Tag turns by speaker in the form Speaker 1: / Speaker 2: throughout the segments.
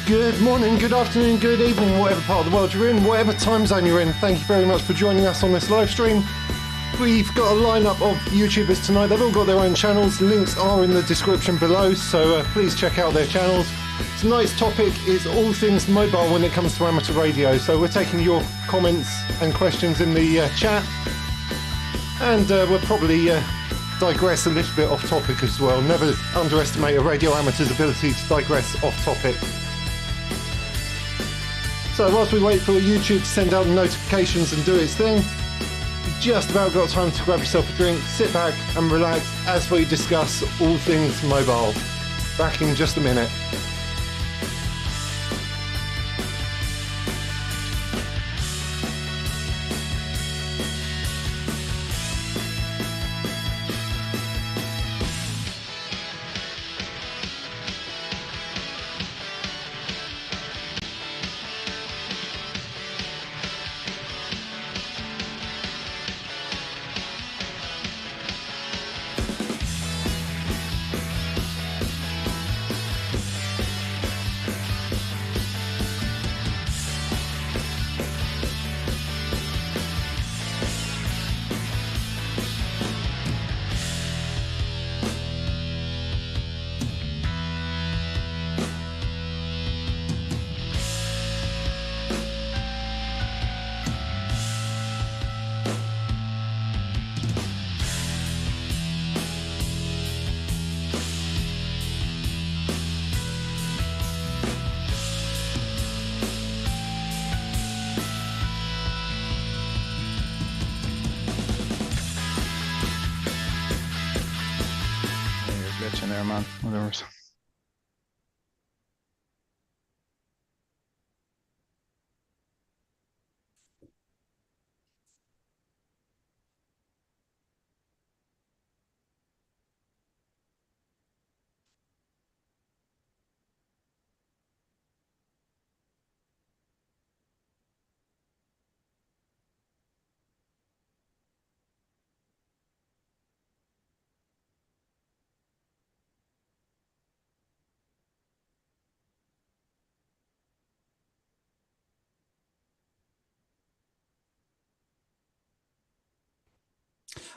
Speaker 1: Good morning, good afternoon, good evening, whatever part of the world you're in, whatever time zone you're in. Thank you very much for joining us on this live stream. We've got a lineup of YouTubers tonight. They've all got their own channels. Links are in the description below, so please check out their channels. Tonight's topic is all things mobile when it comes to amateur radio. So we're taking your comments and questions in the chat, and we'll probably digress a little bit off topic as well. Never underestimate a radio amateur's ability to digress off topic. So whilst we wait for YouTube to send out the notifications and do its thing, you've just about got time to grab yourself a drink, sit back and relax as we discuss all things mobile. Back in just a minute.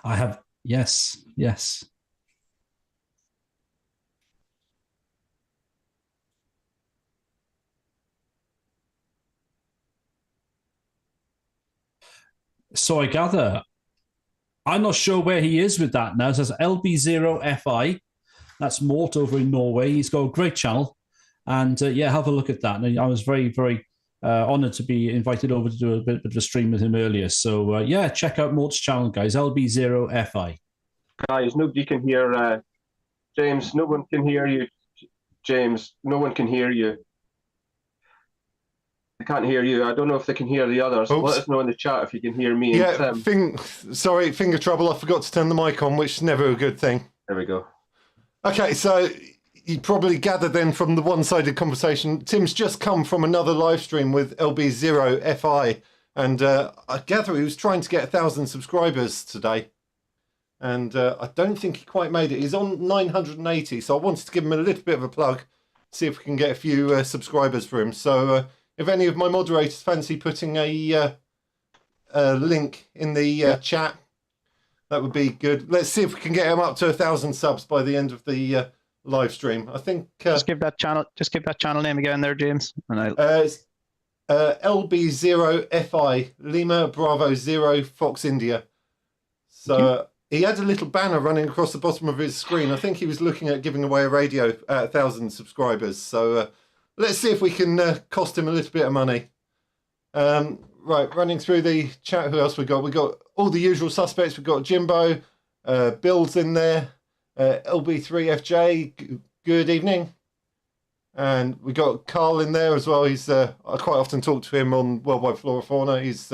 Speaker 2: I have, yes. So I gather, I'm not sure where he is with that now. It says LB0FI. That's Mort over in Norway. He's got a great channel. And yeah, have a look at that. And I was very, very honoured to be invited over to do a bit of a stream with him earlier. So yeah, check out Mort's channel, guys. LB0FI.
Speaker 3: Guys, nobody can hear James. No one can hear you, James. No one can hear you. I can't hear you. I don't know if they can hear the others.
Speaker 1: Oops.
Speaker 3: Let us know in the chat if you can hear me.
Speaker 1: Yeah, sorry, finger trouble. I forgot to turn the mic on, which is never a good thing.
Speaker 3: There we go. Okay,
Speaker 1: so you probably gathered then from the one-sided conversation, Tim's just come from another live stream with LB0FI, and I gather he was trying to get 1,000 subscribers today, and I don't think he quite made it. He's on 980, so I wanted to give him a little bit of a plug, see if we can get a few subscribers for him. So if any of my moderators fancy putting a link in the chat, that would be good. Let's see if we can get him up to 1,000 subs by the end of the live stream. I think
Speaker 4: just give that channel name again there, James. And
Speaker 1: it's LB0FI, Lima Bravo 0 Fox India. So he had a little banner running across the bottom of his screen. I think he was looking at giving away a radio at 1,000 subscribers. So let's see if we can cost him a little bit of money. Right, running through the chat, who else we got? We got all the usual suspects. We've got Jimbo, Bill's in there, LB3FJ, good evening. And we got Carl in there as well. He's I quite often talk to him on Worldwide Flora Fauna. He's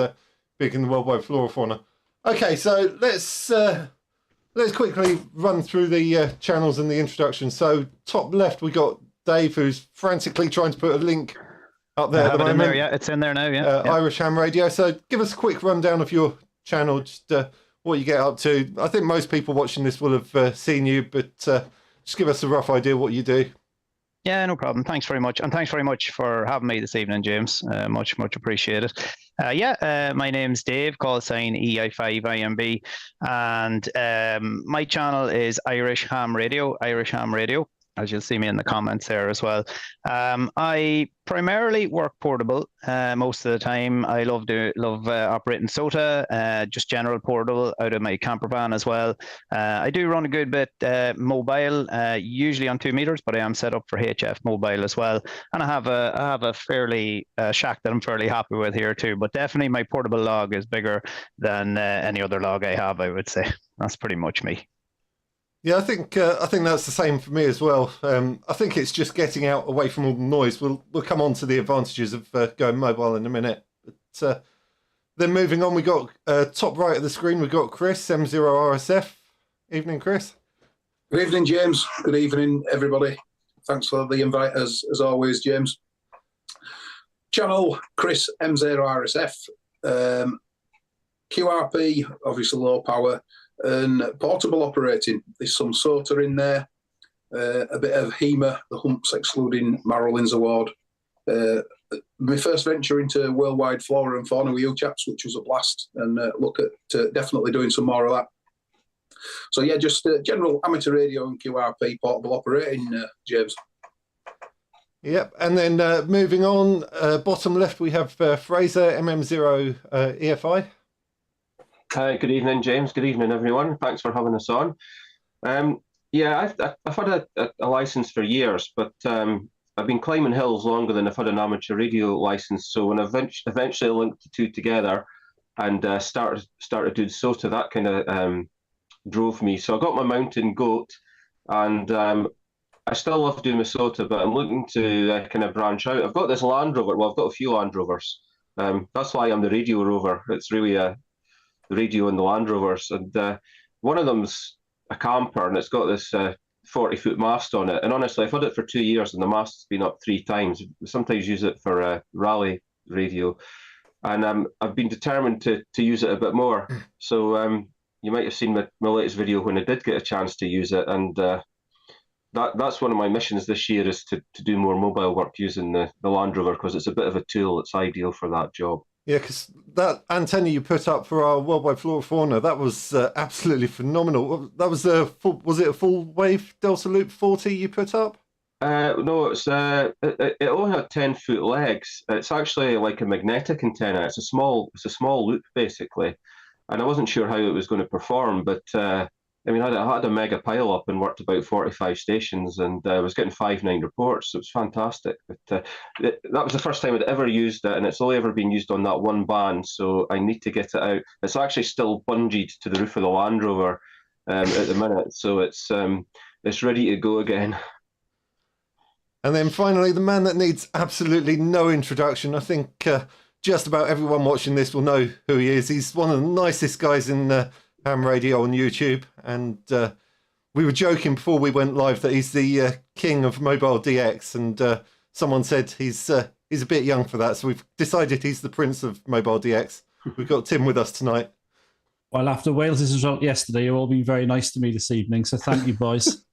Speaker 1: big in the Worldwide Flora Fauna. Okay, so let's quickly run through the channels and the introduction. So top left, we got Dave, who's frantically trying to put a link up there at the moment.
Speaker 4: Yeah, it's in there now. Yeah,
Speaker 1: Irish Ham Radio. So give us a quick rundown of your channel, just what you get up to. I think most people watching this will have seen you, but just give us a rough idea what you do.
Speaker 4: Yeah, no problem. Thanks very much. And thanks very much for having me this evening, James. Much appreciated. My name's Dave, call sign EI5IMB. And my channel is Irish Ham Radio, as you'll see me in the comments there as well. I primarily work portable most of the time. I love operating SOTA, just general portable out of my camper van as well. I do run a good bit mobile, usually on 2 meters, but I am set up for HF mobile as well. And I have a fairly shack that I'm fairly happy with here too. But definitely my portable log is bigger than any other log I have, I would say. That's pretty much me.
Speaker 1: Yeah, I think that's the same for me as well. I think it's just getting out away from all the noise. We'll come on to the advantages of going mobile in a minute. But then moving on, we got top right of the screen. We've got Chris M0RSF. Evening, Chris.
Speaker 5: Good evening, James. Good evening, everybody. Thanks for the invite as always, James. Channel Chris M0RSF. QRP, obviously low power. And portable operating. There's some SOTA in there, a bit of HEMA, the humps excluding Marlins Award. My first venture into worldwide flora and fauna with you chaps, which was a blast, and look at definitely doing some more of that. So yeah, just general amateur radio and QRP portable operating, James.
Speaker 1: Yep, and then moving on, bottom left we have Fraser MM0 EFI.
Speaker 3: Hi, good evening, James. Good evening, everyone. Thanks for having us on. Yeah, I've had a license for years, but I've been climbing hills longer than I've had an amateur radio license. So when I eventually linked the two together and started doing SOTA, that kind of drove me. So I got my mountain goat, and I still love doing my SOTA, but I'm looking to kind of branch out. I've got this Land Rover. Well, I've got a few Land Rovers. That's why I'm the radio rover. It's really the radio and the Land Rovers, and one of them's a camper, and it's got this 40-foot mast on it. And honestly, I've had it for 2 years, and the mast's been up 3 times. We sometimes use it for rally radio, and I've been determined to use it a bit more. So you might have seen my latest video when I did get a chance to use it, and that's one of my missions this year, is to do more mobile work using the Land Rover, because it's a bit of a tool. It's ideal for that job.
Speaker 1: Yeah, because that antenna you put up for our worldwide flora fauna, that was absolutely phenomenal. That was was it a full wave Delta Loop 40 you put up?
Speaker 3: No, it only had 10-foot legs. It's actually like a magnetic antenna. It's a small loop basically, and I wasn't sure how it was going to perform, but I mean, I had a mega pile up and worked about 45 stations, and I was getting 5/9 reports, so it was fantastic. But that was the first time I'd ever used it, and it's only ever been used on that one band, so I need to get it out. It's actually still bungeed to the roof of the Land Rover at the minute, so it's ready to go again.
Speaker 1: And then finally, the man that needs absolutely no introduction. I think just about everyone watching this will know who he is. He's one of the nicest guys in ham radio on YouTube, and we were joking before we went live that he's the king of mobile DX, and someone said he's a bit young for that, so we've decided he's the prince of mobile DX. We've got Tim with us tonight.
Speaker 2: Well, after Wales' result yesterday, you've all been very nice to me this evening, so thank you, boys.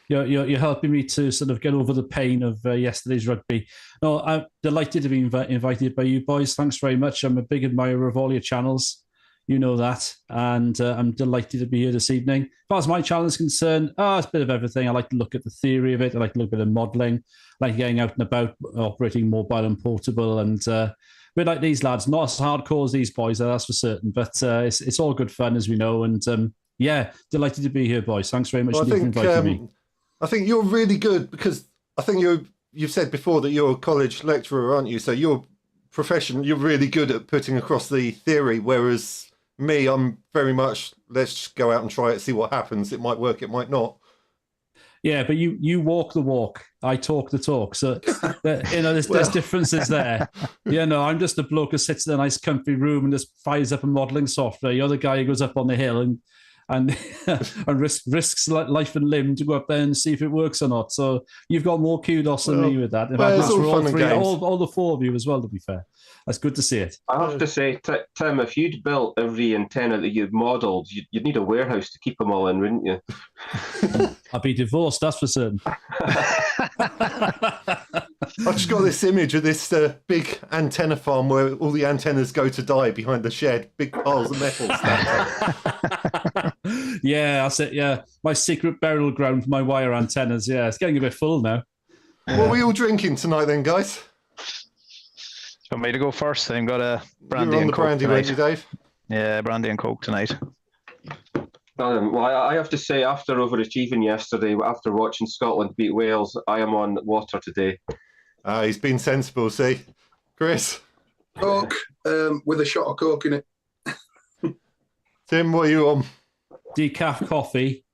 Speaker 2: You're helping me to sort of get over the pain of yesterday's rugby. No, I'm delighted to be invited by you boys. Thanks very much. I'm a big admirer of all your channels. You know that, and I'm delighted to be here this evening. As far as my channel is concerned, it's a bit of everything. I like to look at the theory of it. I like to look at the modelling. I like getting out and about, operating mobile and portable, and a bit like these lads. Not as hardcore as these boys, that's for certain, but it's all good fun, as we know. And yeah, delighted to be here, boys. Thanks very much for inviting me.
Speaker 1: I think you're really good, because I think you've said before that you're a college lecturer, aren't you? So you're you're really good at putting across the theory, whereas me, I'm very much, let's just go out and try it, see what happens. It might work, it might not.
Speaker 2: Yeah, but you walk the walk, I talk the talk. So, there's differences there. I'm just a bloke who sits in a nice comfy room and just fires up a modelling software. You're the guy who goes up on the hill and risks life and limb to go up there and see if it works or not. So you've got more kudos than me with that. In fact, that's for all the four of you as well, to be fair. That's good to see it.
Speaker 3: I have to say, Tim, if you'd built every antenna that you'd modelled, you'd need a warehouse to keep them all in, wouldn't you?
Speaker 2: I'd be divorced, that's for certain.
Speaker 1: I've just got this image of this big antenna farm where all the antennas go to die behind the shed. Big piles of metal stacked up.
Speaker 2: Yeah, that's it. Yeah, my secret burial ground for my wire antennas. Yeah, it's getting a bit full now.
Speaker 1: What are we all drinking tonight then, guys?
Speaker 4: Do you want me to go first? I've got a brandy
Speaker 1: You're on
Speaker 4: and
Speaker 1: the
Speaker 4: coke
Speaker 1: brandy,
Speaker 4: tonight.
Speaker 1: weren't you, Dave?
Speaker 4: Yeah, brandy and coke tonight.
Speaker 3: Well, I have to say, after overachieving yesterday, after watching Scotland beat Wales, I am on water today.
Speaker 1: He's been sensible, see? Chris?
Speaker 5: Coke, with a shot of Coke in it.
Speaker 1: Tim, what are you on?
Speaker 2: Decaf coffee,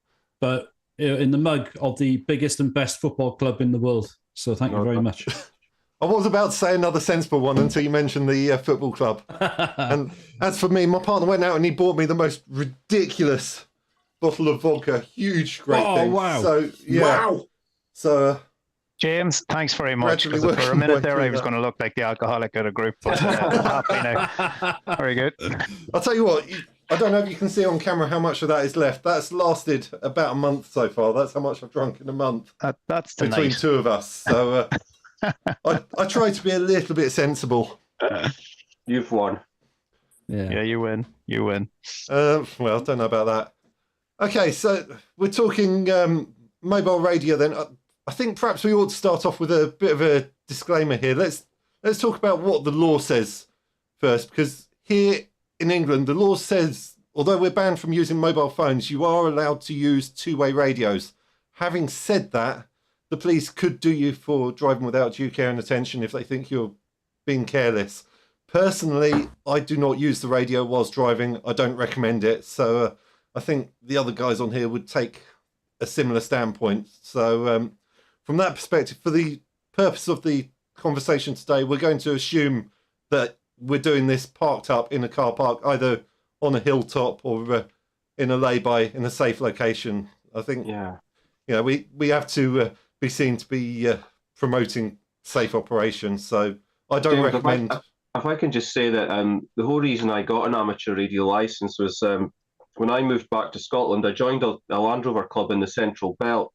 Speaker 2: but in the mug of the biggest and best football club in the world. So thank you very much.
Speaker 1: I was about to say another sensible one until you mentioned the football club. And as for me, my partner went out and he bought me the most ridiculous bottle of vodka. Huge, great thing.
Speaker 2: Wow.
Speaker 1: So, yeah.
Speaker 5: Wow.
Speaker 1: So,
Speaker 4: James, thanks very much.
Speaker 1: Gradually
Speaker 4: Because for a
Speaker 1: working
Speaker 4: minute
Speaker 1: my
Speaker 4: there,
Speaker 1: way
Speaker 4: I was
Speaker 1: through
Speaker 4: going to look like the alcoholic of the group, but happy now. Very good.
Speaker 1: I'll tell you what, I don't know if you can see on camera how much of that is left. That's lasted about a month so far. That's how much I've drunk in a month.
Speaker 4: That's
Speaker 1: between
Speaker 4: tonight.
Speaker 1: two of us. So I try to be a little bit sensible.
Speaker 3: You've won.
Speaker 4: Yeah, you win. You win.
Speaker 1: Well, I don't know about that. Okay, so we're talking mobile radio then. I think perhaps we ought to start off with a bit of a disclaimer here. Let's talk about what the law says first, because here in England, the law says, although we're banned from using mobile phones, you are allowed to use two-way radios. Having said that, the police could do you for driving without due care and attention if they think you're being careless. Personally, I do not use the radio whilst driving. I don't recommend it. So I think the other guys on here would take a similar standpoint. So from that perspective, for the purpose of the conversation today, we're going to assume that we're doing this parked up in a car park, either on a hilltop or in a lay-by in a safe location. I think, we have to be seen to be promoting safe operations. So I don't recommend.
Speaker 3: If I can just say that the whole reason I got an amateur radio license was when I moved back to Scotland, I joined a Land Rover club in the Central Belt,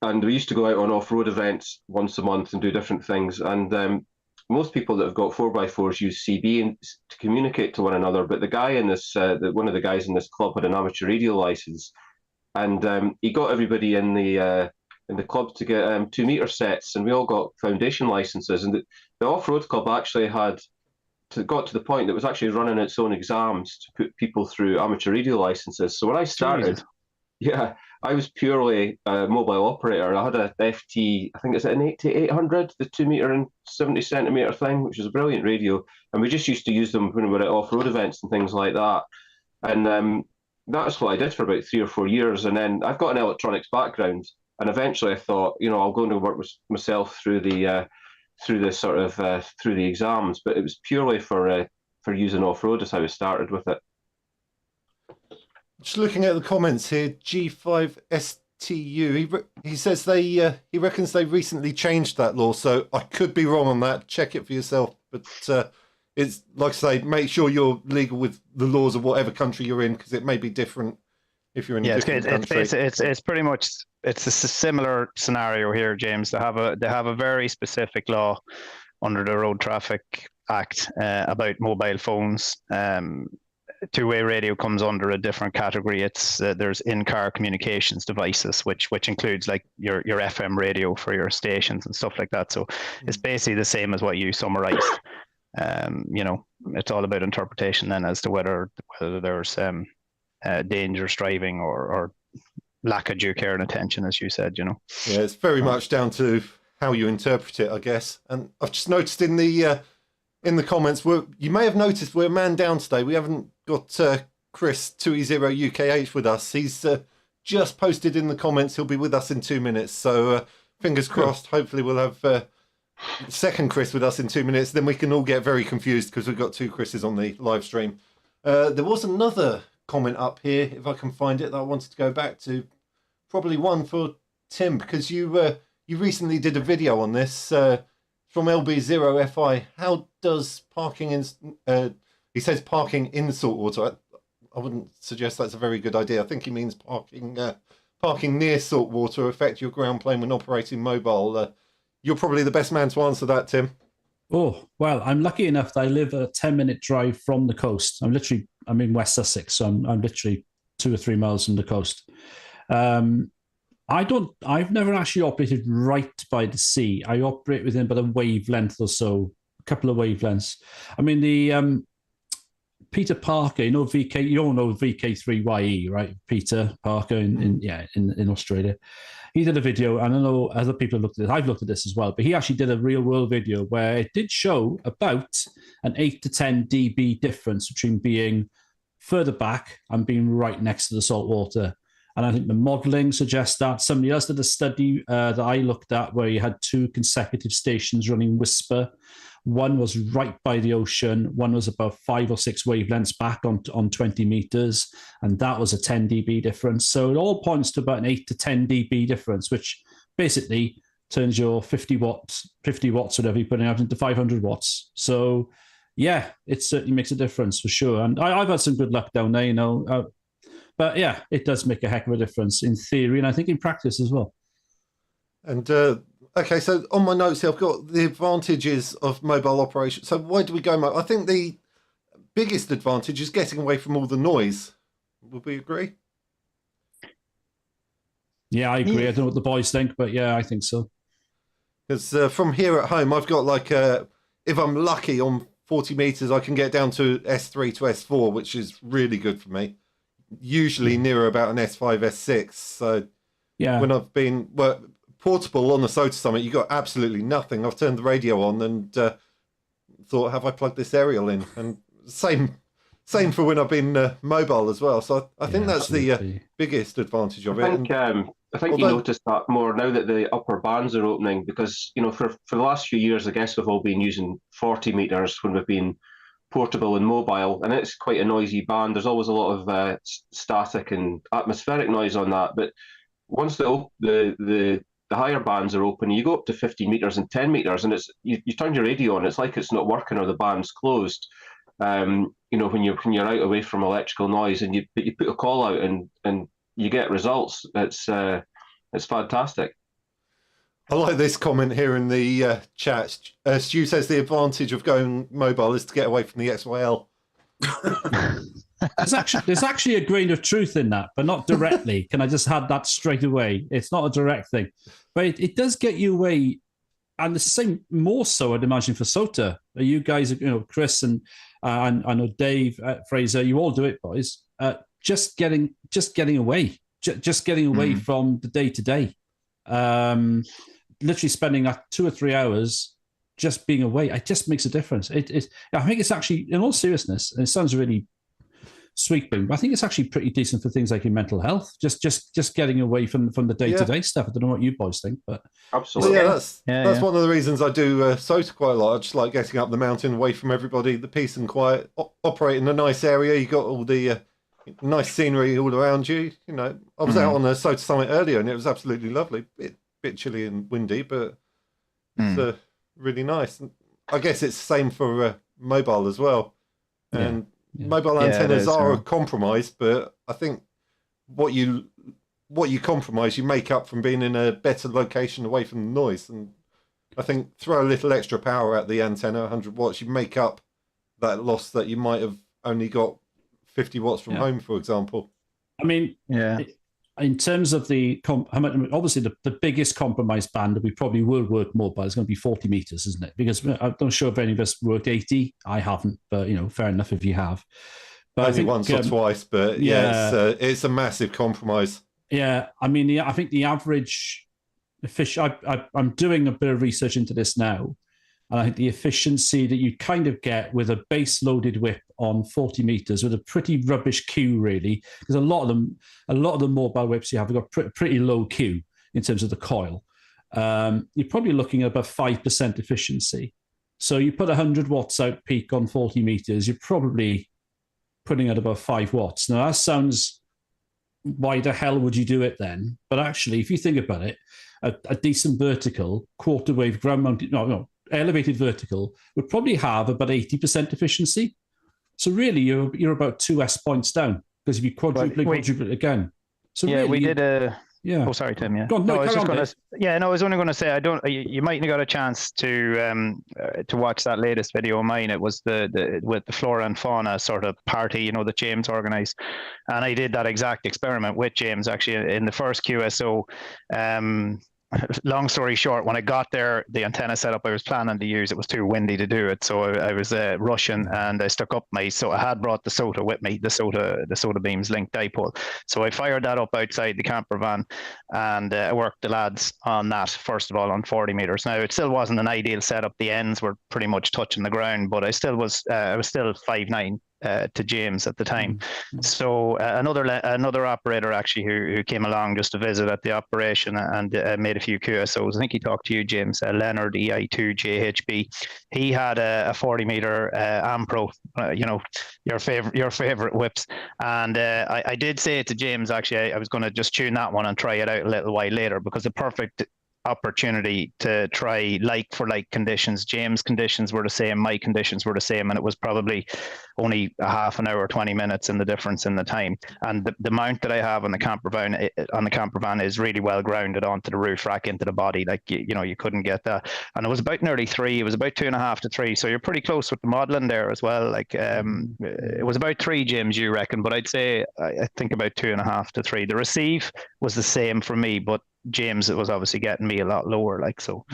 Speaker 3: and we used to go out on off-road events once a month and do different things. And most people that have got 4x4s use CB to communicate to one another. But the guy in this, one of the guys in this club had an amateur radio license, and he got everybody in the club to get 2-meter sets, and we all got foundation licenses. And the off-road club actually got to the point that it was actually running its own exams to put people through amateur radio licenses. So when I started, I was purely a mobile operator. I had a FT, I think it's an 8800, the 2-meter and 70 centimeter thing, which was a brilliant radio. And we just used to use them when we were at off-road events and things like that. And that's what I did for about 3 or 4 years. And then I've got an electronics background. And eventually I thought, I'll go and work with myself through the exams. But it was purely for using off-road as how I started with it.
Speaker 1: Just looking at the comments here, G5STU, he says he reckons they recently changed that law, so I could be wrong on that. Check it for yourself. But it's like I say, make sure you're legal with the laws of whatever country you're in, because it may be different if you're in a different country.
Speaker 4: It's pretty much it's a similar scenario here, James. They have a very specific law under the Road Traffic Act about mobile phones. Two-way radio comes under a different category. It's there's in-car communications devices, which includes like your FM radio for your stations and stuff like that. So it's basically the same as what you summarized. It's all about interpretation then as to whether there's dangerous driving or lack of due care and attention, as you said. Yeah,
Speaker 1: it's very much down to how you interpret it, I guess. And I've just noticed in the comments, you may have noticed we're a man down today. We haven't got Chris 2E0 UKH with us. He's just posted in the comments he'll be with us in 2 minutes. So fingers crossed, hopefully we'll have second Chris with us in 2 minutes. Then we can all get very confused because we've got two Chris's on the live stream. There was another comment up here, if I can find it, that I wanted to go back to. Probably one for Tim, because you recently did a video on this from LB0FI. How does parking in... he says parking in saltwater. I wouldn't suggest that's a very good idea. I think he means parking parking near saltwater affect your ground plane when operating mobile? You're probably the best man to answer that, Tim.
Speaker 2: Oh, well, I'm lucky enough that I live a 10-minute drive from the coast. I'm in West Sussex, so I'm literally 2 or 3 miles from the coast. I've never actually operated right by the sea. I operate within about a wavelength or so, a couple of wavelengths. I mean, the Peter Parker, you know you all know VK3YE, right? Peter Parker in Australia. He did a video, and I know other people have looked at it. I've looked at this as well, but he actually did a real world video where it did show about an 8 to 10 dB difference between being further back and being right next to the salt water. And I think the modelling suggests that. Somebody else did a study that I looked at where you had 2 consecutive stations running Whisper. One was right by the ocean. One was about 5 or 6 wavelengths back on 20 meters. And that was a 10 dB difference. So it all points to about an 8 to 10 dB difference, which basically turns your 50 watts, whatever you're putting out, into 500 watts. So, yeah, it certainly makes a difference for sure. And I've had some good luck down there, you know. But, yeah, it does make a heck of a difference in theory and I think in practice as well.
Speaker 1: And okay, so on my notes here, I've got the advantages of mobile operation. So why do we go mobile? I think the biggest advantage is getting away from all the noise. Would we agree?
Speaker 2: Yeah, I agree. I don't know what the boys think, but yeah, I think so.
Speaker 1: Because from here at home, I've got like, if I'm lucky on 40 meters, I can get down to S3 to S4, which is really good for me. Usually nearer about an S5, S6. So
Speaker 2: yeah,
Speaker 1: when I've been portable on the SOTA Summit, you got absolutely nothing. I've turned the radio on and thought, have I plugged this aerial in? And same for when I've been mobile as well. So I think that's the biggest advantage of it.
Speaker 3: I think you notice that more now that the upper bands are opening, because you know for the last few years, I guess we've all been using 40 meters when we've been portable and mobile, and it's quite a noisy band. There's always a lot of static and atmospheric noise on that. But once the higher bands are open, you go up to 50 meters and 10 meters, and it's you turn your radio on, it's like it's not working or the band's closed. You know, when you're out away from electrical noise, and you put a call out and you get results. It's fantastic.
Speaker 1: I like this comment here in the chat. Stu says the advantage of going mobile is to get away from the XYL.
Speaker 2: There's actually a grain of truth in that, but not directly. Can I just add that straight away? It's not a direct thing, but it does get you away. And the same, more so, I'd imagine, for SOTA. You guys, you know, Chris and I know Dave, Fraser, you all do it, boys. Just getting away, just getting away from the day to day. Literally spending that 2 or 3 hours just being away. It just makes a difference. I think it's actually, in all seriousness, and it sounds really sweeping, but I think it's actually pretty decent for things like your mental health. Just getting away from the day-to-day stuff. I don't know what you boys think, but
Speaker 3: absolutely.
Speaker 1: Yeah, that's one of the reasons I do SOTA quite a lot. I just like getting up the mountain away from everybody, the peace and quiet, operate in a nice area. You got all the nice scenery all around you. You know, I was out on the SOTA Summit earlier and it was absolutely lovely. Bit chilly and windy, but it's really nice. And I guess it's the same for mobile as well. And mobile antennas are a compromise, but I think what you compromise, you make up from being in a better location away from the noise. And I think throw a little extra power at the antenna, 100 watts, you make up that loss that you might have only got 50 watts from home, for example.
Speaker 2: I mean, in terms of obviously the biggest compromise band that we probably will work mobile is going to be 40 meters, isn't it? Because I'm not sure if any of us worked 80. I haven't, but you know, fair enough if you have. But
Speaker 1: I think once or twice, but it's a massive compromise. Yeah,
Speaker 2: I mean, I think the average I'm doing a bit of research into this now, and I think the efficiency that you kind of get with a base loaded whip on 40 meters with a pretty rubbish Q, really, because a lot of the mobile whips you have got pretty low Q in terms of the coil. You're probably looking at about 5% efficiency. So you put 100 watts out peak on 40 meters, you're probably putting out about 5 watts. Now that sounds, why the hell would you do it then? But actually, if you think about it, a decent vertical quarter wave ground mounted, elevated vertical would probably have about 80% efficiency. So really, you're about 2 S points down, because if you quadruple it again. So
Speaker 4: yeah,
Speaker 2: really, Yeah.
Speaker 4: Oh, sorry, Tim. Yeah.
Speaker 2: Go on, no,
Speaker 4: I was
Speaker 2: carry
Speaker 4: just
Speaker 2: on,
Speaker 4: going
Speaker 2: Dave.
Speaker 4: to. Yeah, no, I was only going to say I don't. You mightn't have got a chance to watch that latest video of mine. It was the with the flora and fauna sort of party, you know, that James organised, and I did that exact experiment with James actually in the first QSO. Long story short, when I got there, the antenna setup I was planning to use, it was too windy to do it. So I was rushing and I stuck up so I had brought the SOTA with me, the SOTA Beams linked dipole. So I fired that up outside the camper van and I worked the lads on that, first of all, on 40 meters. Now, it still wasn't an ideal setup. The ends were pretty much touching the ground, but I was still 5'9". To James at the time. So another operator actually who came along just to visit at the operation and made a few QSOs. I think he talked to you, James, Leonard EI2 JHB. He had a 40 meter Ampro, you know, your favorite whips. And I did say to James, actually, I was going to just tune that one and try it out a little while later, because the perfect opportunity to try like for like conditions. James' conditions were the same, my conditions were the same, and it was probably only a half an hour, 20 minutes in the difference in the time. And the mount that I have on the camper van is really well grounded onto the roof rack, into the body. Like, you know, you couldn't get that. And it was about nearly 3. It was about 2.5 to 3. So you're pretty close with the modeling there as well. Like, it was about 3, James, you reckon, but I'd say I think about 2.5 to 3. The receive was the same for me, but James, it was obviously getting me a lot lower, like, so.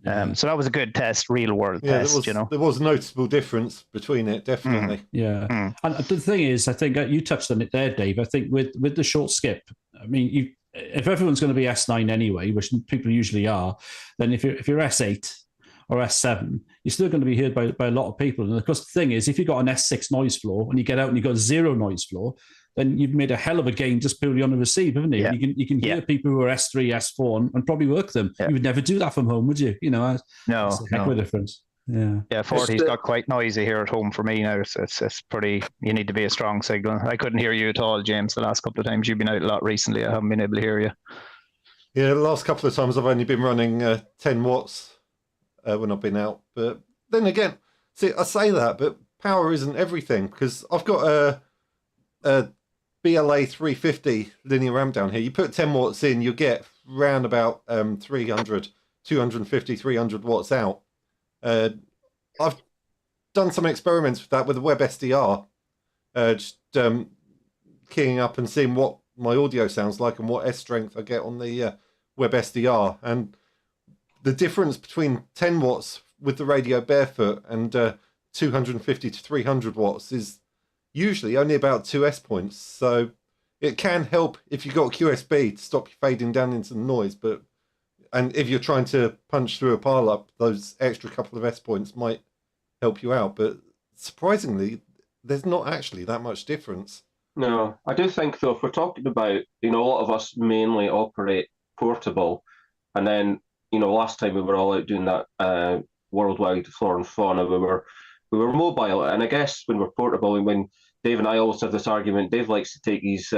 Speaker 4: So that was a good test, real world test, you know.
Speaker 1: There was a noticeable difference between it, definitely.
Speaker 2: Yeah. And the thing is, I think you touched on it there, Dave. I think with the short skip, I mean, if everyone's going to be S9 anyway, which people usually are, then if you're S8 or S7, you're still going to be heard by a lot of people. And of course, the thing is, if you've got an S6 noise floor and you get out and you've got 0 noise floor, then you've made a hell of a gain just purely on the receive, haven't you?
Speaker 4: Yeah.
Speaker 2: You can hear people who are S3, S4 and probably work them. Yeah. You would never do that from home, would you? You know,
Speaker 4: no,
Speaker 2: it's a heck of a difference. Yeah.
Speaker 4: 40's got quite noisy here at home for me now. It's pretty, you need to be a strong signal. I couldn't hear you at all, James, the last couple of times. You've been out a lot recently. I haven't been able to hear you.
Speaker 1: Yeah, the last couple of times I've only been running 10 watts when I've been out. But then again, see, I say that, but power isn't everything, because I've got a BLA 350 linear ramp down here. You put 10 watts in, you get round about 250, 300 watts out. I've done some experiments with that with the Web SDR, just keying up and seeing what my audio sounds like and what S strength I get on the Web SDR. And the difference between 10 watts with the radio barefoot and 250 to 300 watts is usually only about 2 S points. So it can help if you've got QSB to stop you fading down into the noise. And if you're trying to punch through a pile up, those extra couple of S points might help you out. But surprisingly, there's not actually that much difference.
Speaker 3: No, I do think, though, if we're talking about, you know, a lot of us mainly operate portable, and then, you know, last time we were all out doing that worldwide flora and fauna, we were mobile. And I guess when we're portable, and when Dave and I always have this argument, Dave likes to take his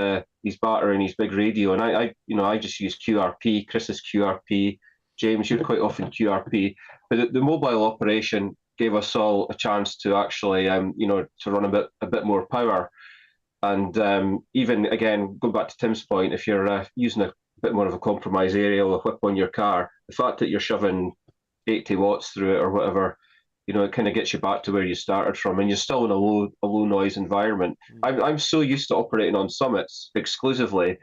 Speaker 3: battery and his big radio, and I just use QRP. Chris is QRP. James, you're quite often QRP. But the mobile operation gave us all a chance to actually, to run a bit more power. And even again, going back to Tim's point, if you're using a bit more of a compromise aerial whip on your car, the fact that you're shoving 80 watts through it or whatever, you know, it kind of gets you back to where you started from, and you're still in a low noise environment. I'm so used to operating on summits exclusively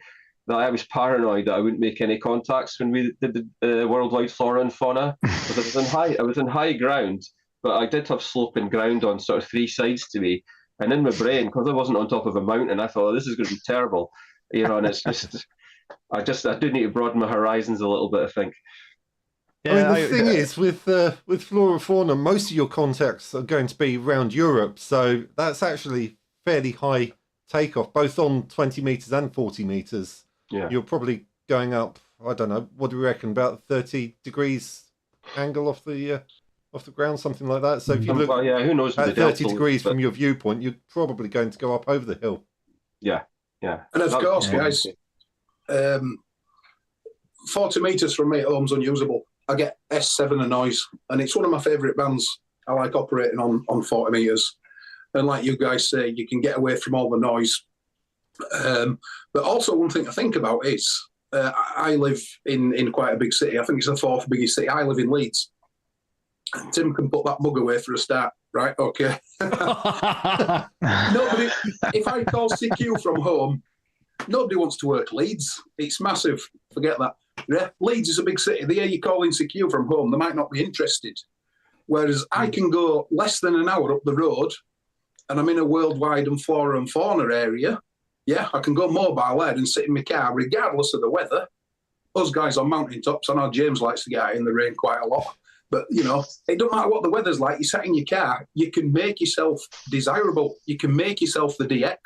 Speaker 3: that I was paranoid that I wouldn't make any contacts when we did the worldwide flora and fauna. Because I was in high ground, but I did have sloping ground on sort of 3 sides to me. And in my brain, because I wasn't on top of a mountain, I thought, oh, this is going to be terrible, you know. And it's just, I do need to broaden my horizons a little bit, I think.
Speaker 1: Yeah, I mean, the thing is, with flora and fauna, most of your contacts are going to be around Europe, so that's actually fairly high takeoff, both on 20 meters and 40 meters.
Speaker 3: Yeah,
Speaker 1: you're probably going up, I don't know, what do we reckon, about 30 degrees angle off the ground, something like that. So if you look,
Speaker 3: who knows,
Speaker 1: at 30 degrees from your viewpoint, you're probably going to go up over the hill.
Speaker 3: Yeah.
Speaker 5: And of course, guys, 40 meters from me at home's unusable. I get S7 a noise, and it's one of my favourite bands. I like operating on 40 meters. And like you guys say, you can get away from all the noise. But also one thing to think about is I live in quite a big city. I think it's the fourth biggest city. I live in Leeds. Tim can put that mug away for a start, right? Okay. Nobody. If I call CQ from home, nobody wants to work Leeds. It's massive. Forget that. Yeah, Leeds is a big city. They hear you calling CQ from home, they might not be interested. Whereas I can go less than an hour up the road, and I'm in a worldwide and flora and fauna area. Yeah, I can go mobile there and sit in my car, regardless of the weather. Us guys on mountaintops, I know James likes to get out in the rain quite a lot. But, you know, it don't matter what the weather's like. You sat in your car, you can make yourself desirable. You can make yourself the DX,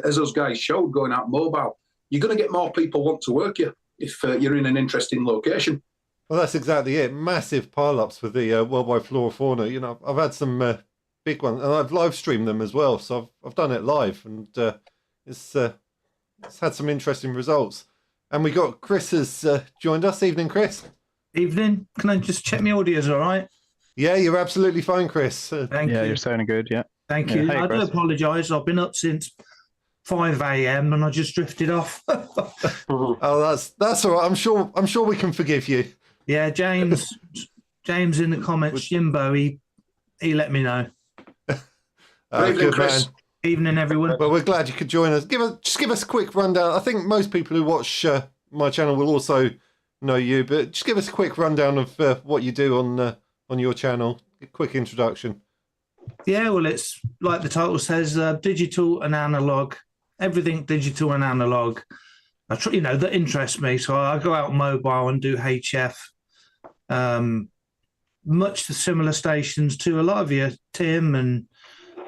Speaker 5: as those guys showed, going out mobile. You're going to get more people want to work you if you're in an interesting location.
Speaker 1: Well, that's exactly it. Massive pile-ups with the worldwide flora fauna. You know, I've had some big ones, and I've live streamed them as well. So I've done it live, and it's had some interesting results. And we got Chris has joined us. Evening, Chris.
Speaker 6: Evening. Can I just check my audio's all right?
Speaker 1: Yeah, you're absolutely fine, Chris.
Speaker 6: Thank you.
Speaker 4: Yeah, you're sounding good. Yeah.
Speaker 6: Thank
Speaker 4: Yeah,
Speaker 6: you.
Speaker 4: hey,
Speaker 6: I do
Speaker 4: Chris.
Speaker 6: apologise. I've been up since 5 a.m. and I just drifted off.
Speaker 1: Oh, that's all right. I'm sure we can forgive you.
Speaker 6: Yeah, James in the comments, Jimbo, he let me know.
Speaker 5: Evening,
Speaker 1: Good
Speaker 5: Chris.
Speaker 1: man.
Speaker 6: Evening, everyone.
Speaker 1: Well, we're glad you could join us. Just give us a quick rundown. I think most people who watch my channel will also know you, but just give us a quick rundown of what you do on your channel. A quick introduction.
Speaker 6: Yeah, well, it's like the title says, digital and analog. Everything digital and analog. That interests me. So I go out mobile and do HF. Much similar stations to a lot of you, Tim and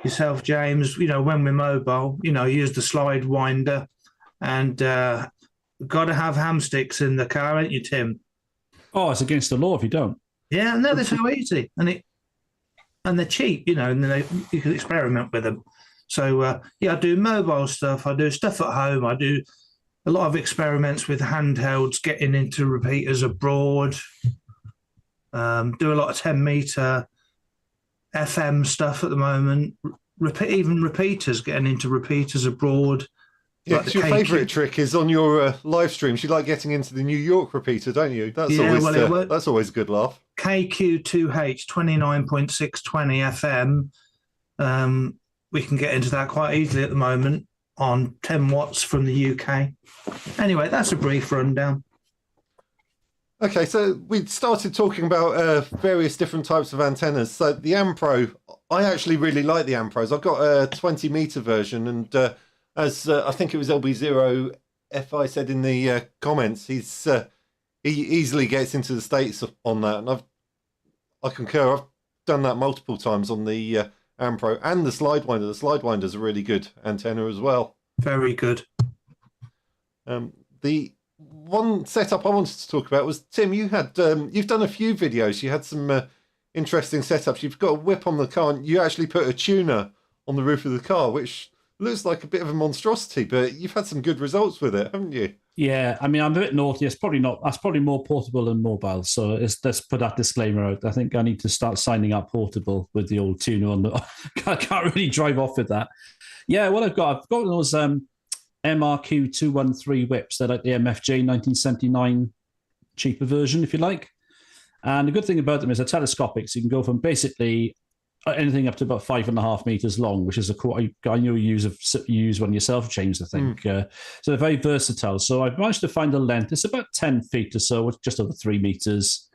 Speaker 6: yourself, James. You know, when we're mobile, use the slide winder, and got to have ham sticks in the car, ain't you, Tim?
Speaker 2: Oh, it's against the law if you don't.
Speaker 6: Yeah, no, they're so easy, and they're cheap, and you can experiment with them. So I do mobile stuff. I do stuff at home. I do a lot of experiments with handhelds, getting into repeaters abroad. Do a lot of 10-meter FM stuff at the moment. Even repeaters, getting into repeaters abroad.
Speaker 1: Yeah,
Speaker 6: Like
Speaker 1: 'cause
Speaker 6: the
Speaker 1: your
Speaker 6: KQ
Speaker 1: favourite trick is on your live streams. You like getting into the New York repeater, don't you? That's always a good laugh.
Speaker 6: KQ2H 29.620 FM. We can get into that quite easily at the moment on 10 watts from the UK. Anyway, that's a brief rundown.
Speaker 1: Okay, so we started talking about various different types of antennas. So the Ampro, I actually really like the Ampros. I've got a 20-meter version, and as I think it was LB0FI said in the comments, he easily gets into the States on that, and I concur. I've done that multiple times on the Ampro and the Slidewinder. The Slidewinder's a really good antenna as well.
Speaker 6: Very good.
Speaker 1: The one setup I wanted to talk about was, Tim, you had you've done a few videos. You had some interesting setups. You've got a whip on the car, and you actually put a tuner on the roof of the car, which looks like a bit of a monstrosity, but you've had some good results with it, haven't you?
Speaker 2: Yeah, I mean, I'm a bit naughty. It's probably not. That's probably more portable than mobile. So let's put that disclaimer out. I think I need to start signing up portable with the old tuner on the. I can't really drive off with that. Yeah, what I've got those MRQ 213 whips. They're like the MFJ 1979 cheaper version, if you like. And the good thing about them is they're telescopic, so you can go from basically anything up to about 5.5 meters long, which is I know you use one yourself, James, I think. So they're very versatile. So I've managed to find a length. It's about 10 feet or so, just over 3 meters.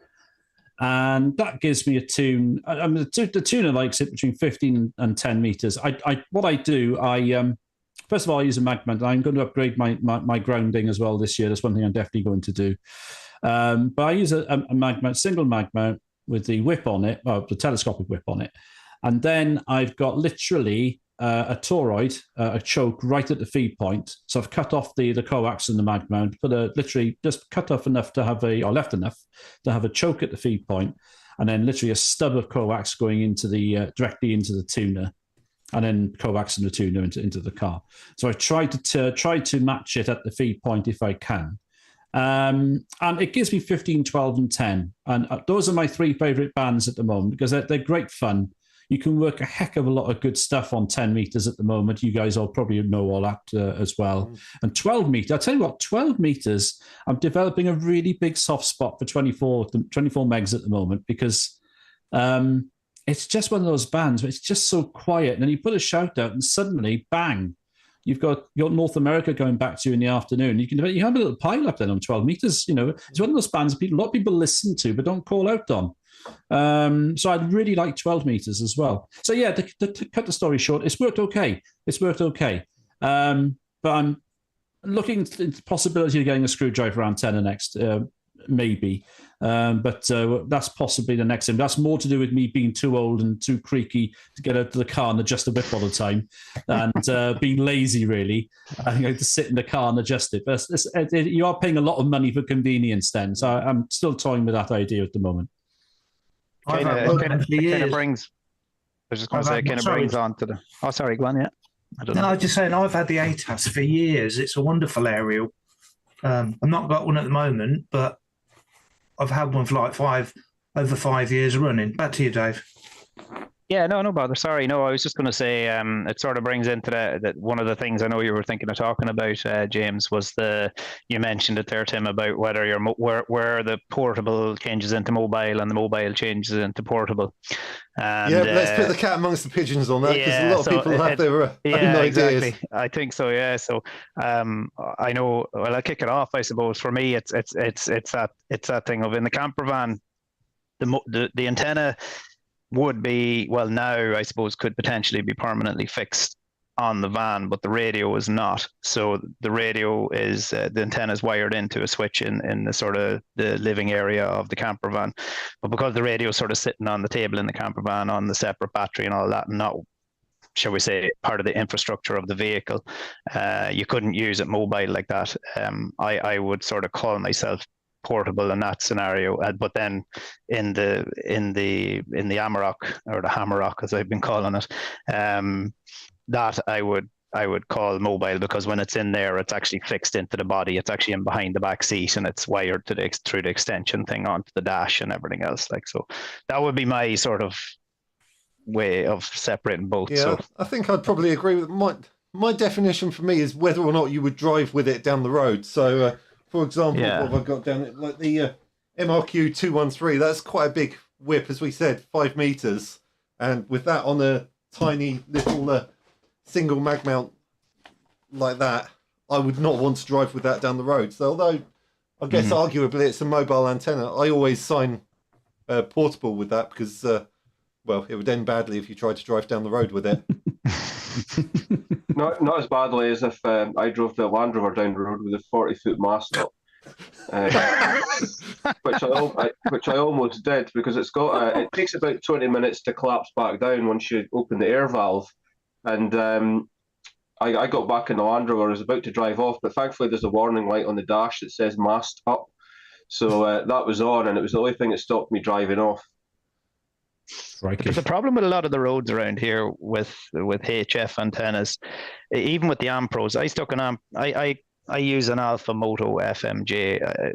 Speaker 2: And that gives me a tune. I mean, the tuner likes it between 15 and 10 meters. First of all, I use a mag mount. I'm going to upgrade my grounding as well this year. That's one thing I'm definitely going to do. But I use a mag mount, single mag mount with the whip on it, the telescopic whip on it. And then I've got literally a toroid, a choke right at the feed point. So I've cut off the coax and the mag mount, but literally just cut off enough to have left enough to have a choke at the feed point, and then literally a stub of coax going into directly into the tuner, and then coax and the tuner into the car. So I try to match it at the feed point if I can. And it gives me 15, 12, and 10. And those are my three favorite bands at the moment because they're great fun. You can work a heck of a lot of good stuff on 10 meters at the moment. You guys all probably know all that as well. And 12 meters, I'll tell you what, 12 meters, I'm developing a really big soft spot for 24 megs at the moment because it's just one of those bands where it's just so quiet. And then you put a shout out and suddenly, bang, you've got North America going back to you in the afternoon. You have a little pile up then on 12 meters. You know, it's one of those bands a lot of people listen to but don't call out on. So I'd really like 12 meters as well. So yeah, to cut the story short, it's worked okay. But I'm looking at the possibility of getting a screwdriver around 10 next, maybe. But that's possibly the next thing. That's more to do with me being too old and too creaky to get out of the car and adjust the whip all the time, and being lazy, really. I think I have to sit in the car and adjust it. But you are paying a lot of money for convenience then. So I'm still toying with that idea at the moment.
Speaker 4: Kind of brings. I was just going to say, kind of brings on to the. Oh, sorry, Glenn. Yeah, I don't know.
Speaker 6: I was just saying, I've had the ATAS for years. It's a wonderful aerial. I've not got one at the moment, but I've had one for like over 5 years running. Back to you, Dave.
Speaker 4: Yeah, no bother. Sorry, no, I was just going to say it sort of brings into that one of the things I know you were thinking of talking about, James, was you mentioned it there, Tim, about whether where the portable changes into mobile and the mobile changes into portable. And,
Speaker 1: let's put the cat amongst the pigeons on that because a lot of people have their own ideas.
Speaker 4: Exactly. I think so. Yeah. So I know. Well, I'll kick it off. I suppose for me, it's that thing of in the camper van, the antenna would be, well, now I suppose could potentially be permanently fixed on the van, but the radio is not. So the radio is the antenna is wired into a switch in the sort of the living area of the camper van, but because the radio is sort of sitting on the table in the camper van on the separate battery and all that, and not, shall we say, part of the infrastructure of the vehicle, you couldn't use it mobile like that. I would sort of call myself portable in that scenario, but then in the Amarok, or the Hammerrock as I've been calling it, that I would call mobile, because when it's in there, it's actually fixed into the body. It's actually in behind the back seat, and it's wired to through the extension thing onto the dash and everything else. Like, so that would be my sort of way of separating both.
Speaker 1: Yeah,
Speaker 4: so
Speaker 1: I think I'd probably agree with my definition for me is whether or not you would drive with it down the road. So for example, what have I got down it? Like the MRQ 213, that's quite a big whip, as we said, 5 meters. And with that on a tiny little single mag mount like that, I would not want to drive with that down the road. So although I guess arguably it's a mobile antenna, I always sign portable with that because, well, it would end badly if you tried to drive down the road with it.
Speaker 3: Not as badly as if I drove the Land Rover down the road with a 40-foot mast up, which I almost did, because it's got it takes about 20 minutes to collapse back down once you open the air valve, and I got back in the Land Rover. I was about to drive off, but thankfully there's a warning light on the dash that says mast up, so that was on, and it was the only thing that stopped me driving off.
Speaker 4: But the problem with a lot of the roads around here with HF antennas, even with the Ampros, I use an Alpha Moto FMJ.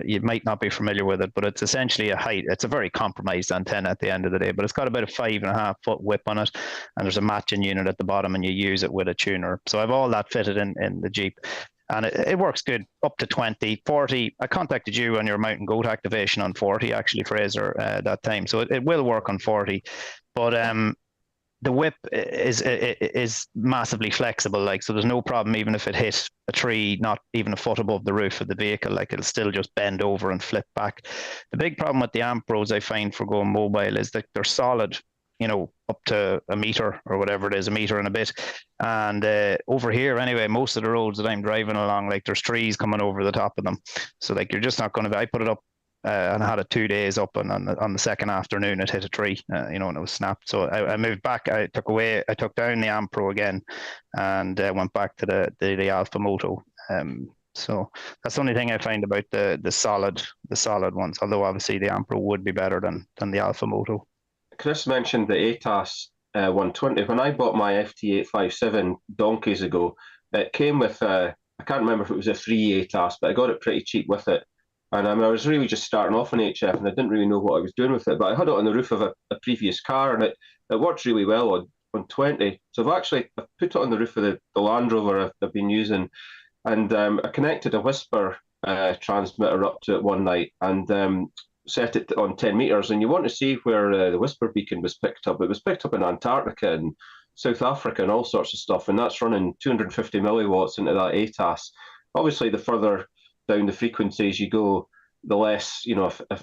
Speaker 4: You might not be familiar with it, but it's essentially it's a very compromised antenna at the end of the day, but it's got about a 5.5 foot whip on it, and there's a matching unit at the bottom, and you use it with a tuner. So I've all that fitted in the Jeep. And it works good up to 20, 40. I contacted you on your mountain goat activation on 40, actually, Fraser, that time. So it will work on 40. But the whip is massively flexible. Like, so there's no problem even if it hit a tree, not even a foot above the roof of the vehicle. Like, it'll still just bend over and flip back. The big problem with the Ampros I find for going mobile is that they're solid, up to a meter or whatever it is, a meter and a bit. And over here, anyway, most of the roads that I'm driving along, like, there's trees coming over the top of them. So, like, you're just not going to I put it up and I had it 2 days up, and on the second afternoon, it hit a tree, and it was snapped. So I moved back. I took down the Ampro again, and went back to the Alpha Moto. So that's the only thing I find about the solid ones. Although obviously the Ampro would be better than the Alpha Moto.
Speaker 3: Chris mentioned the ATAS 120. When I bought my FT857 donkeys ago, it came with I can't remember if it was a free ATAS, but I got it pretty cheap with it. And I was really just starting off on HF, and I didn't really know what I was doing with it. But I had it on the roof of a previous car, and it worked really well on 20. So I've put it on the roof of the Land Rover I've been using, and I connected a Whisper transmitter up to it one night, and set it on 10 meters. And you want to see where the Whisper beacon was picked up. It was picked up in Antarctica and South Africa and all sorts of stuff, and that's running 250 milliwatts into that ATAS. Obviously, the further down the frequencies you go, the less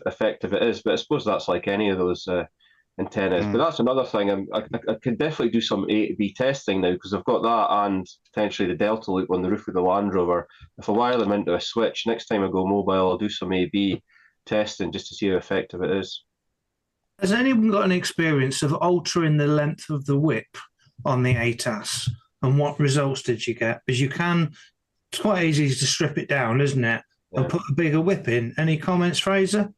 Speaker 3: effective it is. But I suppose that's like any of those antennas. But that's another thing. I can definitely do some A to B testing now, because I've got that and potentially the Delta loop on the roof of the Land Rover. If I wire them into a switch, next time I go mobile, I'll do some A/B testing just to see how effective it is.
Speaker 6: Has anyone got any experience of altering the length of the whip on the ATAS, and what results did you get? Because it's quite easy to strip it down, isn't it? And put a bigger whip in. Any comments, Fraser?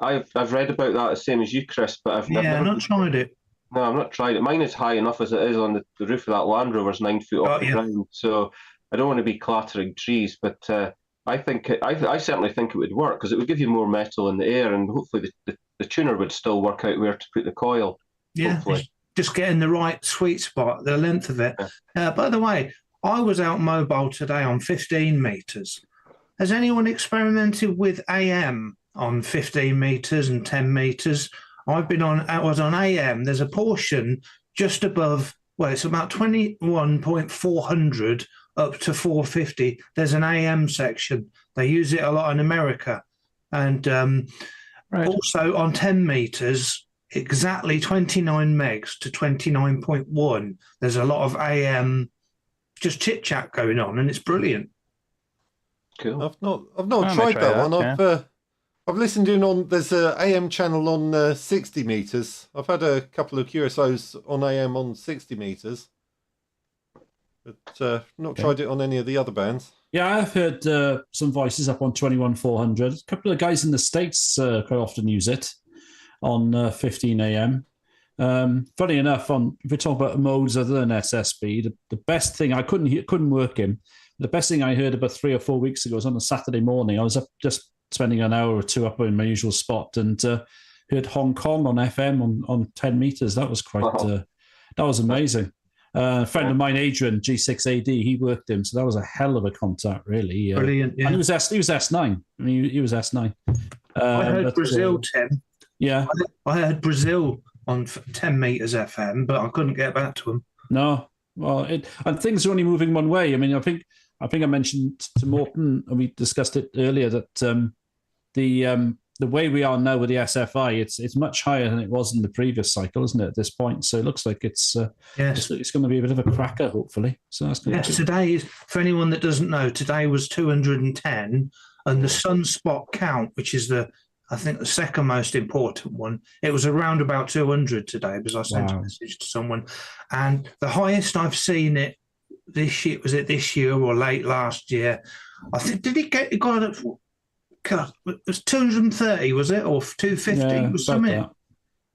Speaker 3: I've read about that, the same as you, Chris, but I've never
Speaker 6: not tried it.
Speaker 3: No, I've not tried it. Mine is high enough as it is on the roof of that Land Rover's 9 foot off the ground, so I don't want to be clattering trees. But I certainly think it would work, because it would give you more metal in the air, and hopefully the tuner would still work out where to put the coil.
Speaker 6: Yeah,
Speaker 3: hopefully.
Speaker 6: Just getting the right sweet spot, the length of it. By the way, I was out mobile today on 15 meters. Has anyone experimented with AM on 15 meters and 10 meters? I was on AM. There's a portion just above, well, it's about 21.400 up to 450. There's an AM section. They use it a lot in America. And also on 10 meters, exactly 29 megs to 29.1. There's a lot of AM just chit chat going on, and it's brilliant.
Speaker 3: Cool.
Speaker 1: I've not tried that one. I've listened in on. There's a AM channel on 60 meters. I've had a couple of QSOs on AM on 60 meters, but not tried it on any of the other bands.
Speaker 2: Yeah, I've heard some voices up on 21,400. A couple of guys in the States quite often use it on 15 AM. Funny enough, if we talk about modes other than SSB, the best thing I couldn't work in. The best thing I heard about 3 or 4 weeks ago was on a Saturday morning. I was up just spending an hour or two up in my usual spot, and heard Hong Kong on FM on 10 meters. That was quite. That was amazing. A friend of mine, Adrian G6AD, he worked him, so that was a hell of a contact, really.
Speaker 6: Brilliant. Yeah.
Speaker 2: And he was S9. I mean, he was S9.
Speaker 6: I heard Brazil, Tim.
Speaker 2: Yeah,
Speaker 6: I heard Brazil on 10 meters FM, but I couldn't get back to him.
Speaker 2: No, well, and things are only moving one way. I mean, I think I mentioned to Morton, and we discussed it earlier, that the way we are now with the SFI, it's much higher than it was in the previous cycle, isn't it? At this point, so it looks like it's going to be a bit of a cracker, hopefully. So that's going to
Speaker 6: today is, for anyone that doesn't know, today was 210, and the sunspot count, which is I think the second most important one, it was around about 200 today, because I sent a message to someone, and the highest I've seen it this year, was it this year or late last year? I think, it got it? God, it was 230, was it, or 250?
Speaker 2: Yeah,
Speaker 6: it was something.
Speaker 2: that.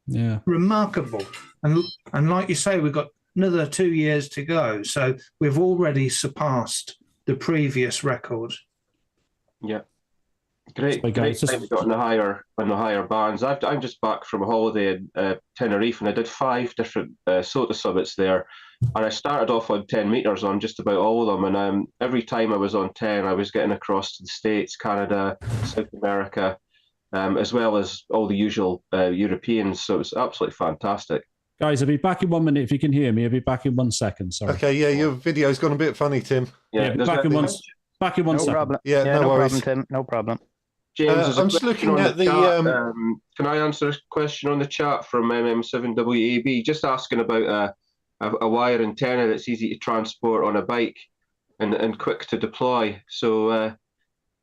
Speaker 2: Yeah,
Speaker 6: remarkable. And like you say, we've got another 2 years to go, so we've already surpassed the previous record.
Speaker 3: Yeah, great time we got in the higher bands. I'm just back from a holiday in Tenerife, and I did 5 different SOTA summits there. And I started off on 10 meters on just about all of them. And every time I was on 10, I was getting across to the States, Canada, South America, as well as all the usual Europeans. So it was absolutely fantastic.
Speaker 2: Guys, I'll be back in 1 minute. If you can hear me, I'll be back in 1 second. Sorry.
Speaker 1: Okay, yeah, your video's gone a bit funny, Tim.
Speaker 2: Yeah, back in one second.
Speaker 4: Problem.
Speaker 1: Yeah, no worries.
Speaker 4: Problem, Tim. No problem.
Speaker 3: James,
Speaker 1: I'm just looking at the.
Speaker 3: Can I answer a question on the chat from MM7WAB? Just asking about a wire antenna that's easy to transport on a bike and quick to deploy. So I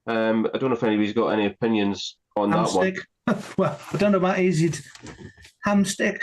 Speaker 3: don't know if anybody's got any opinions on that one.
Speaker 6: Well, I don't know about easy hamstick.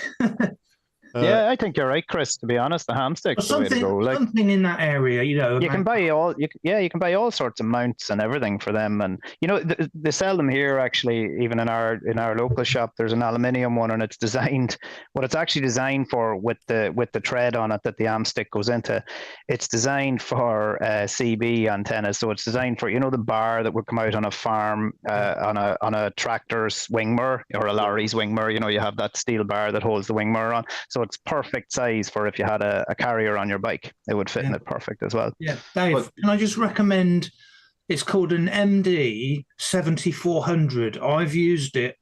Speaker 4: Yeah, I think you're right, Chris. To be honest, the ham stick's the way to go. Like,
Speaker 6: something in that area, you know.
Speaker 4: you can buy all sorts of mounts and everything for them, and you know they sell them here actually. Even in our local shop, there's an aluminium one, and it's designed. What it's actually designed for with the tread on it that the ham stick goes into, it's designed for CB antennas. So it's designed for, you know, the bar that would come out on a farm on a tractor's wing mirror or a lorry's wing mirror. You know, you have that steel bar that holds the wing mirror on. So it's perfect size for if you had a carrier on your bike. It would fit in it perfect as well.
Speaker 6: Yeah, Dave, can I just recommend, it's called an MD 7400. I've used it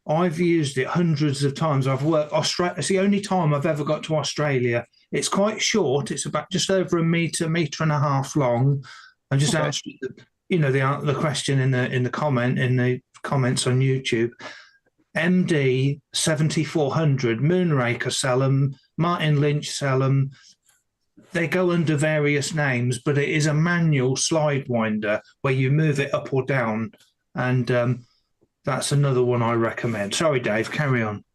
Speaker 6: hundreds of times. I've worked Australia. It's the only time I've ever got to Australia. It's quite short. It's about just over a meter and a half long. I just answered the question in the comments on YouTube. MD 7400, Moonraker sell them, Martin Lynch sell them. They go under various names, but it is a manual slide winder where you move it up or down, and that's another one I recommend. Sorry, Dave, carry on.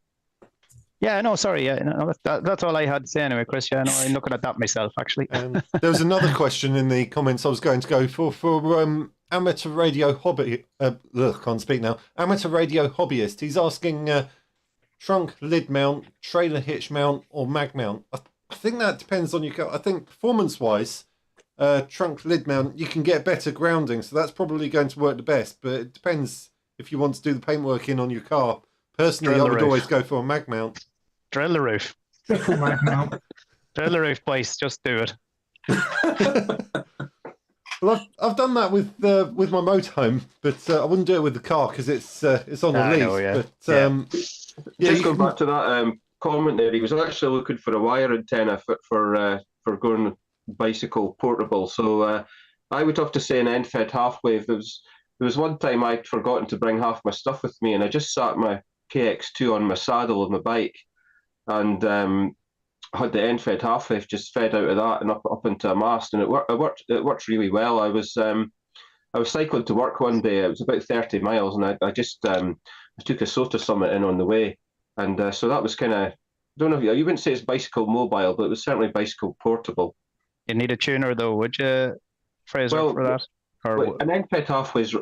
Speaker 4: Yeah, no, sorry. Yeah, no, that's all I had to say anyway, Chris. Yeah, no, I'm looking at that myself, actually.
Speaker 1: There was another question in the comments I was going to go for amateur radio hobby. Can't speak now. Amateur radio hobbyist. He's asking trunk lid mount, trailer hitch mount, or mag mount. I think that depends on your car. I think performance-wise, trunk lid mount, you can get better grounding, so that's probably going to work the best. But it depends if you want to do the paintwork in on your car. Personally, I would always go for a mag mount.
Speaker 4: Drill the roof.
Speaker 6: Triple mag mount.
Speaker 4: Drill the roof, boys. Just do it.
Speaker 1: Well, I've done that with my motorhome, but I wouldn't do it with the car because it's on a lease.
Speaker 4: Know, yeah.
Speaker 1: But
Speaker 3: Just going back to that comment there, he was actually looking for a wire antenna for going bicycle portable. So I would have to say an end-fed half wave. There was one time I'd forgotten to bring half my stuff with me, and I just sat my KX2 on my saddle of my bike, and had the end-fed half wave just fed out of that and up into a mast, and it worked really well. I was cycling to work one day. It was about 30 miles, and I just I took a SOTA Summit in on the way, and so that was kind of, I don't know if you wouldn't say it's bicycle mobile, but it was certainly bicycle portable.
Speaker 4: You need a tuner though, would you, Fraser, for that? Or
Speaker 3: an end-fed half wave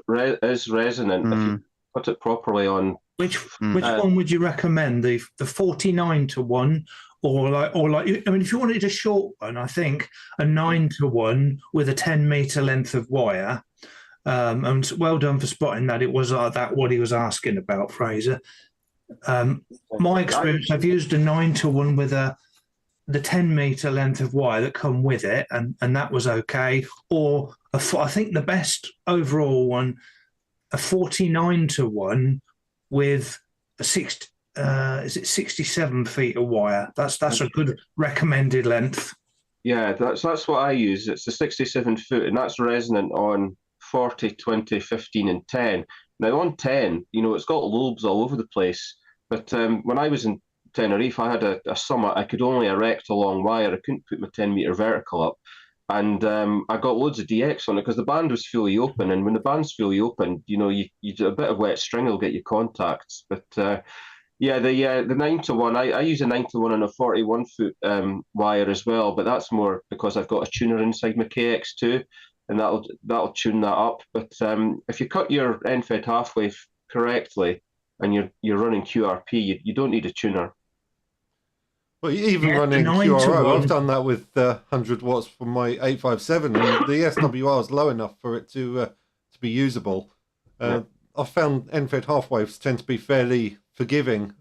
Speaker 3: is resonant if you put it properly on.
Speaker 6: Which one would you recommend? The 49-1, or like I mean, if you wanted a short one, I think a 9-1 with a 10-meter length of wire. And well done for spotting that. It was that what he was asking about, Fraser. My experience, I've used a 9-1 with the 10-meter length of wire that come with it, and that was okay. Or I think the best overall one, a 49-1 with a 67 feet of wire. That's a good recommended length.
Speaker 3: Yeah, that's what I use. It's a 67 foot, and that's resonant on 40, 20, 15, and 10. Now on 10, it's got lobes all over the place. But when I was in Tenerife, I had a Summit. I could only erect a long wire. I couldn't put my 10-meter vertical up. And I got loads of DX on it because the band was fully open. And when the band's fully open, you do a bit of wet string will get you contacts. But the 9-1, I use a 9-1 on a 41-foot wire as well. But that's more because I've got a tuner inside my KX2, and that'll tune that up. But if you cut your end-fed half wave correctly and you're running QRP, you don't need a tuner.
Speaker 1: Well, even running QRO, I've done that with 100 watts from my 857, and the SWR is low enough for it to be usable. I've found end-fed half waves tend to be fairly forgiving.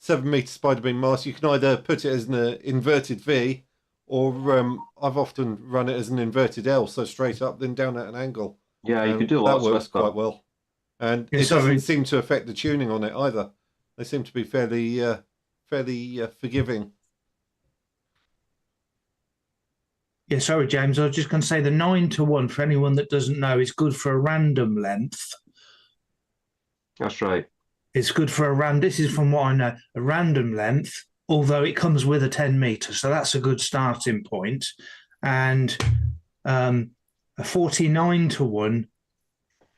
Speaker 1: 7-meter spider beam mast, you can either put it as an inverted V, or I've often run it as an inverted L, so straight up, then down at an angle.
Speaker 3: Yeah, you could do lots
Speaker 1: that works quite well. And it doesn't seem to affect the tuning on it either. They seem to be fairly forgiving.
Speaker 6: Yeah, sorry, James. I was just going to say the 9-1, for anyone that doesn't know, is good for a random length.
Speaker 3: That's right.
Speaker 6: It's good for this is from what I know, a random length, although it comes with a 10-meter. So that's a good starting point. And a 49-1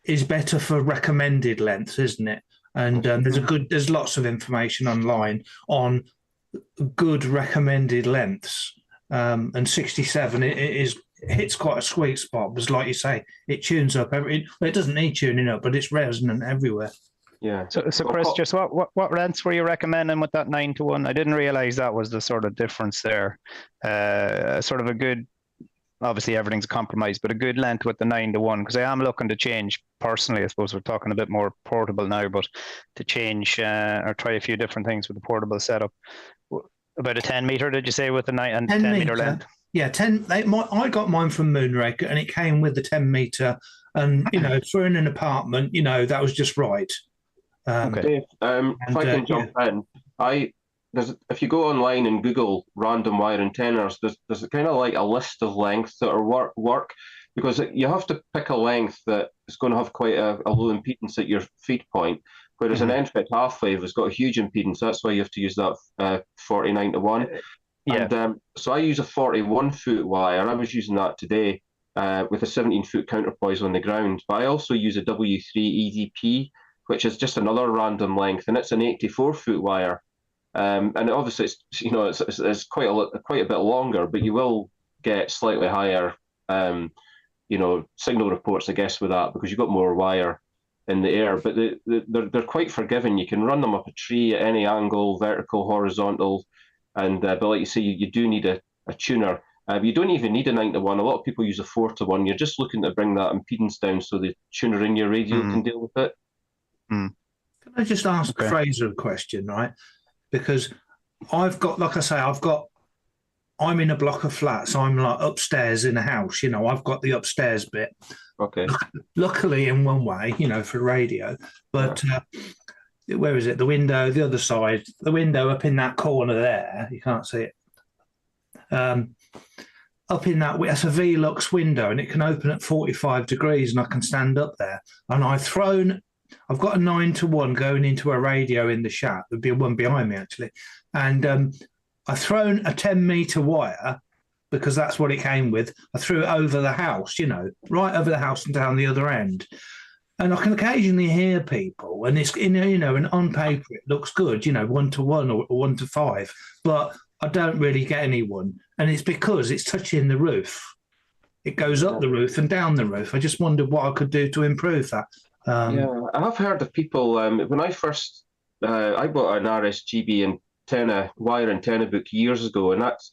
Speaker 6: is better for recommended lengths, isn't it? And there's lots of information online on good recommended lengths, and 67 it hits quite a sweet spot. Because, like you say, it tunes up it doesn't need tuning up, but it's resonant everywhere.
Speaker 3: Yeah.
Speaker 4: So Chris, just what lengths were you recommending with that 9-to-1? I didn't realize that was the sort of difference there. Sort of a good, obviously everything's a compromise, but a good length with the 9-to-1, because I am looking to change personally. I suppose we're talking a bit more portable now, but to change or try a few different things with the portable setup. About a 10 meter, did you say, with the 10 meter length?
Speaker 6: Yeah, 10. I got mine from Moonraker, and it came with the 10 meter. And for in an apartment, that was just right.
Speaker 3: Okay. Dave, if I can jump in, if you go online and Google random wire antennas, there's kind of like a list of lengths that are work, because you have to pick a length that is going to have quite a low impedance at your feed point. Whereas an NFET half wave has got a huge impedance. That's why you have to use that 49-to-1.
Speaker 6: Yeah.
Speaker 3: And so I use a 41-foot wire. I was using that today with a 17-foot counterpoise on the ground. But I also use a W3 EDP, which is just another random length, and it's an 84-foot wire. And obviously, it's quite a bit longer, but you will get slightly higher, signal reports, I guess, with that, because you've got more wire in the air. But they're quite forgiving. You can run them up a tree at any angle, vertical, horizontal, and but like you say, you do need a tuner. You don't even need a 9-to-1. A lot of people use a 4-to-1. You're just looking to bring that impedance down so the tuner in your radio can deal with it.
Speaker 6: Can I just ask Fraser a question, right? Because I've got, like I say, I'm in a block of flats. I'm like upstairs in a house. I've got the upstairs bit.
Speaker 3: Okay.
Speaker 6: Luckily, in one way, for radio. But where is it? The window, the other side. The window up in that corner there. You can't see it. Up in that's a Velux window, and it can open at 45 degrees, and I can stand up there. And I've got a 9-to-1 going into a radio in the shack. There'd be one behind me, actually. And I've thrown a 10-meter wire, because that's what it came with. I threw it over the house, right over the house and down the other end. And I can occasionally hear people, and it's, and on paper it looks good, 1-to-1 or 1-to-5, but I don't really get anyone. And it's because it's touching the roof. It goes up the roof and down the roof. I just wondered what I could do to improve that.
Speaker 3: I have heard of people, when I first, I bought an RSGB wire antenna book years ago, and that's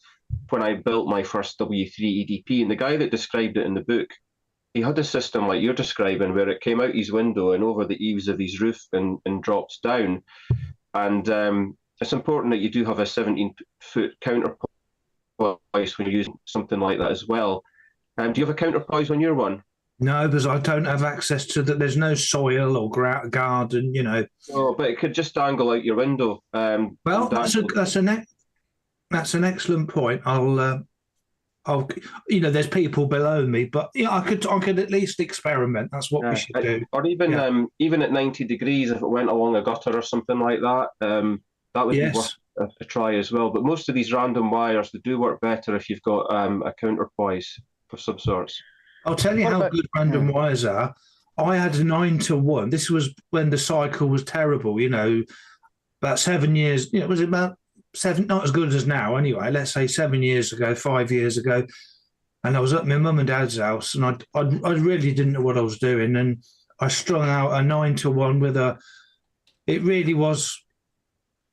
Speaker 3: when I built my first W3 EDP. And the guy that described it in the book, he had a system like you're describing, where it came out his window and over the eaves of his roof and drops down. And it's important that you do have a 17-foot counterpoise when you're using something like that as well. Do you have a counterpoise on your one?
Speaker 6: No, because I don't have access to that. There's no soil or garden,
Speaker 3: Oh, but it could just dangle out your window.
Speaker 6: Well, that's an excellent point. I'll there's people below me, but I could at least experiment. That's what we should do.
Speaker 3: Or even even at 90 degrees, if it went along a gutter or something like that, that would be worth a try as well. But most of these random wires, they do work better if you've got a counterpoise of some sorts.
Speaker 6: I'll tell you how good random wires are. I had a 9-to-1. This was when the cycle was terrible, about 7 years. It was about 7, not as good as now anyway. Let's say 7 years ago, 5 years ago. And I was at my mum and dad's house, and I really didn't know what I was doing. And I strung out a 9-to-1 with it really was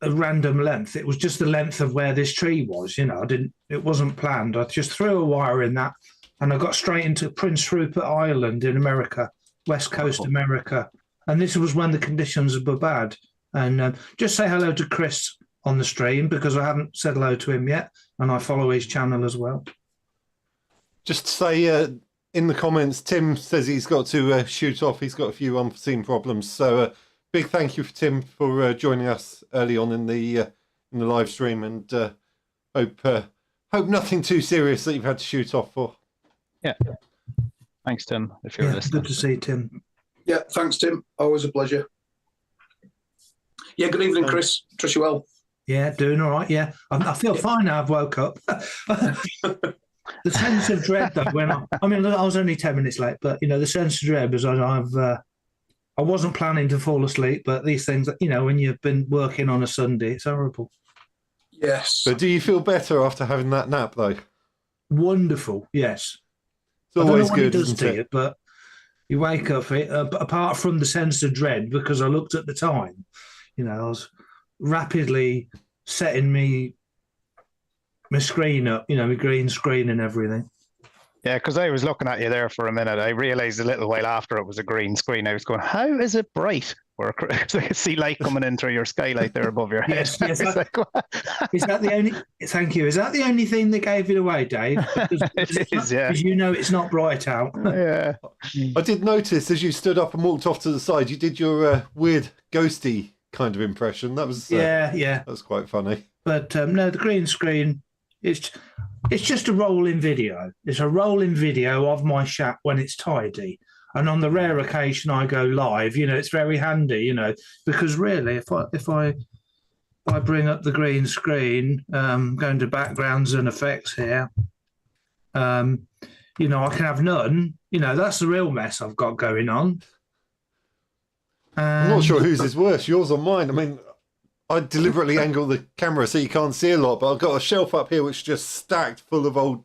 Speaker 6: a random length. It was just the length of where this tree was, it wasn't planned. I just threw a wire in that, and I got straight into Prince Rupert Island in America, West Coast America. And this was when the conditions were bad. And just say hello to Chris on the stream, because I haven't said hello to him yet, and I follow his channel as well.
Speaker 1: Just to say in the comments, Tim says he's got to shoot off. He's got a few unforeseen problems. So big thank you for Tim for joining us early on in the live stream, and hope nothing too serious that you've had to shoot off for.
Speaker 4: Yeah. Thanks, Tim, if you're listening.
Speaker 6: Good to see Tim.
Speaker 5: Yeah, thanks, Tim. Always a pleasure. Yeah, good evening, Chris. Trust you well.
Speaker 6: Yeah, doing all right. Yeah, I feel fine now. I've woke up. The sense of dread, though, I was only 10 minutes late, but the sense of dread was I wasn't planning to fall asleep, but these things, when you've been working on a Sunday, it's horrible.
Speaker 5: Yes.
Speaker 1: But do you feel better after having that nap, though?
Speaker 6: Wonderful, yes.
Speaker 1: It's
Speaker 6: I don't
Speaker 1: always
Speaker 6: know what it
Speaker 1: good,
Speaker 6: does
Speaker 1: isn't
Speaker 6: to
Speaker 1: it?
Speaker 6: you, but you wake up, apart from the sense of dread, because I looked at the time, I was rapidly setting my screen up, my green screen and everything.
Speaker 4: Yeah, because I was looking at you there for a minute. I realised a little while after it was a green screen. I was going, how is it bright? I could see light coming in through your skylight there above your head.
Speaker 6: Yes.
Speaker 4: Is
Speaker 6: that the only? Thank you. Is that the only thing that gave it away, Dave?
Speaker 4: It is, yeah.
Speaker 6: Because it's not bright out.
Speaker 4: Yeah.
Speaker 1: I did notice as you stood up and walked off to the side, you did your weird ghosty kind of impression. That was
Speaker 6: yeah.
Speaker 1: That was quite funny.
Speaker 6: But no, the green screen. It's just a rolling video. It's a rolling video of my shack when it's tidy. And on the rare occasion I go live, it's very handy, because really, if I bring up the green screen, going to backgrounds and effects here, I can have none. That's the real mess I've got going on.
Speaker 1: I'm not sure whose is worse, yours or mine. I mean, I deliberately angle the camera so you can't see a lot, but I've got a shelf up here which is just stacked full of old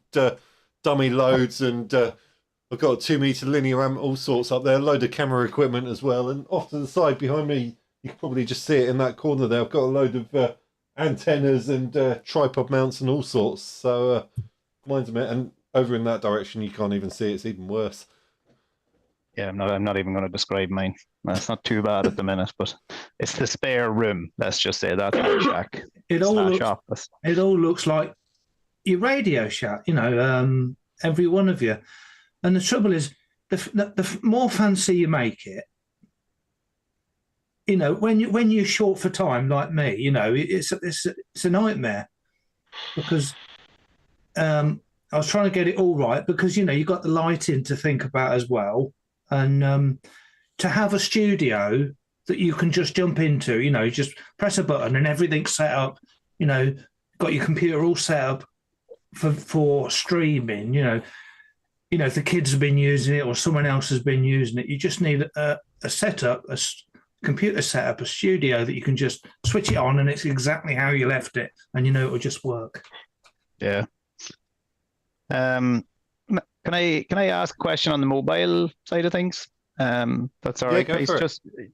Speaker 1: dummy loads, and I've got a 2 metre linear amp, all sorts up there, a load of camera equipment as well, and off to the side behind me, you can probably just see it in that corner there, I've got a load of antennas and tripod mounts and all sorts, so mine's a minute, and over in that direction you can't even see it, it's even worse.
Speaker 4: Yeah, I'm not even going to describe mine. That's not too bad at the minute, but it's the spare room. Let's just say that's my shack.
Speaker 6: It all looks like your Radio Shack, every one of you. And the trouble is, the more fancy you make it, when you're short for time like me, it's a nightmare, because I was trying to get it all right, because you've got the lighting to think about as well. And to have a studio that you can just jump into, you just press a button and everything's set up, got your computer all set up for streaming, if the kids have been using it or someone else has been using it, you just need a setup, a computer setup, a studio that you can just switch it on and it's exactly how you left it, and it will just work.
Speaker 4: Yeah. Can I ask a question on the mobile side of things? That's all right, guys.
Speaker 1: Sorry,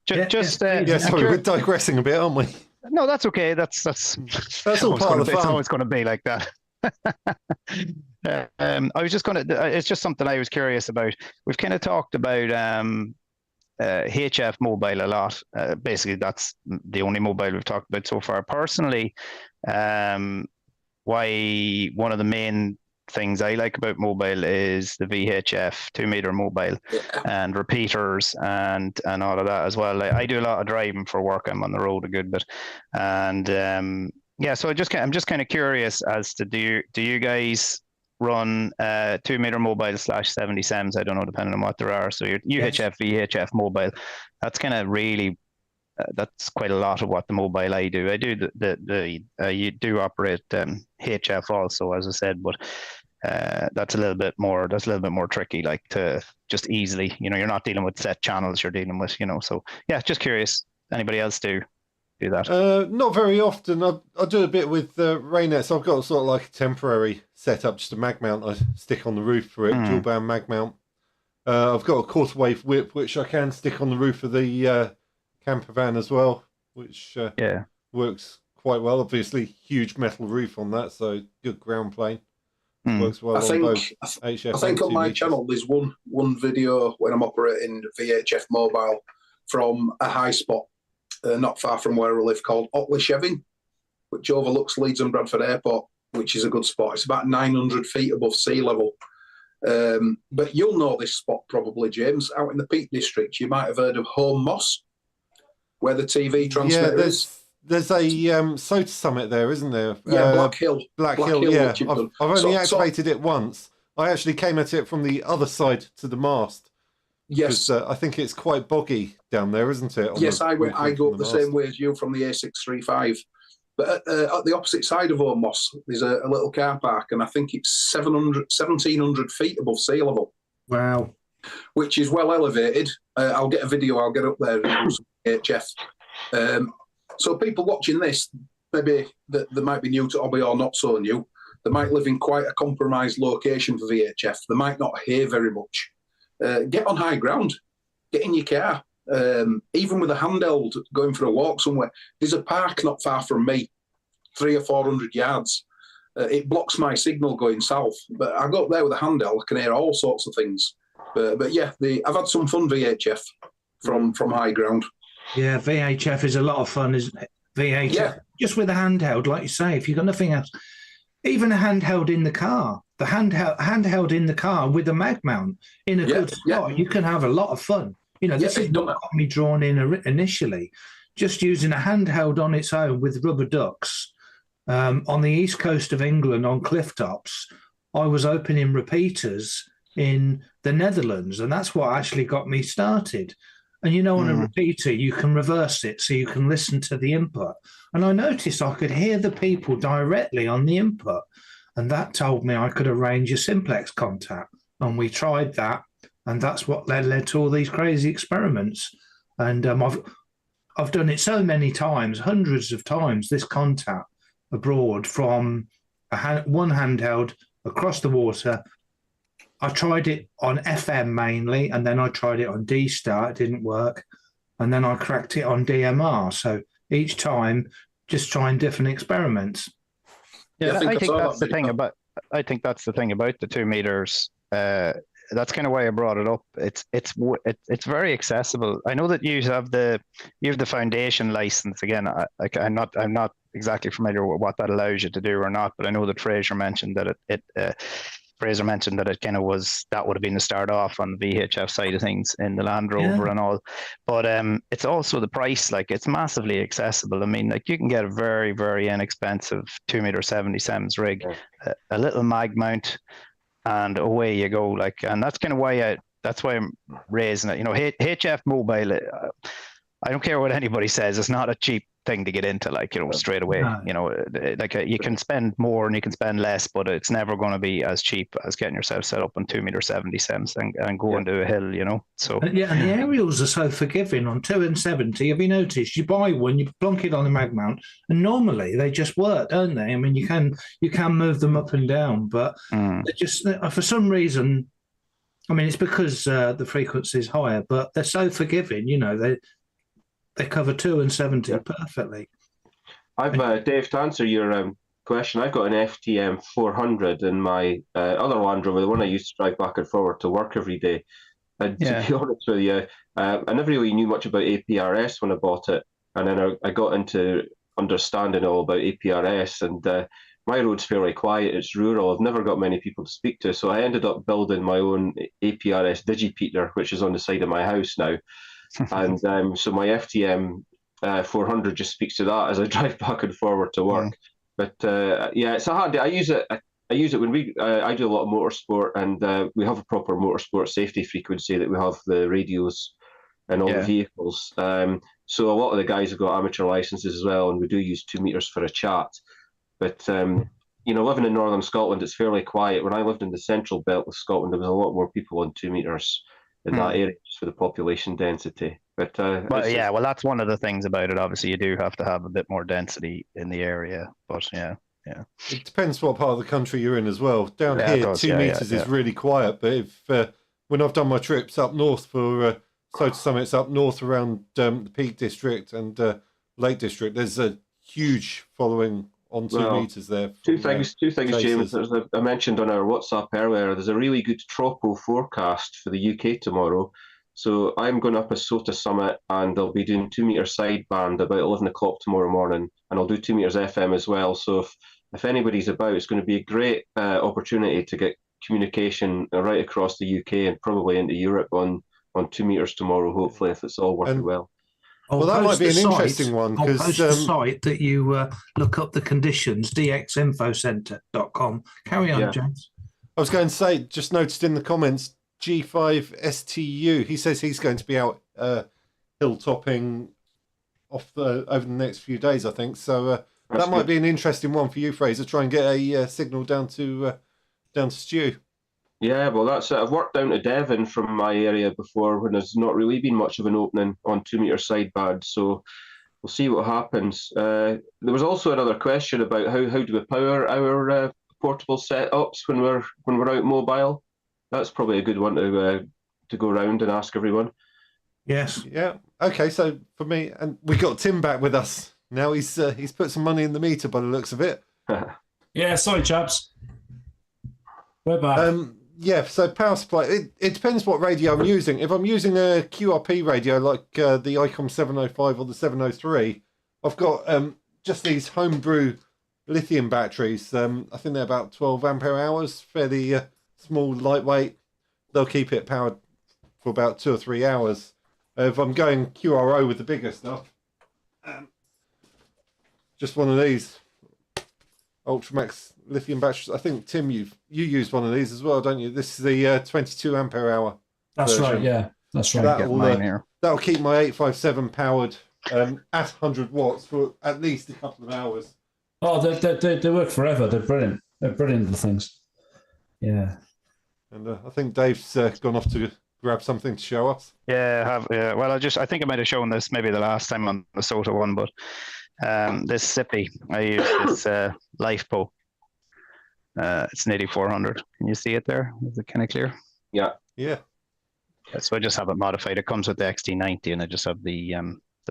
Speaker 1: we're digressing a bit, aren't we?
Speaker 4: No, that's okay. That's
Speaker 1: all part of the fun.
Speaker 4: It's always going to be like that. I was just going to. It's just something I was curious about. We've kind of talked about HF mobile a lot. Basically, that's the only mobile we've talked about so far. Personally, why one of the main things I like about mobile is the VHF 2 meter mobile and repeaters and all of that as well. I do a lot of driving for work. I'm on the road a good bit, and so I'm just kind of curious as to do you guys run 2 meter mobile /70 SEMs? I don't know, depending on what there are. So your UHF, VHF mobile, that's kind of really. That's quite a lot of what the mobile I do. I do you do operate HF also, as I said, but that's a little bit more tricky, like to just easily, you're not dealing with set channels you're dealing with, so yeah, just curious. Anybody else do that?
Speaker 1: Not very often. I do a bit with Raynet, so I've got sort of like a temporary setup, just a mag mount I stick on the roof for it, dual band mag mount. I've got a quarter wave whip which I can stick on the roof of the camper van as well, which works quite well. Obviously, huge metal roof on that, so good ground plane. Works well. I think
Speaker 5: on my channel there's one video when I'm operating VHF mobile from a high spot not far from where I live called Otley Shevin, which overlooks Leeds and Bradford Airport, which is a good spot. It's about 900 feet above sea level. But you'll know this spot probably, James, out in the Peak District. You might have heard of Home Moss, where the TV transmitter is.
Speaker 1: There's a SOTA summit there, isn't there?
Speaker 5: Yeah, Black Hill.
Speaker 1: Black Hill, yeah. I've only activated it once. I actually came at it from the other side to the mast.
Speaker 5: Yes.
Speaker 1: I think it's quite boggy down there, isn't it?
Speaker 5: Yes, I go up the same way as you from the A635. But at the opposite side of Home Moss, there's a little car park, and I think it's 1,700 feet above sea level.
Speaker 6: Wow.
Speaker 5: Which is well elevated. I'll get a video, I'll get up there and do some HF. So people watching this, maybe that they might be new to hobby or not so new. They might live in quite a compromised location for VHF. They might not hear very much. Get on high ground. Get in your car. Even with a handheld, going for a walk somewhere. There's a park not far from me, 300 or 400 yards. It blocks my signal going south. But I go up there with a handheld, I can hear all sorts of things. But yeah, I've had some fun VHF from high ground.
Speaker 6: Yeah, VHF is a lot of fun, isn't it? VHF,
Speaker 5: Yeah.
Speaker 6: Just with a handheld, like you say, if you've got nothing else. Even a handheld in the car, the handheld in the car with a mag mount in a good spot, you can have a lot of fun. You know, this is what got me drawn in initially. Just using a handheld on its own with rubber ducks on the east coast of England on cliff tops. I was opening repeaters in the Netherlands, and that's what actually got me started. And you know, on a repeater, you can reverse it so you can listen to the input. And I noticed I could hear the people directly on the input. And that told me I could arrange a simplex contact. And we tried that. And that's what led to all these crazy experiments. And I've done it so many times, hundreds of times, this contact abroad from one handheld across the water. I tried it on FM mainly, and then I tried it on D-Star. It didn't work. And then I cracked it on DMR. So each time, just trying different experiments.
Speaker 4: Yeah, I think that's the thing about the 2 meters. That's kind of why I brought it up. It's very accessible. I know that you have the foundation license. Again, I'm not exactly familiar with what that allows you to do or not, but I know that Fraser mentioned that it kind of would have been the start off on the VHF side of things in the Land Rover and all. But it's also the price, like it's massively accessible. I mean, like you can get a very, very inexpensive 2.70 Sims rig, a little mag mount, and away you go. Like, and that's kind of why I'm raising it. You know, HF Mobile, I don't care what anybody says, it's not a cheap thing to get into, like, you know, straight away. You know, like you can spend more and you can spend less, but it's never going to be as cheap as getting yourself set up on 2.70 Sims and going to a hill, you know. So
Speaker 6: and the aerials are so forgiving on 2.70. Have you noticed? You buy one, you plonk it on the mag mount, and normally they just work, don't they? I mean, you can move them up and down, but they just, for some reason, I mean, it's because the frequency is higher, but they're so forgiving. You know, they cover 2.70 perfectly.
Speaker 3: I've Dave, to answer your question, I've got an FTM 400 in my other Land Rover, the one I used to drive back and forward to work every day. And to be honest with you, I never really knew much about APRS when I bought it, and then I got into understanding all about APRS. And my road's fairly quiet; it's rural. I've never got many people to speak to, so I ended up building my own APRS digipeater, which is on the side of my house now. And so my FTM 400 just speaks to that as I drive back and forward to work. But it's a handy. I use it when I do a lot of motorsport, and we have a proper motorsport safety frequency that we have the radios in all the vehicles. So a lot of the guys have got amateur licenses as well, and we do use 2 meters for a chat. But you know, living in northern Scotland, it's fairly quiet. When I lived in the central belt of Scotland, there was a lot more people on 2 meters in that area just for the population density. But
Speaker 4: well, that's one of the things about it. Obviously, you do have to have a bit more density in the area. But
Speaker 1: it depends what part of the country you're in as well. Down here, 2 meters is really quiet. But if when I've done my trips up north for Soda Summits up north around the Peak District and Lake District, there's a huge following on 2 meters there.
Speaker 3: Two things, James. I mentioned on our WhatsApp earlier, there's a really good tropo forecast for the UK tomorrow. So I'm going up a SOTA summit, and I'll be doing 2 meter sideband about 11 o'clock tomorrow morning, and I'll do 2 meters FM as well. So if anybody's about, it's going to be a great opportunity to get communication right across the UK and probably into Europe on 2 meters tomorrow, hopefully, if it's all working well.
Speaker 1: Well, that might be an interesting one.
Speaker 6: I'll post the site that you look up the conditions, dxinfocenter.com. Carry on, James.
Speaker 1: I was going to say, just noticed in the comments, G5STU, he says he's going to be out hilltopping over the next few days, I think. So that might be an interesting one for you, Fraser. Try and get a signal down to Stu.
Speaker 3: Yeah, well, that's it. I've worked down to Devon from my area before when there's not really been much of an opening on 2 meter sideband. So we'll see what happens. There was also another question about how do we power our portable setups when we're out mobile. That's probably a good one to go around and ask everyone.
Speaker 6: Yes.
Speaker 1: Yeah. Okay. So for me, and we got Tim back with us now. He's put some money in the meter by the looks of it.
Speaker 2: Yeah, sorry, chaps. We're back.
Speaker 1: Yeah. So power supply. It depends what radio I'm using. If I'm using a QRP radio like the ICOM 705 or the 703, I've got just these homebrew lithium batteries. I think they're about 12 ampere hours, fairly small, lightweight. They'll keep it powered for about 2 or 3 hours. If I'm going QRO with the bigger stuff, just one of these Ultramax lithium batteries. I think Tim, you used one of these as well, don't you? This is the 22 ampere hour.
Speaker 2: That's
Speaker 1: version.
Speaker 2: right. Yeah, that's right.
Speaker 1: That'll keep my 857 powered at 100 watts for at least a couple of hours.
Speaker 2: Oh, they work forever. They're brilliant. They're brilliant little things. Yeah.
Speaker 1: And I think Dave's gone off to grab something to show us.
Speaker 4: Yeah, I have. Yeah. Well, I think I might have shown this maybe the last time on the Sota one, but this Sippy, I use this LifePo. It's an 8400. Can you see it there? Is it kind of clear?
Speaker 3: Yeah.
Speaker 1: Yeah.
Speaker 4: So I just have it modified. It comes with the XT90, and I just have the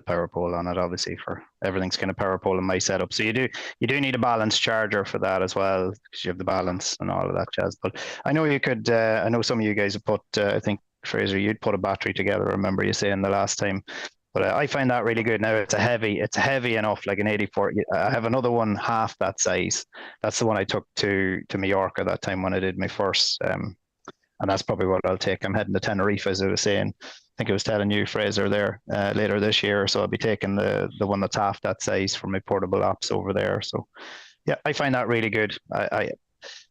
Speaker 4: power pole on it. Obviously, for everything's kind of power pole in my setup. So you do need a balance charger for that as well, because you have the balance and all of that jazz. But I know you could. I know some of you guys have put. I think Fraser, you'd put a battery together. I remember you saying the last time. But I find that really good. Now it's heavy enough, like an 84. I have another one half that size. That's the one I took to Mallorca that time when I did my first. And that's probably what I'll take. I'm heading to Tenerife, as I was saying. I think I was telling you, Fraser, there later this year. So I'll be taking the one that's half that size for my portable apps over there. So yeah, I find that really good. I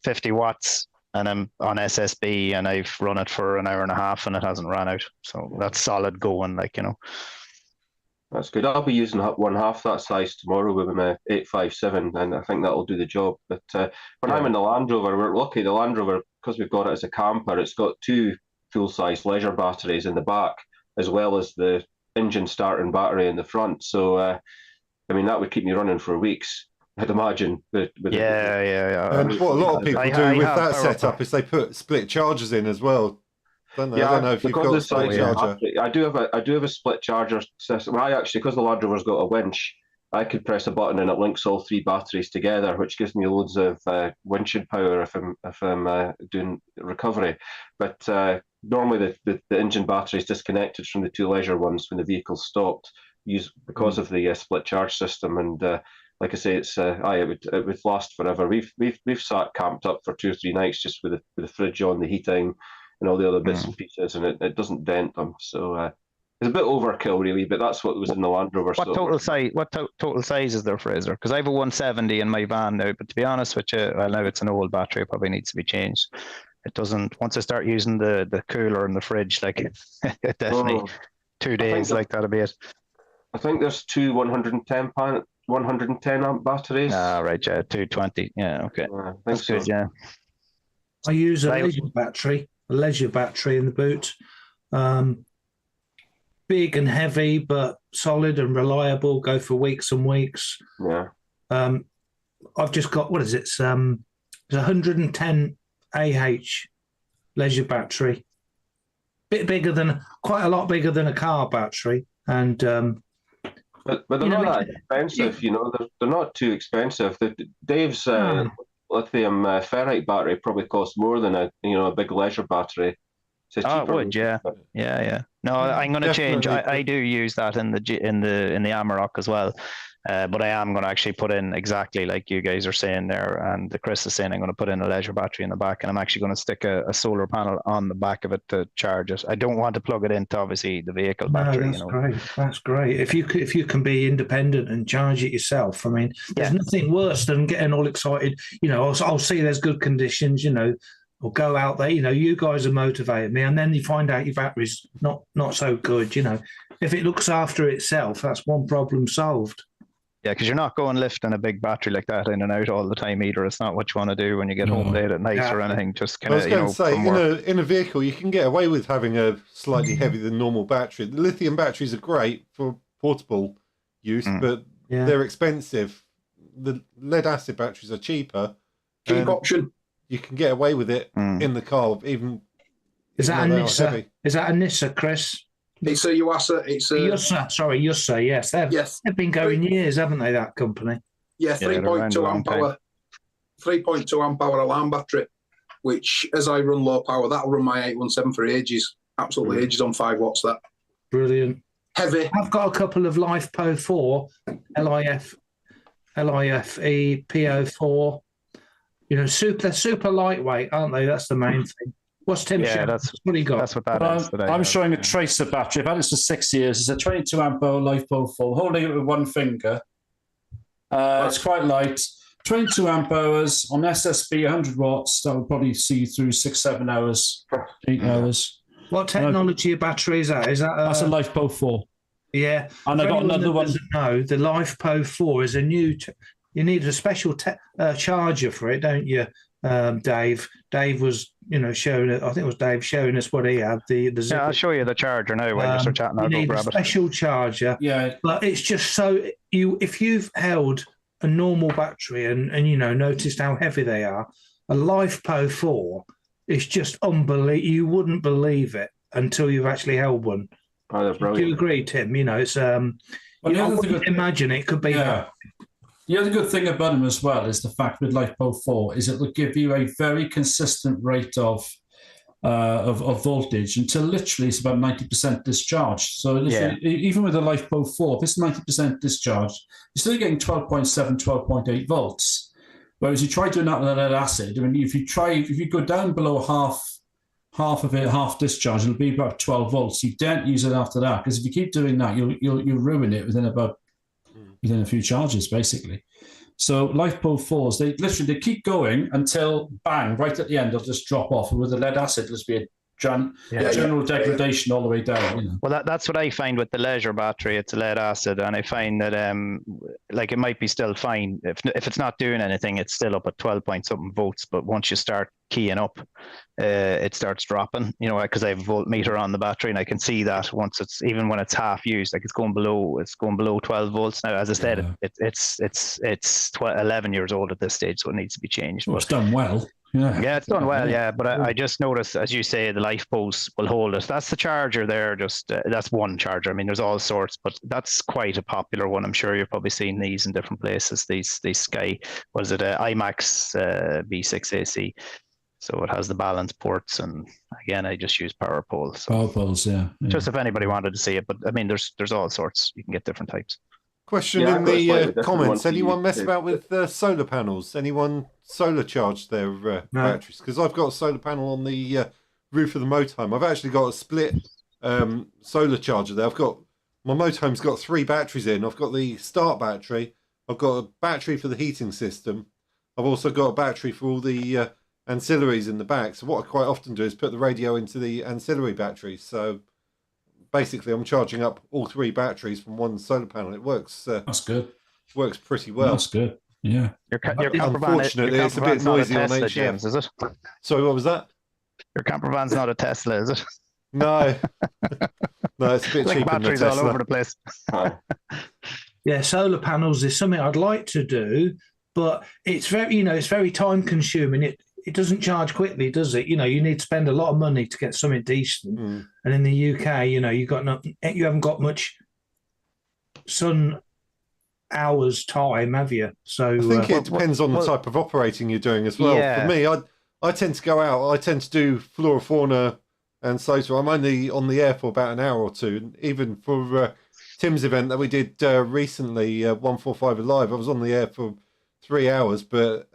Speaker 4: 50 watts. And I'm on SSB, and I've run it for an hour and a half, and it hasn't ran out. So that's solid going, like, you know.
Speaker 3: That's good. I'll be using one half that size tomorrow with my 857, and I think that'll do the job. But when I'm in the Land Rover, we're lucky. The Land Rover, because we've got it as a camper, it's got 2 full-size leisure batteries in the back, as well as the engine starting battery in the front. So, I mean, that would keep me running for weeks, I'd imagine.
Speaker 4: Yeah.
Speaker 1: And what a lot of people do with that setup is they put split chargers in as well. Don't they?
Speaker 3: Yeah,
Speaker 1: I don't know if you've got a split charger.
Speaker 3: I do have a split charger system. Because the Land Rover's got a winch, I could press a button and it links all 3 batteries together, which gives me loads of winching power if I'm doing recovery. But normally the engine battery is disconnected from the 2 leisure ones when the vehicle's stopped, because of the split charge system. And like I say, it would last forever. We've sat camped up for 2 or 3 nights just with the fridge on, the heating, and all the other bits and pieces, and it doesn't dent them. So it's a bit overkill, really, but that's what was in the Land Rover.
Speaker 4: What total size is there, Fraser? Because I have a 170 in my van now, but to be honest with you, well, now it's an old battery, it probably needs to be changed. It doesn't. Once I start using the cooler and the fridge, like it definitely 2 days, like that'll be it.
Speaker 3: I think there's 2 110 amp batteries.
Speaker 4: Ah, right, yeah, 220. Yeah, okay. That's
Speaker 3: so.
Speaker 4: Good, yeah.
Speaker 6: I use a leisure battery in the boot. Big and heavy, but solid and reliable. Go for weeks and weeks.
Speaker 3: Yeah.
Speaker 6: I've just got, what is it? It's 110 AH leisure battery. Quite a lot bigger than a car battery. And
Speaker 3: but they're not that expensive, they're not too expensive. Dave's lithium ferrite battery probably costs more than a big leisure battery. So
Speaker 4: it would, yeah. No, I'm going to change. I do use that in the Amarok as well, but I am going to actually put in exactly like you guys are saying there, and Chris is saying I'm going to put in a leisure battery in the back, and I'm actually going to stick a solar panel on the back of it to charge it. I don't want to plug it into obviously the vehicle battery.
Speaker 6: That's great. That's great. If you can be independent and charge it yourself, I mean, there's nothing worse than getting all excited. I'll see there's good conditions. Or go out there, you guys are motivating me, and then you find out your battery's not so good. If it looks after itself, that's one problem solved.
Speaker 4: Yeah, because you're not going lifting a big battery like that in and out all the time either. It's not what you want to do when you get home late at night or anything. Just kind of,
Speaker 1: I was going to say, in a vehicle, you can get away with having a slightly heavier than normal battery. The lithium batteries are great for portable use, but they're expensive. The lead acid batteries are cheaper.
Speaker 5: Cheap option.
Speaker 1: You can get away with it in the car, even.
Speaker 6: Is that a Nissa? Is that a Nissa, Chris?
Speaker 5: It's a Yuasa. It's a
Speaker 6: Yusa. Sorry, Yusa. Yes, they've been going years, haven't they? That company.
Speaker 5: Yeah, 3.2 amp hour. 3.2 amp hour alarm battery, which as I run low power, that'll run my 817 for ages. Absolutely ages on 5 watts. That
Speaker 6: brilliant.
Speaker 5: Heavy.
Speaker 6: I've got a couple of LifePo 4, LIFE PO4. You know, they're super lightweight, aren't they? That's the main thing. What's Tim showing? What he got?
Speaker 4: That's what that is today.
Speaker 2: I'm showing a Tracer battery. I've had this for 6 years. It's a 22 amp hour LifePo 4. Holding it with one finger. It's quite light. 22 amp hours on SSB, 100 watts. That would probably see you through 6-7 hours, 8 hours.
Speaker 6: What technology of battery is that?
Speaker 2: That's a LifePo 4.
Speaker 6: Yeah.
Speaker 2: And I got another one.
Speaker 6: No, the LifePo 4 is a new. You need a special charger for it, don't you, Dave? Dave was, showing it. I think it was Dave showing us what he had.
Speaker 4: Yeah, I'll show you the charger now when you're chatting.
Speaker 6: You need a special charger.
Speaker 2: Yeah,
Speaker 6: but it's just so if you've held a normal battery and noticed how heavy they are, a LifePo 4 is just unbelievable. You wouldn't believe it until you've actually held one.
Speaker 3: Oh, they're brilliant.
Speaker 6: Do you agree, Tim? It's I wouldn't imagine it could be.
Speaker 2: Yeah. The other good thing about them as well is the fact with LifePo 4 is it will give you a very consistent rate of voltage until literally it's about 90% discharged. So even with a LifePo 4, if it's 90% discharged, you're still getting 12.7, 12.8 volts. Whereas you try doing that with a lead acid, I mean, if you go down below half of it, half discharge, it'll be about 12 volts. You don't use it after that, because if you keep doing that, you'll ruin it within a few charges, basically. So LifePo 4s, they keep going until bang, right at the end, they'll just drop off. And with the lead acid, there'll be a general degradation all the way down.
Speaker 4: Well, that's what I find with the leisure battery. It's a lead acid, and I find that it might be still fine if it's not doing anything. It's still up at 12 point something volts, but once you start keying up, it starts dropping. Because I have a voltmeter on the battery, and I can see that once when it's half used, like it's going below 12 volts now. As I said, it's 11 years old at this stage, so it needs to be changed.
Speaker 2: Well, it's done well.
Speaker 4: Yeah, it's done well, but I just noticed, as you say, the LifePos will hold it. That's the charger there, just that's one charger. I mean, there's all sorts, but that's quite a popular one. I'm sure you've probably seen these in different places, these Sky, IMAX B6AC. So it has the balance ports, and again, I just use power poles. So
Speaker 2: power poles, yeah.
Speaker 4: Just if anybody wanted to see it, but I mean, there's all sorts. You can get different types.
Speaker 1: Question in the comments. Anyone mess about with solar panels? Anyone solar charge their batteries? Because I've got a solar panel on the roof of the motorhome. I've actually got a split solar charger there. My motorhome's got 3 batteries in. I've got the start battery. I've got a battery for the heating system. I've also got a battery for all the ancillaries in the back. So what I quite often do is put the radio into the ancillary batteries. So basically, I'm charging up all 3 batteries from one solar panel. It works.
Speaker 2: That's good.
Speaker 1: Works pretty well.
Speaker 2: That's good. Yeah.
Speaker 1: Unfortunately, it's a bit noisy on HF.
Speaker 4: James, is it?
Speaker 1: Sorry, what was that?
Speaker 4: Your camper van's not a Tesla, is it?
Speaker 1: No. No, it's a bit cheaper than a Tesla.
Speaker 4: All over the place.
Speaker 6: Yeah, solar panels is something I'd like to do, but it's very time consuming. It doesn't charge quickly, does it? You need to spend a lot of money to get something decent. And in the UK, you haven't got much sun hours time, have you? So
Speaker 1: I think it depends on the type of operating you're doing as well.
Speaker 4: Yeah.
Speaker 1: For me, I tend to go out. I tend to do flora, fauna, and so I'm only on the air for about an hour or two. And even for Tim's event that we did recently, 145 Alive, I was on the air for 3 hours, but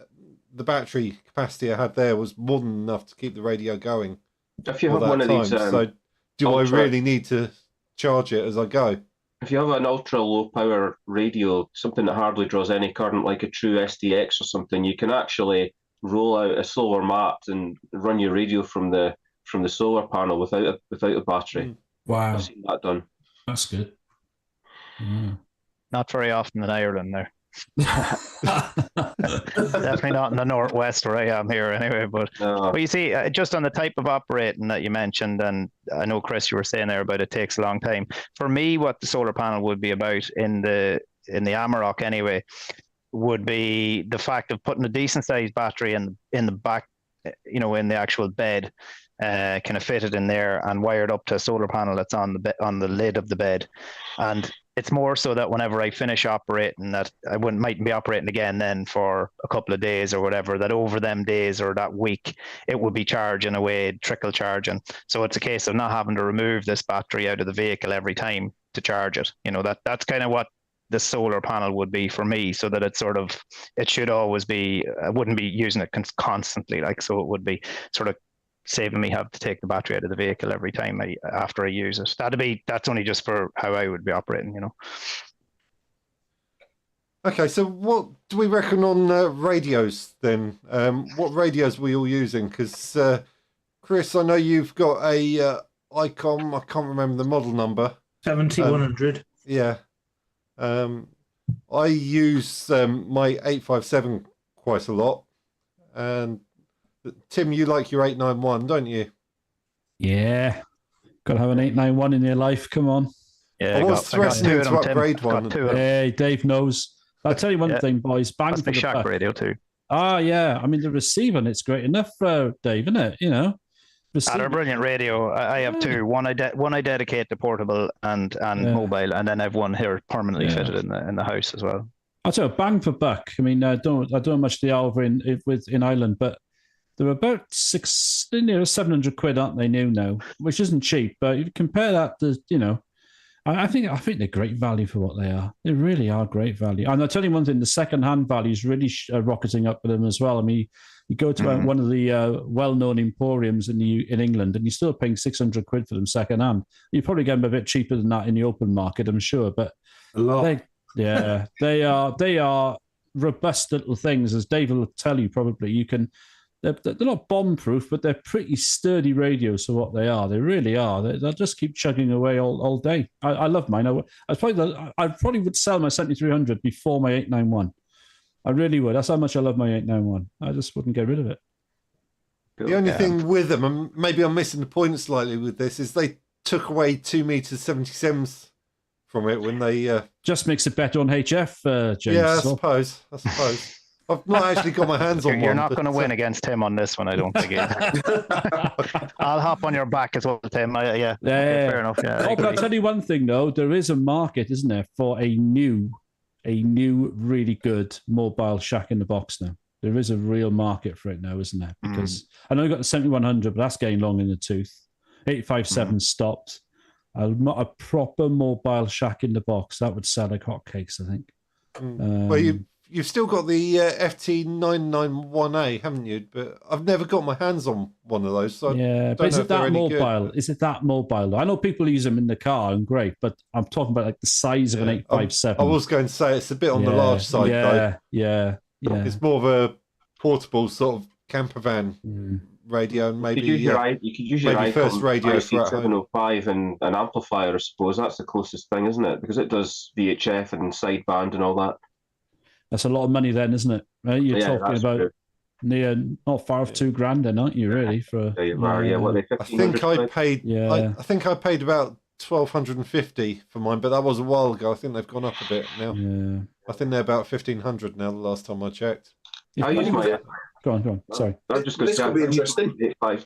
Speaker 1: the battery capacity I had there was more than enough to keep the radio going.
Speaker 3: If you have one of these,
Speaker 1: so do I really need to charge it as I go?
Speaker 3: If you have an ultra low power radio, something that hardly draws any current, like a true SDX or something, you can actually roll out a solar mat and run your radio from the solar panel without a battery.
Speaker 2: Wow,
Speaker 3: I've seen that done.
Speaker 2: That's good. Yeah.
Speaker 4: Not very often in Ireland there. Definitely not in the northwest where I am here anyway. But you see, just on the type of operating that you mentioned, and I know Chris, you were saying there about it takes a long time. For me, what the solar panel would be about in the Amarok anyway, would be the fact of putting a decent sized battery in the back, in the actual bed, kind of fitted in there and wired up to a solar panel that's on the lid of the bed. And it's more so that whenever I finish operating, that I mightn't be operating again then for a couple of days or whatever, that over them days or that week, it would be charging away, trickle charging. So it's a case of not having to remove this battery out of the vehicle every time to charge it. That's kind of what the solar panel would be for me, so that it should always be, I wouldn't be using it constantly, so it would be sort of saving me have to take the battery out of the vehicle every time after I use it. That's only just for how I would be operating,
Speaker 1: Okay, so what do we reckon on radios then? What radios were you all using? Because Chris, I know you've got a Icom, I can't remember the model number.
Speaker 6: 7100.
Speaker 1: Yeah. I use my 857 quite a lot, and Tim, you like your 891, don't you?
Speaker 2: Yeah, got to have an 891 in your life. Come on.
Speaker 1: Yeah, I was threatening to upgrade one.
Speaker 2: Hey, Dave knows. I'll tell you one thing, boys. Bang for the
Speaker 4: shack radio too.
Speaker 2: Ah, yeah. I mean, the receiving, it's great enough, Dave, isn't it?
Speaker 4: They're brilliant radio. I have two. One I dedicate to portable and mobile, and then I have one here permanently fitted in the house as well.
Speaker 2: I'll tell you, bang for buck. I mean, I don't much the over in Ireland, but they're about 700 quid, aren't they? New now, which isn't cheap. But if you compare that to, I think they're great value for what they are. They really are great value. And I'll tell you one thing: the second-hand value is really rocketing up with them as well. I mean, you go to one of the well-known emporiums in England, and you're still paying 600 quid for them second-hand. You probably get them a bit cheaper than that in the open market, I'm sure. But
Speaker 6: a lot.
Speaker 2: They are robust little things, as Dave will tell you. Probably they're not bomb-proof, but they're pretty sturdy radios for what they are. They really are. They'll just keep chugging away all day. I love mine. I probably would sell my 7300 before my 891. I really would. That's how much I love my 891. I just wouldn't get rid of it.
Speaker 1: The only thing with them, and maybe I'm missing the point slightly with this, is they took away 2 meters 77s from it when they
Speaker 2: just makes it better on HF, James.
Speaker 1: Yeah, I suppose. I've not actually got my hands on one.
Speaker 4: You're not going to win against Tim on this one, I don't think. I'll hop on your back as well, Tim. Okay, fair enough. Yeah,
Speaker 2: but I'll tell you one thing, though. There is a market, isn't there, for a new really good mobile shack in the box now. There is a real market for it now, isn't there? Because I know you've got the 7100, but that's getting long in the tooth. 857 stopped. A proper mobile shack in the box, that would sell like hotcakes, I think.
Speaker 1: Well, you've still got the FT991A, haven't you? But I've never got my hands on one of those. So
Speaker 2: but is it that mobile? Is it that mobile? I know people use them in the car and great, but I'm talking about like the size of an 857.
Speaker 1: I was going to say it's a bit on the large side, though.
Speaker 2: Yeah.
Speaker 1: It's more of a portable sort of camper van radio, and maybe you could use your
Speaker 3: first radio for 705 and an amplifier. I suppose that's the closest thing, isn't it? Because it does VHF and sideband and all that.
Speaker 2: That's a lot of money then, isn't it? You're talking about near, not far off $2,000 then, aren't you, really? For
Speaker 1: I think I paid I think I paid about 1,250 for mine, but that was a while ago. I think they've gone up a bit now.
Speaker 2: Yeah.
Speaker 1: I think they're about 1,500 now, the last time I checked.
Speaker 2: Go on. Sorry.
Speaker 5: This could be interesting.
Speaker 3: I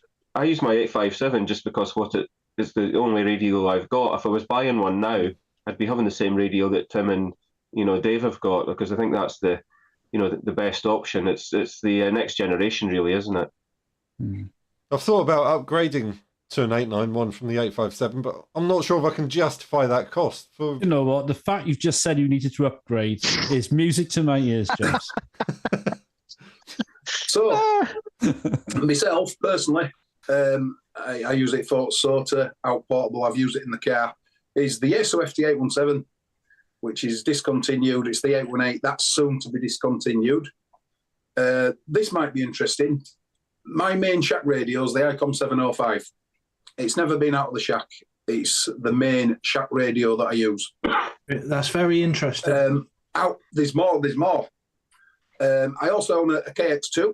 Speaker 3: use my 857 just because it is the only radio I've got. If I was buying one now, I'd be having the same radio that Tim and Dave have got, because I think that's the best option. It's the next generation, really, isn't it?
Speaker 1: I've thought about upgrading to an 891 from the 857, but I'm not sure if I can justify that cost. You
Speaker 2: know what? The fact you've just said you needed to upgrade is music to my ears, James.
Speaker 5: So, myself, personally, I use it for sort of out portable. I've used it in the car. Is the ASO FT817, which is discontinued. It's the 818. That's soon to be discontinued. This might be interesting. My main shack radio is the ICOM 705. It's never been out of the shack. It's the main shack radio that I use.
Speaker 6: That's very interesting.
Speaker 5: There's more. I also own a KX2,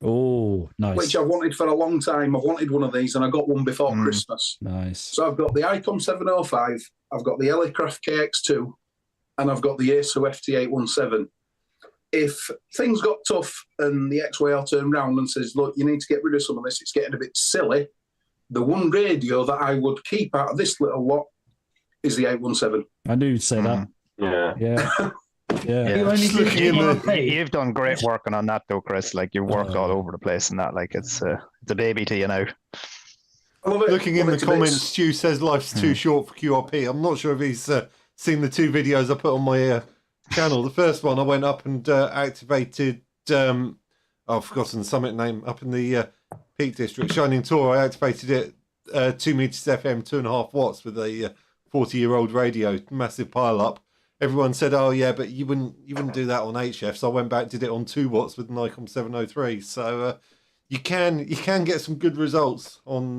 Speaker 2: Oh, nice.
Speaker 5: which I've wanted for a long time. I've wanted one of these, and I got one before Christmas.
Speaker 2: Nice.
Speaker 5: So I've got the Icom 705, I've got the Elecraft KX2, and I've got the Acer FT817. If things got tough and the XYR turned round and says, look, you need to get rid of some of this, it's getting a bit silly, the one radio that I would keep out of this little lot is the 817.
Speaker 2: I knew you'd say that.
Speaker 3: Yeah.
Speaker 2: Yeah.
Speaker 4: Yeah.
Speaker 6: You only do QRP.
Speaker 4: You've done great working on that, though, Chris. Like, you've worked all over the place and that. Like, it's a baby to you now.
Speaker 5: I love it.
Speaker 1: Looking in
Speaker 5: Love
Speaker 1: the
Speaker 5: it to
Speaker 1: comments,
Speaker 5: bits.
Speaker 1: Stu says life's too short for QRP. I'm not sure if he's seen the 2 videos I put on my channel. The first one, I went up and activated, I've forgotten the summit name, up in the Peak District, Shining Tour. I activated it 2 meters FM, 2.5 watts with a 40-year-old radio, massive pile up. Everyone said, "Oh yeah, but you wouldn't do that on HF." So I went back, did it on 2 watts with an Icom 703. So you can get some good results on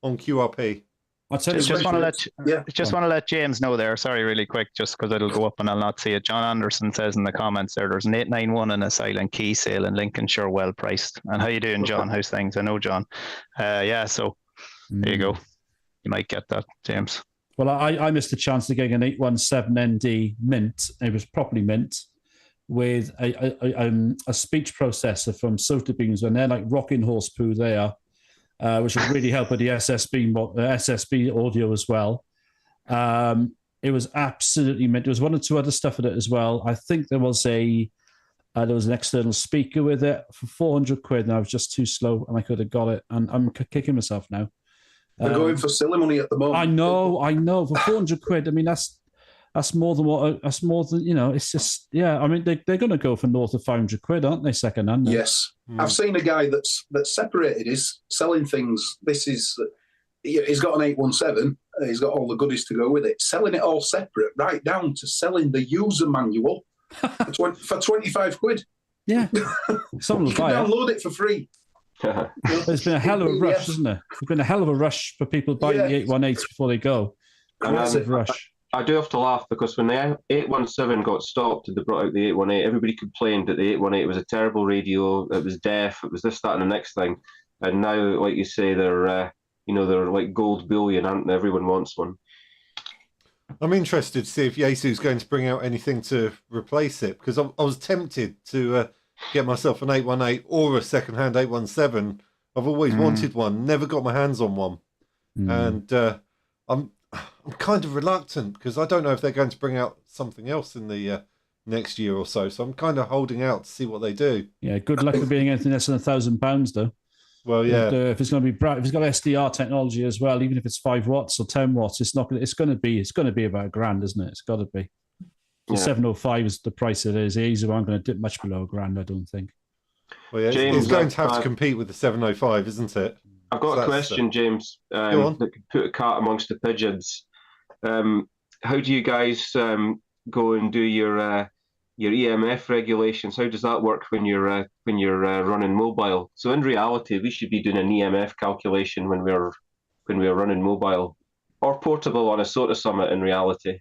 Speaker 1: QRP.
Speaker 2: I'll tell you,
Speaker 4: Just want to let James know there. Sorry, really quick, just because it'll go up and I'll not see it. John Anderson says in the comments there's an 891 and a silent key sale in Lincolnshire, well priced. And how you doing, John? How's things? I know, John. So there you go. You might get that, James.
Speaker 2: Well, I missed the chance to get an 817ND mint. It was properly mint with a speech processor from Sotheby's, and they're like rocking horse poo there, which would really help with the SSB audio as well. It was absolutely mint. There was 1 or 2 other stuff in it as well. I think there was an external speaker with it for 400 quid, and I was just too slow, and I could have got it. And I'm kicking myself now.
Speaker 5: They're going for silly money at the moment.
Speaker 2: I know. For 400 quid, I mean, that's more than it's just, yeah. I mean, they're going to go for north of 500 quid, aren't they, second hand?
Speaker 5: Yes. I've seen a guy that's separated, is selling things. He's got an 817, he's got all the goodies to go with it, selling it all separate, right down to selling the user manual for 25 quid.
Speaker 2: Yeah. Someone will
Speaker 5: You can
Speaker 2: buy it.
Speaker 5: download it for free.
Speaker 2: There's been a hell of a rush, hasn't there? There's been a hell of a rush for people buying the 818s before they go. Massive rush.
Speaker 3: I do have to laugh because when the 817 got stopped and they brought out the 818, everybody complained that the 818 was a terrible radio, it was deaf, it was this, that, and the next thing. And now, like you say, they're like gold bullion, aren't they? Everyone wants one.
Speaker 1: I'm interested to see if Yaesu's going to bring out anything to replace it, because I was tempted to get myself an 818 or a second-hand 817. I've always wanted one, never got my hands on one. And I'm kind of reluctant because I don't know if they're going to bring out something else in the next year or so. So I'm kind of holding out to see what they do.
Speaker 2: Yeah, good luck with being anything less than £1,000 though.
Speaker 1: Well, yeah.
Speaker 2: And, if it's going to be bright, if it's got SDR technology as well, even if it's 5 watts or 10 watts, it's not. It's going to be about £1,000, isn't it? It's got to be. The 705 is the price it is. The Acer aren't going to dip much below £1,000, I don't think.
Speaker 1: Well, yeah,
Speaker 3: James,
Speaker 1: it's going to have to compete with the 705, isn't it?
Speaker 3: I've got a question, James, that could put a cat amongst the pigeons. How do you guys go and do your EMF regulations? How does that work when you're running mobile? So in reality, we should be doing an EMF calculation when we're running mobile or portable on a SOTA Summit. In reality,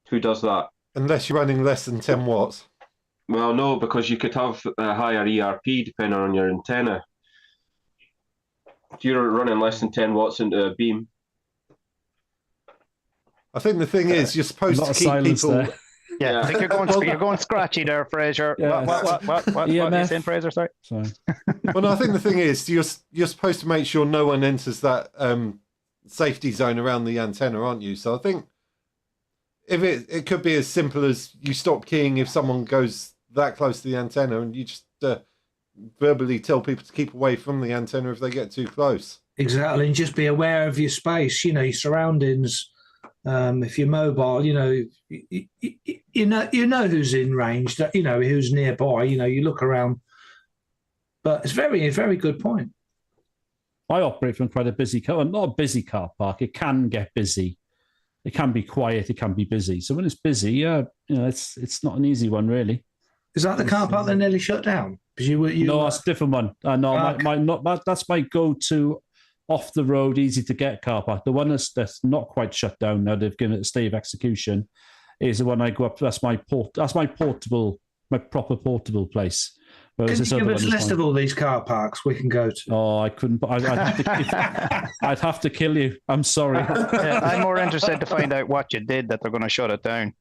Speaker 3: who does that? Unless
Speaker 1: you're running less than 10 watts.
Speaker 3: Well, no, because you could have a higher ERP depending on your antenna. If you're running less than 10 watts into a beam.
Speaker 1: I think the thing is, you're supposed to keep people.
Speaker 4: There. Yeah, I think you're going scratchy there, Fraser.
Speaker 2: Yeah.
Speaker 4: What are you saying, Fraser? Sorry.
Speaker 1: Well, no, I think the thing is, you're supposed to make sure no one enters that safety zone around the antenna, aren't you? So I think if it could be as simple as you stop keying if someone goes that close to the antenna, and you just verbally tell people to keep away from the antenna if they get too close.
Speaker 6: Exactly, and just be aware of your space. Your surroundings. If you're mobile, you know who's in range. Who's nearby. You look around. But it's a very good point.
Speaker 2: I operate from quite a busy car, not a busy car park. It can get busy. It can be quiet. It can be busy. So when it's busy, it's not an easy one really.
Speaker 6: Is that the car park that nearly shut down?
Speaker 2: No, it's a different one. That's my go-to off the road, easy to get car park. The one that's not quite shut down now, they've given it a stay of execution, is the one I go up. That's my portable my proper portable place. Whereas
Speaker 6: Can
Speaker 2: this
Speaker 6: you give
Speaker 2: other
Speaker 6: us
Speaker 2: one
Speaker 6: a
Speaker 2: is
Speaker 6: list
Speaker 2: fine.
Speaker 6: of all these car parks we can go to?
Speaker 2: Oh, I couldn't. I'd have to kill you. I'm sorry.
Speaker 4: Yeah, I'm more interested to find out what you did that they're going to shut it down.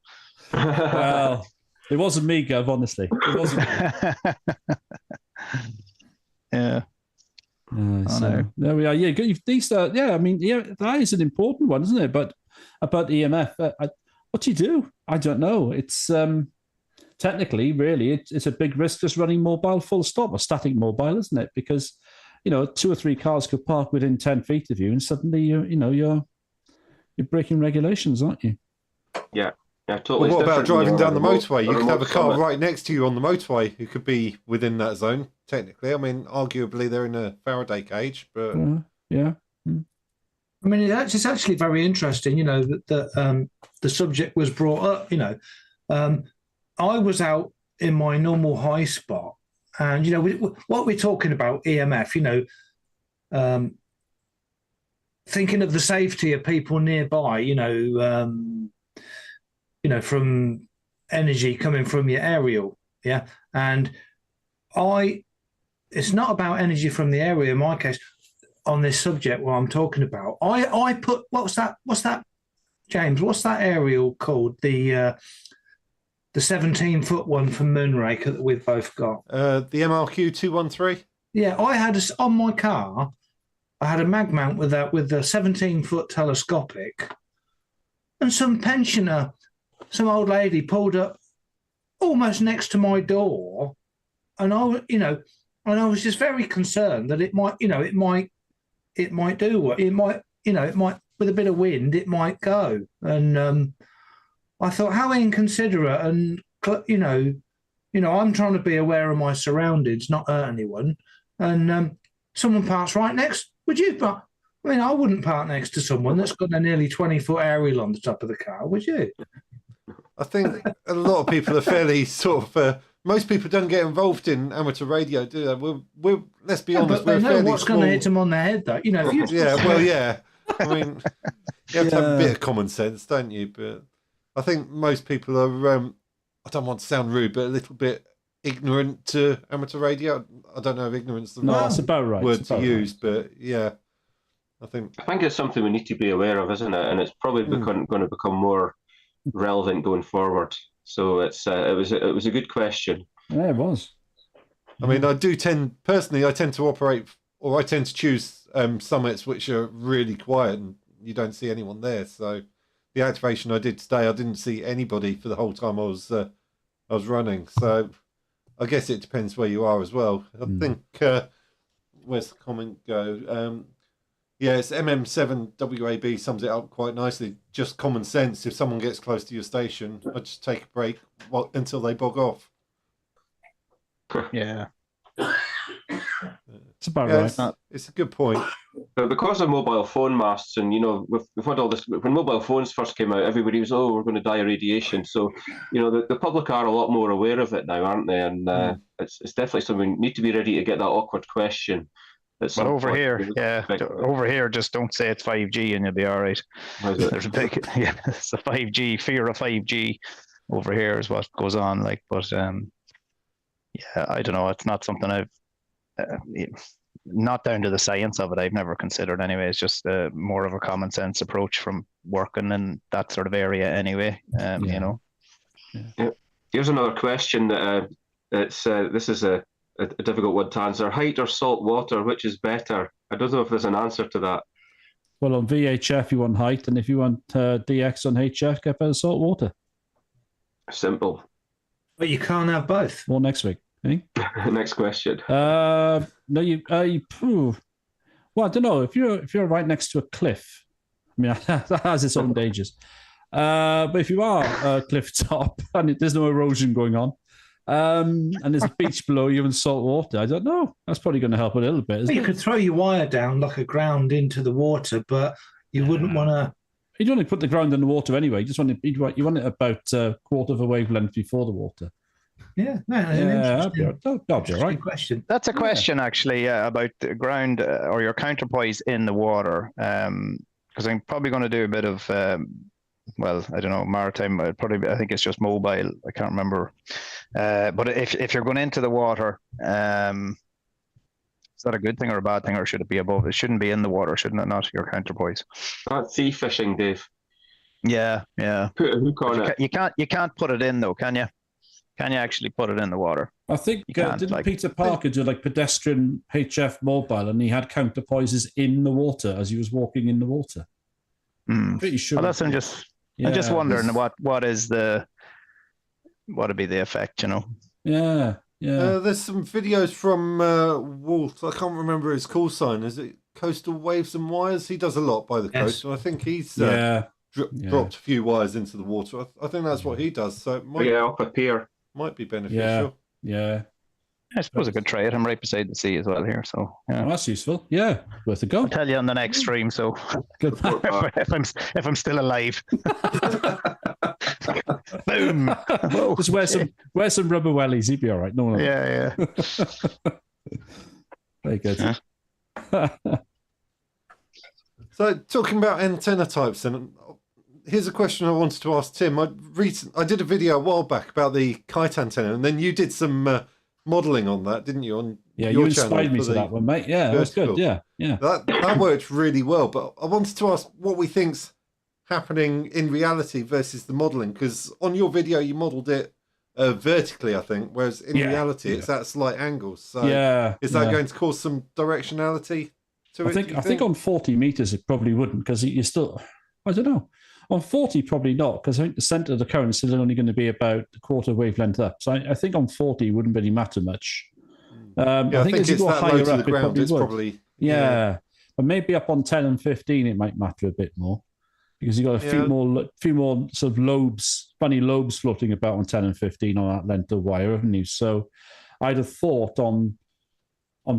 Speaker 2: Well, it wasn't me, Gav, honestly. It wasn't me.
Speaker 4: Yeah.
Speaker 2: So there we are. Yeah, these. Yeah, I mean, yeah, that is an important one, isn't it? But about EMF, what do you do? I don't know. It's technically, really, it's a big risk just running mobile full stop, or static mobile, isn't it? Because 2 or 3 cars could park within 10 feet of you, and suddenly you're breaking regulations, aren't you?
Speaker 3: Yeah. Yeah, totally.
Speaker 1: Well, what about driving down the motorway? You could have a car
Speaker 3: summit.
Speaker 1: right next to you on the motorway who could be within that zone, technically. I mean, arguably they're in a Faraday cage, but...
Speaker 2: yeah.
Speaker 6: I mean, it's actually very interesting, that the subject was brought up, I was out in my normal high spot, and, what we're talking about, EMF, thinking of the safety of people nearby, from energy coming from your aerial, yeah? And it's not about energy from the area in my case. On this subject, what I'm talking about, I put what's that, James? What's that aerial called? The 17-foot one from Moonraker that we've both got.
Speaker 1: The MRQ 213.
Speaker 6: Yeah, I had on my car. I had a mag mount with the 17-foot telescopic, and some pensioner, some old lady pulled up almost next to my door, and I was just very concerned that it might do what it might with a bit of wind it might go, and I thought, how inconsiderate, and I'm trying to be aware of my surroundings, not hurt anyone, and someone parks right next. Would you? I mean, I wouldn't park next to someone that's got a nearly 20-foot aerial on the top of the car, would you?
Speaker 1: I think a lot of people are fairly sort of. Most people don't get involved in amateur radio, do they? We're let's be honest.
Speaker 6: But they
Speaker 1: we're
Speaker 6: know what's
Speaker 1: small...
Speaker 6: going to hit them on the head, though. If you
Speaker 1: yeah. I mean, you have to have a bit of common sense, don't you? But I think most people are. I don't want to sound rude, but a little bit ignorant to amateur radio. I don't know if ignorance is the
Speaker 2: that's about right.
Speaker 1: word to use, but yeah, I think
Speaker 3: it's something we need to be aware of, isn't it? And it's probably going to become more relevant going forward. So it was a good question.
Speaker 2: Yeah, it was.
Speaker 1: I mean, I tend to operate, or I tend to choose summits which are really quiet and you don't see anyone there. So the activation I did today, I didn't see anybody for the whole time I was running. So I guess it depends where you are as well. I think where's the comment go? Yeah, it's MM7WAB sums it up quite nicely. Just common sense. If someone gets close to your station, I just take a break until they bog off.
Speaker 4: Yeah.
Speaker 2: It's about right.
Speaker 1: It's a good point.
Speaker 3: But because of mobile phone masts, and we've had all this. When mobile phones first came out, everybody was, we're going to die of radiation. So the public are a lot more aware of it now, aren't they? And it's definitely something we need to be ready to get that awkward question.
Speaker 4: But over here, just don't say it's 5G and you'll be all right. There's a big, it's a 5G, fear of 5G over here is what goes on. But I don't know. It's not something I've, not down to the science of it, I've never considered anyway. It's just more of a common sense approach from working in that sort of area anyway,
Speaker 3: Yeah. Here's another question that this is a difficult one to answer. Height or salt water, which is better? I don't know if there's an answer to that.
Speaker 2: Well, on VHF you want height, and if you want DX on HF, get better salt water.
Speaker 3: Simple.
Speaker 6: But you can't have both.
Speaker 2: Well, next week. Eh?
Speaker 3: Next question.
Speaker 2: No, you. Well, I don't know. If you're right next to a cliff, I mean, that has its own dangers. But if you are a cliff top and there's no erosion going on, and there's a beach below you and salt water, I don't know. That's probably going to help a little bit.
Speaker 6: You could throw your wire down like a ground into the water, but you wouldn't want to.
Speaker 2: You don't want to put the ground in the water anyway. You want it about a quarter of a wavelength before the water.
Speaker 6: Yeah,
Speaker 2: that'll be all right.
Speaker 6: Question.
Speaker 4: That's a question actually about the ground or your counterpoise in the water. Because I'm probably going to do a bit of well, I don't know, maritime. Probably, I think it's just mobile. I can't remember. But if you're going into the water, is that a good thing or a bad thing, or should it be above? It shouldn't be in the water, shouldn't it? Not your counterpoise.
Speaker 3: That's sea fishing, Dave.
Speaker 4: Yeah.
Speaker 3: Put a hook on it.
Speaker 4: You can't put it in though, can you? Can you actually put it in the water?
Speaker 2: I think
Speaker 4: can't,
Speaker 2: didn't Peter Parker do like pedestrian HF mobile, and he had counterpoises in the water as he was walking in the water. Pretty sure.
Speaker 4: Well, I'm just wondering what would be the effect, you know?
Speaker 2: Yeah.
Speaker 1: There's some videos from Walt. I can't remember his call sign. Is it Coastal Waves and Wires? He does a lot by the coast, and I think he's dropped a few wires into the water. I think that's what he does. So it might,
Speaker 3: up a pier.
Speaker 1: Might be beneficial.
Speaker 2: Yeah.
Speaker 4: I suppose I could try it. I'm right beside the sea as well here, so
Speaker 2: Well, that's useful. Yeah, worth a go.
Speaker 4: I'll tell you on the next stream. So
Speaker 2: Good.
Speaker 4: if I'm still alive, boom.
Speaker 2: Just wear some rubber wellies. He'd be all right. No.
Speaker 4: Yeah.
Speaker 2: Very good.
Speaker 4: Yeah.
Speaker 1: So talking about antenna types, and here's a question I wanted to ask Tim. I did a video a while back about the kite antenna, and then you did some modelling on that, didn't you? On
Speaker 2: you inspired me to that one, mate. Yeah, that was good. Yeah.
Speaker 1: That worked really well. But I wanted to ask what we think's happening in reality versus the modelling, because on your video you modelled it vertically, I think, whereas in reality it's at slight angles. So is that going to cause some directionality to it?
Speaker 2: I think on 40 meters it probably wouldn't, because you're still, I don't know. On 40, probably not, because I think the centre of the current is still only going to be about a quarter wavelength up. So I think on 40 it wouldn't really matter much. I think as you go higher up, it probably would. But maybe up on 10 and 15 it might matter a bit more, because you've got a few more sort of lobes, funny lobes floating about on 10 and 15 on that length of wire, haven't you? So I'd have thought on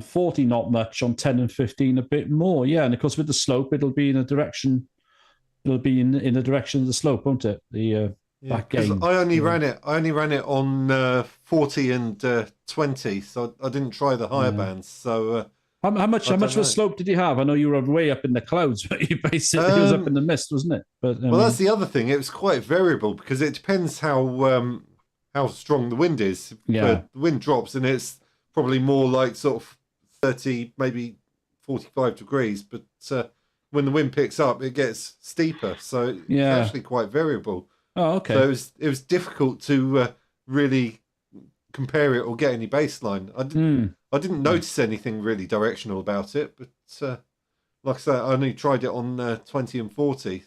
Speaker 2: 40 not much, on 10 and 15 a bit more. Yeah, and of course with the slope it'll be in a direction. It'll be in the direction of the slope, won't it? The back gain.
Speaker 1: I only ran it on 40 and 20, so I didn't try the higher bands. So
Speaker 2: how much of a slope did you have? I know you were way up in the clouds, but you basically it was up in the mist, wasn't it? But
Speaker 1: that's the other thing. It was quite variable, because it depends how strong the wind is. The wind drops, and it's probably more like sort of 30, maybe 45 degrees, but when the wind picks up, it gets steeper, so it's actually quite variable.
Speaker 2: Oh, okay.
Speaker 1: So it was difficult to really compare it or get any baseline. I didn't notice anything really directional about it, but like I said, I only tried it on 20 and 40.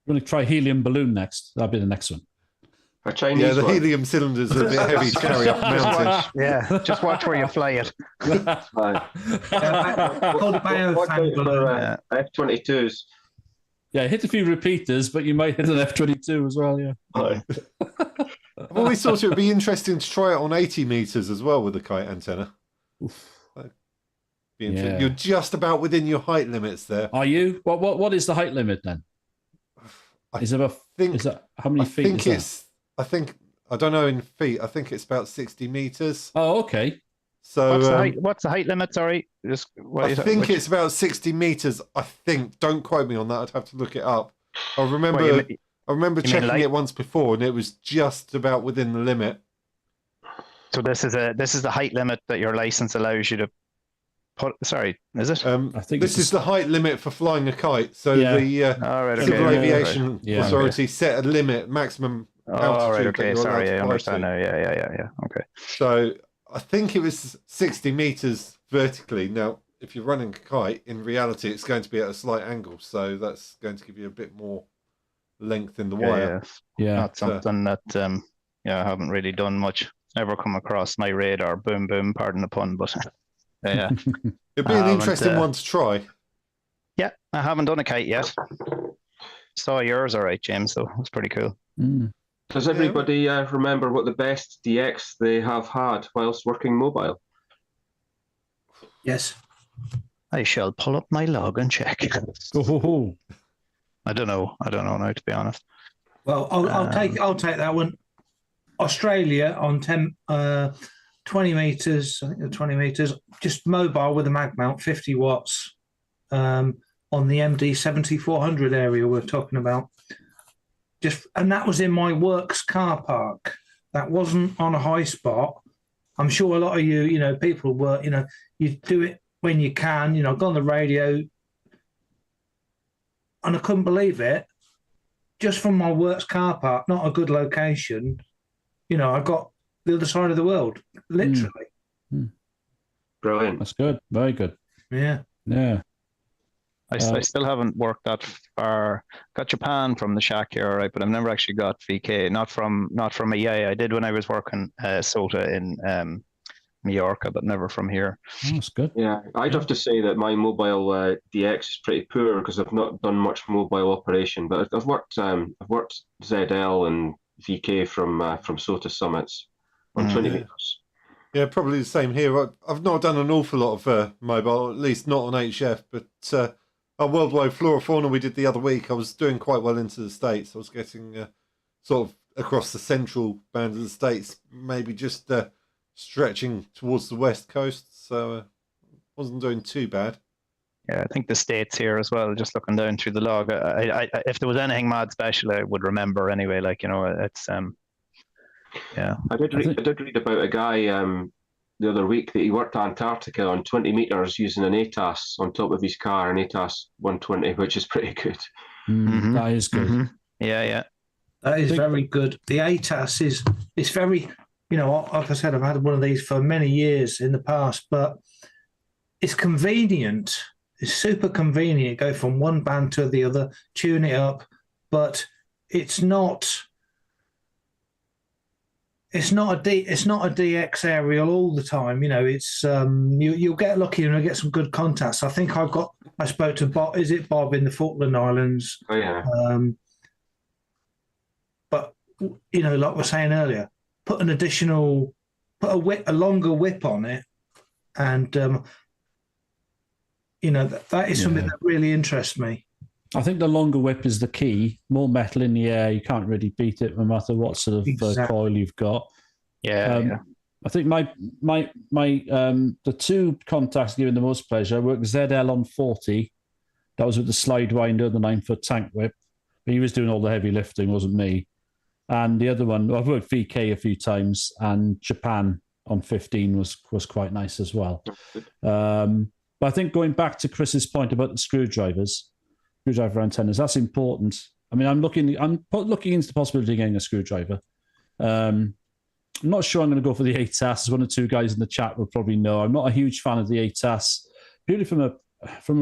Speaker 2: We're going to try helium balloon next. That'll be the next one.
Speaker 3: A Chinese
Speaker 1: the
Speaker 3: one.
Speaker 1: helium cylinders are a bit heavy to carry up a mountain.
Speaker 4: Just watch where you fly it.
Speaker 3: F-22s.
Speaker 2: Yeah, hit a few repeaters, but you might hit an F-22 as well, yeah.
Speaker 1: I've always thought it would be interesting to try it on 80 metres as well with the kite antenna. You're just about within your height limits there.
Speaker 2: Are you? What is the height limit then? How many feet
Speaker 1: I don't know in feet. I think it's about 60 meters.
Speaker 2: Oh, okay.
Speaker 1: So
Speaker 4: what's the height limit? Sorry,
Speaker 1: I think it's about 60 meters. I think. Don't quote me on that. I'd have to look it up. I remember checking it once before, and it was just about within the limit.
Speaker 4: So this is the height limit that your license allows you to put. Sorry, is it?
Speaker 1: I think this is the height limit for flying a kite. So the Civil Aviation Authority set a limit, maximum altitude.
Speaker 4: Okay. Sorry, I understand now. Yeah. Okay.
Speaker 1: So I think it was 60 meters vertically. Now, if you're running a kite, in reality, it's going to be at a slight angle. So that's going to give you a bit more length in the wire.
Speaker 4: Yeah. That's something that I haven't really done much. Never come across my radar. Boom, boom. Pardon the pun, but yeah.
Speaker 1: It'd be an interesting one to try.
Speaker 4: Yeah, I haven't done a kite yet. Saw yours, all right, James. So it was pretty cool.
Speaker 3: Does everybody remember what the best DX they have had whilst working mobile?
Speaker 6: Yes.
Speaker 4: I shall pull up my log and check.
Speaker 2: Oh.
Speaker 4: I don't know now, to be honest.
Speaker 6: Well, I'll take that one. Australia on 20 meters. I think they're 20 meters. Just mobile with a mag mount, 50 watts. On the MD 7400 area we're talking about. and that was in my works car park. That wasn't on a high spot. I'm sure a lot of people work, you do it when you can, go on the radio. And I couldn't believe it. Just from my works car park, not a good location, I got the other side of the world, literally.
Speaker 3: Brilliant.
Speaker 2: That's good. Very good.
Speaker 6: Yeah.
Speaker 2: Yeah.
Speaker 4: I still haven't worked that far. Got Japan from the shack here, all right, but I've never actually got VK. Not from EA. I did when I was working SOTA in Mallorca, but never from here.
Speaker 2: Oh, that's good.
Speaker 3: Yeah, I'd have to say that my mobile DX is pretty poor because I've not done much mobile operation. But I've worked ZL and VK from SOTA summits on 20 meters.
Speaker 1: Yeah, probably the same here. I've not done an awful lot of mobile, at least not on HF, but our worldwide flora fauna we did the other week, I was doing quite well into the States. I was getting sort of across the central band of the States, maybe just stretching towards the west coast, so wasn't doing too bad.
Speaker 4: Yeah, I think the States here as well, just looking down through the log. I if there was anything mad special, I would remember anyway. It's yeah.
Speaker 3: I did read about a guy the other week that he worked Antarctica on 20 meters using an ATAS on top of his car, an ATAS 120, which is pretty good.
Speaker 2: That is good.
Speaker 4: Yeah.
Speaker 6: That is very good. The ATAS it's very, like I said, I've had one of these for many years in the past, but it's convenient. It's super convenient. Go from one band to the other, tune it up, but it's not a DX aerial all the time. It's you'll get lucky and you'll get some good contacts. I think I spoke to Bob. Is it Bob in the Falkland Islands?
Speaker 3: Oh yeah.
Speaker 6: But like we were saying earlier, put a longer whip on it, and that is something that really interests me.
Speaker 2: I think the longer whip is the key. More metal in the air, you can't really beat it no matter what sort of coil you've got.
Speaker 4: Yeah.
Speaker 2: I think my the two contacts giving the most pleasure. I worked ZL on 40. That was with the slide winder, the 9-foot tank whip. But he was doing all the heavy lifting, wasn't me. And the other one, I've worked VK a few times, and Japan on 15 was quite nice as well. But I think going back to Chris's point about the screwdriver antennas, that's important. I mean, I'm looking into the possibility of getting a screwdriver. I'm not sure I'm going to go for the ATAS. As one or two guys in the chat will probably know, I'm not a huge fan of the ATAS, purely from a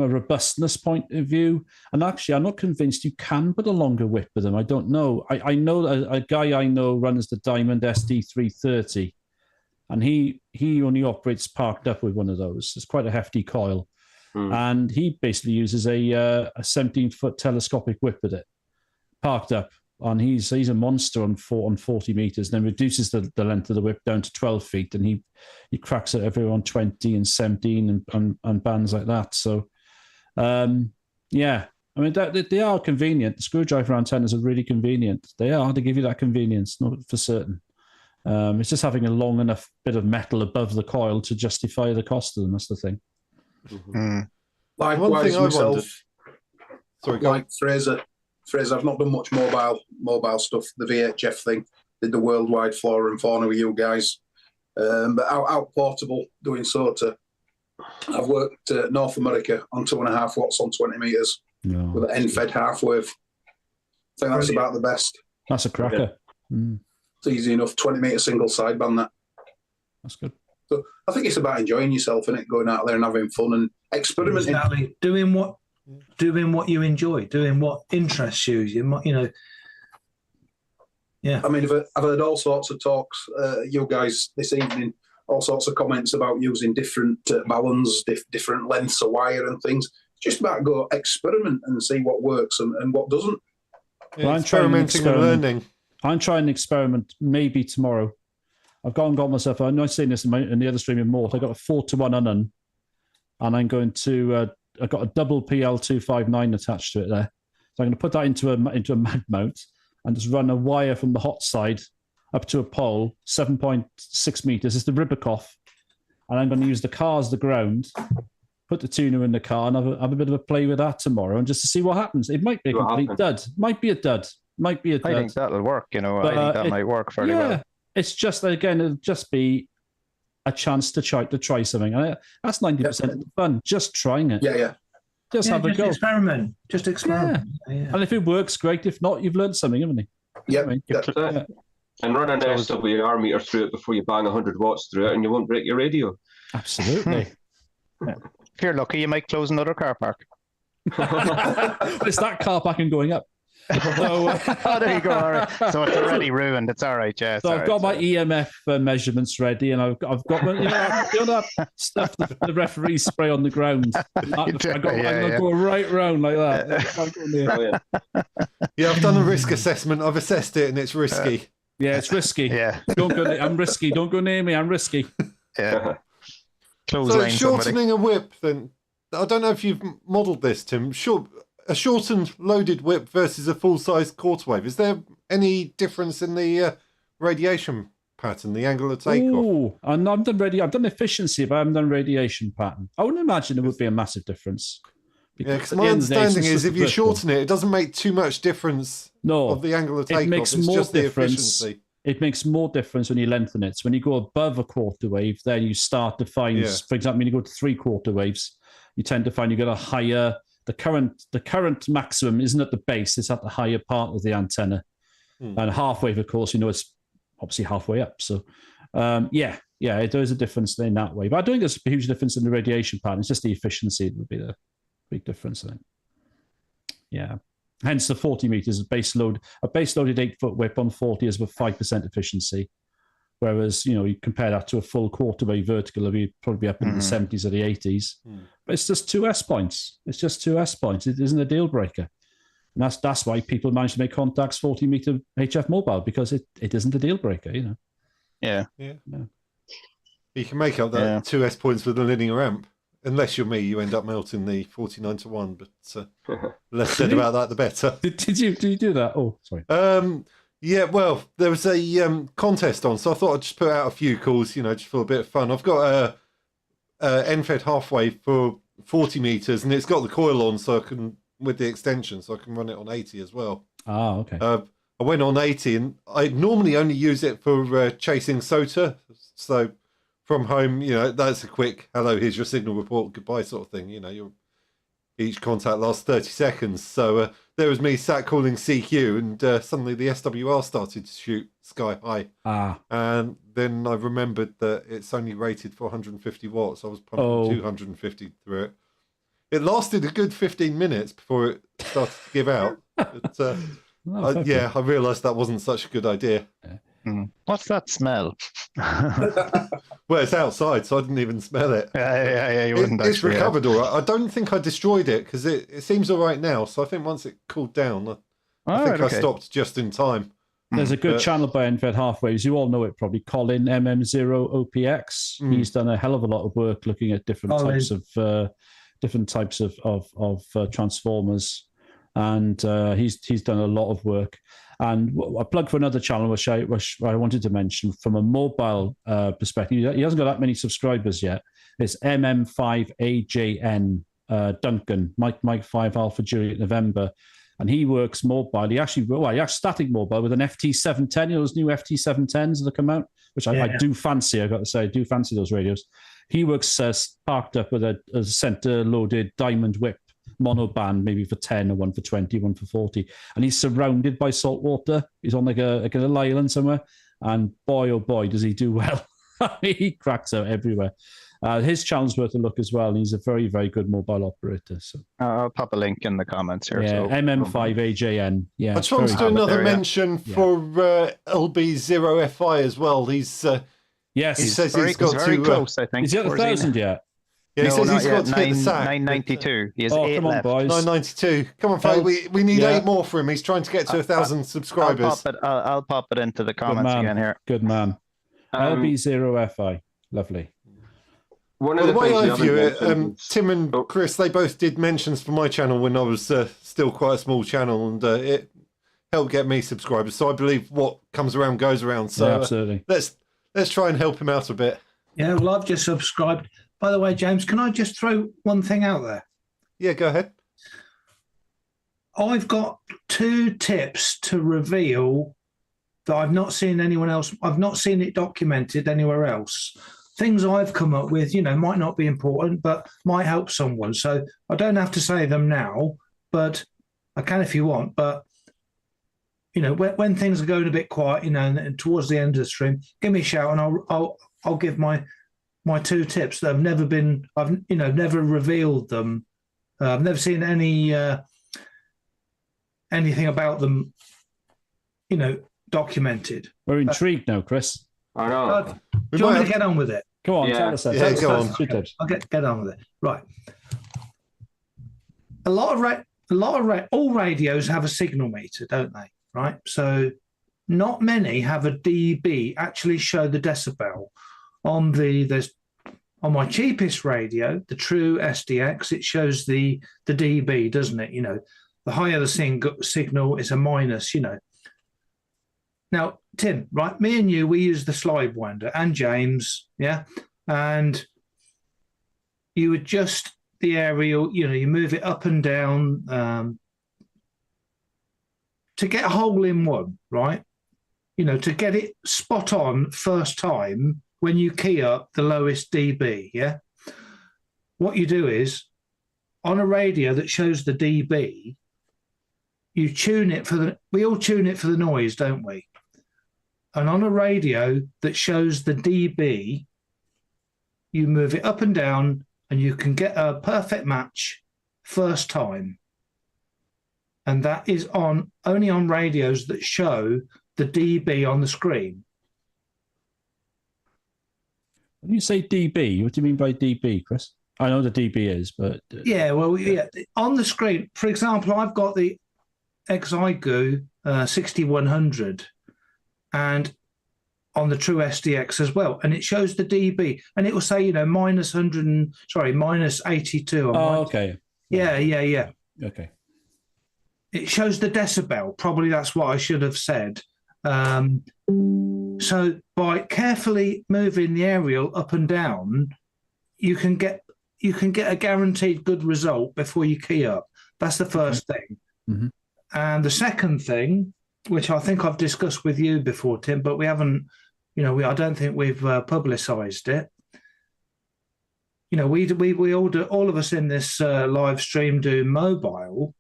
Speaker 2: robustness point of view. And actually, I'm not convinced you can put a longer whip with them. I don't know. I know a guy I know runs the Diamond SD330, and he only operates parked up with one of those. It's quite a hefty coil. And he basically uses a 17-foot telescopic whip with it, parked up. And he's a monster on 40 meters, and then reduces the length of the whip down to 12 feet, and he cracks it everywhere on 20 and 17 and bands like that. So, yeah, I mean, they are convenient. The screwdriver antennas are really convenient. They give you that convenience, not for certain. It's just having a long enough bit of metal above the coil to justify the cost of them. That's the thing.
Speaker 5: Likewise, myself, like Fraser, I've not done much mobile stuff. The VHF thing, did the worldwide flora and fauna with you guys, but out portable doing SOTA. I've worked North America on 2.5 watts on 20 meters with an end-fed half wave. I think that's about the best.
Speaker 2: That's a cracker.
Speaker 5: It's easy enough. 20 meter single sideband.
Speaker 2: That's good.
Speaker 5: So I think it's about enjoying yourself and going out there and having fun and experimenting.
Speaker 6: Exactly. Doing what you enjoy, doing what interests you. Yeah. I
Speaker 5: mean, I've heard all sorts of talks, you guys this evening, all sorts of comments about using different balance, different lengths of wire and things. It's just about go experiment and see what works and what doesn't.
Speaker 1: Yeah, well, experimenting and learning.
Speaker 2: I'm trying an experiment maybe tomorrow. I've got myself, I'm not saying this in the other stream in Mort, I got a 4-to-1 Unknown, and I'm going to, I've got a double PL259 attached to it there. So I'm going to put that into a mag mount and just run a wire from the hot side up to a pole, 7.6 meters. It's the Ribicoff. And I'm going to use the car as the ground, put the tuner in the car and have a bit of a play with that tomorrow and just to see what happens. It might be a complete dud. Might be a dud. Might be a
Speaker 4: I
Speaker 2: dud.
Speaker 4: think that'll work. I
Speaker 2: But,
Speaker 4: think that might work fairly well.
Speaker 2: It's just, again, it'll just be a chance to try something. And that's 90% of the fun, just trying it.
Speaker 5: Yeah.
Speaker 2: Just have a go.
Speaker 6: Experiment. Just experiment. Yeah.
Speaker 2: And if it works, great. If not, you've learned something, haven't you?
Speaker 5: Yeah.
Speaker 3: And run an SWR meter through it before you bang 100 watts through it, and you won't break your radio.
Speaker 2: Absolutely.
Speaker 4: If you're lucky, you might close another car park.
Speaker 2: It's that car park and going up. So,
Speaker 4: oh, there you go. All right. So it's already ruined. It's all right, yeah.
Speaker 2: So I've got my EMF measurements ready, and I've got my, that stuff the referees spray on the ground. I'm going to go right round like that.
Speaker 1: Yeah, I've done a risk assessment. I've assessed it, and it's risky.
Speaker 2: Yeah, it's risky.
Speaker 4: Yeah.
Speaker 2: Don't go. I'm risky. Don't go near me. I'm risky.
Speaker 4: Yeah.
Speaker 1: So shortening a whip, then I don't know if you've modelled this, Tim. A shortened loaded whip versus a full-size quarter wave. Is there any difference in the radiation pattern, the angle of takeoff?
Speaker 2: Oh, I've done efficiency, but I haven't done radiation pattern. I wouldn't imagine there would be a massive difference.
Speaker 1: Because my understanding is if you shorten it, it doesn't make too much difference of the angle of takeoff.
Speaker 2: It makes
Speaker 1: it's
Speaker 2: more
Speaker 1: just
Speaker 2: difference.
Speaker 1: The efficiency.
Speaker 2: It makes more difference when you lengthen it. So when you go above a quarter wave, then you start to find, for example, when you go to 3/4 waves, you tend to find you get a higher. The current maximum isn't at the base; it's at the higher part of the antenna. And half wave, of course, it's obviously halfway up. So, there is a difference in that way. But I don't think there's a huge difference in the radiation pattern. It's just the efficiency that would be the big difference, I think. Yeah. Hence the 40 meters a base loaded 8-foot whip on 40 is about 5% efficiency. Whereas, you compare that to a full quarter wave vertical, you'd probably be up in the 70s or the 80s. But it's just 2 S points. It's just 2 S points. It isn't a deal breaker. And that's why people manage to make contacts 40 meter HF mobile, because it isn't a deal breaker,
Speaker 4: Yeah.
Speaker 1: You can make up that 2 S points with a linear amp. Unless you're me, you end up melting the 49-1. But less said about that, the better.
Speaker 2: Did you do that? Oh, sorry.
Speaker 1: Yeah, well, there was a contest on, so I thought I'd just put out a few calls, just for a bit of fun. I've got a end-fed half-wave for 40 meters, and it's got the coil on, so I can, with the extension, so I can run it on 80 as well.
Speaker 2: Ah, okay.
Speaker 1: I went on 80, and I normally only use it for chasing SOTA, so from home, that's a quick, hello, here's your signal report, goodbye sort of thing. Each contact lasts 30 seconds. So there was me sat calling CQ, and suddenly the SWR started to shoot sky high. And then I remembered that it's only rated for 150 watts. I was pumping 250 through it. It lasted a good 15 minutes before it started to give out. But, I realised that wasn't such a good idea.
Speaker 4: What's that smell?
Speaker 1: Well, it's outside, so I didn't even smell it.
Speaker 4: Yeah, you wouldn't.
Speaker 1: It's recovered all right. I don't think I destroyed it because it seems all right now. So I think once it cooled down, I stopped just in time.
Speaker 2: There's a good channel by Enfed Halfwaves. You all know it probably. Colin MM0OPX. He's done a hell of a lot of work looking at different types of transformers, and he's done a lot of work. And a plug for another channel, which I wanted to mention from a mobile perspective. He hasn't got that many subscribers yet. It's MM5AJN Duncan, Mike 5 Alpha Juliet November. And he works mobile. He actually static mobile with an FT710. Those new FT710s that come out, which I do fancy. I got to say, I do fancy those radios. He works parked up with a center-loaded diamond whip monoband, maybe for 10 or one for 20, one for 40, and he's surrounded by salt water. He's on like a little island somewhere, and boy oh boy does he do well. He cracks out everywhere. His channel's worth a look as well, and he's a very, very good mobile operator. So
Speaker 4: I'll pop a link in the comments here.
Speaker 2: Yeah, MM5AJN. Yeah,
Speaker 1: I just want to do another mention for LB0FI as well. He's
Speaker 2: yes,
Speaker 1: he says
Speaker 4: he's got
Speaker 1: very
Speaker 4: close. I think
Speaker 2: is he at 1,000 yet?
Speaker 1: Yeah, he says he's got to hit the sack.
Speaker 4: 992. He has 8
Speaker 2: come on,
Speaker 4: left.
Speaker 2: boys.
Speaker 1: 992. Come on, folks. We need 8 more for him. He's trying to get to 1,000 subscribers.
Speaker 4: I'll pop it into the comments again here.
Speaker 2: Good man. LB0FI. Lovely.
Speaker 1: The way I view it, Tim and Chris, they both did mentions for my channel when I was still quite a small channel, and it helped get me subscribers. So I believe what comes around goes around. So
Speaker 2: absolutely.
Speaker 1: Let's try and help him out a bit.
Speaker 6: Yeah, well, I've just subscribed. By the way, James, can I just throw one thing out there?
Speaker 1: Yeah, go ahead.
Speaker 6: I've got 2 tips to reveal that I've not seen anyone else. I've not seen it documented anywhere else. Things I've come up with, might not be important, but might help someone. So I don't have to say them now, but I can if you want. But when things are going a bit quiet, and towards the end of the stream, give me a shout, and I'll give my 2 tips that have never been. I've never revealed them. I've never seen anything about them, documented.
Speaker 2: We're intrigued now, Chris.
Speaker 3: I know.
Speaker 6: Do you want me to get on with it?
Speaker 2: Go on,
Speaker 3: Yeah.
Speaker 2: tell us that.
Speaker 1: Yeah, go on.
Speaker 2: Two tips.
Speaker 6: I'll get on with it. Right. All radios have a signal meter, don't they? Right. So not many have a dB actually show the decibel. On my cheapest radio, the True SDX, it shows the dB, doesn't it? The higher the signal is a minus. Now, Tim, right? Me and you, we use the slide winder, and James, yeah, and you adjust the aerial. You move it up and down to get a hole in one, right? To get it spot on first time when you key up the lowest dB, yeah. What you do is on a radio that shows the dB, you tune it we all tune it for the noise, don't we? And on a radio that shows the dB, you move it up and down and you can get a perfect match first time. And that is only on radios that show the dB on the screen.
Speaker 2: When you say dB, what do you mean by dB, Chris? I know the dB is, but...
Speaker 6: Yeah, on the screen, for example, I've got the Xiegu 6100 and on the True SDX as well, and it shows the dB, and it will say, minus 82.
Speaker 2: Oh, okay.
Speaker 6: Yeah.
Speaker 2: Okay.
Speaker 6: It shows the decibel. Probably that's what I should have said. So by carefully moving the aerial up and down, you can get a guaranteed good result before you key up. That's the first thing.
Speaker 2: Mm-hmm.
Speaker 6: And the second thing, which I think I've discussed with you before, Tim, but we haven't, I don't think we've publicised it. We all of us in this live stream do mobile,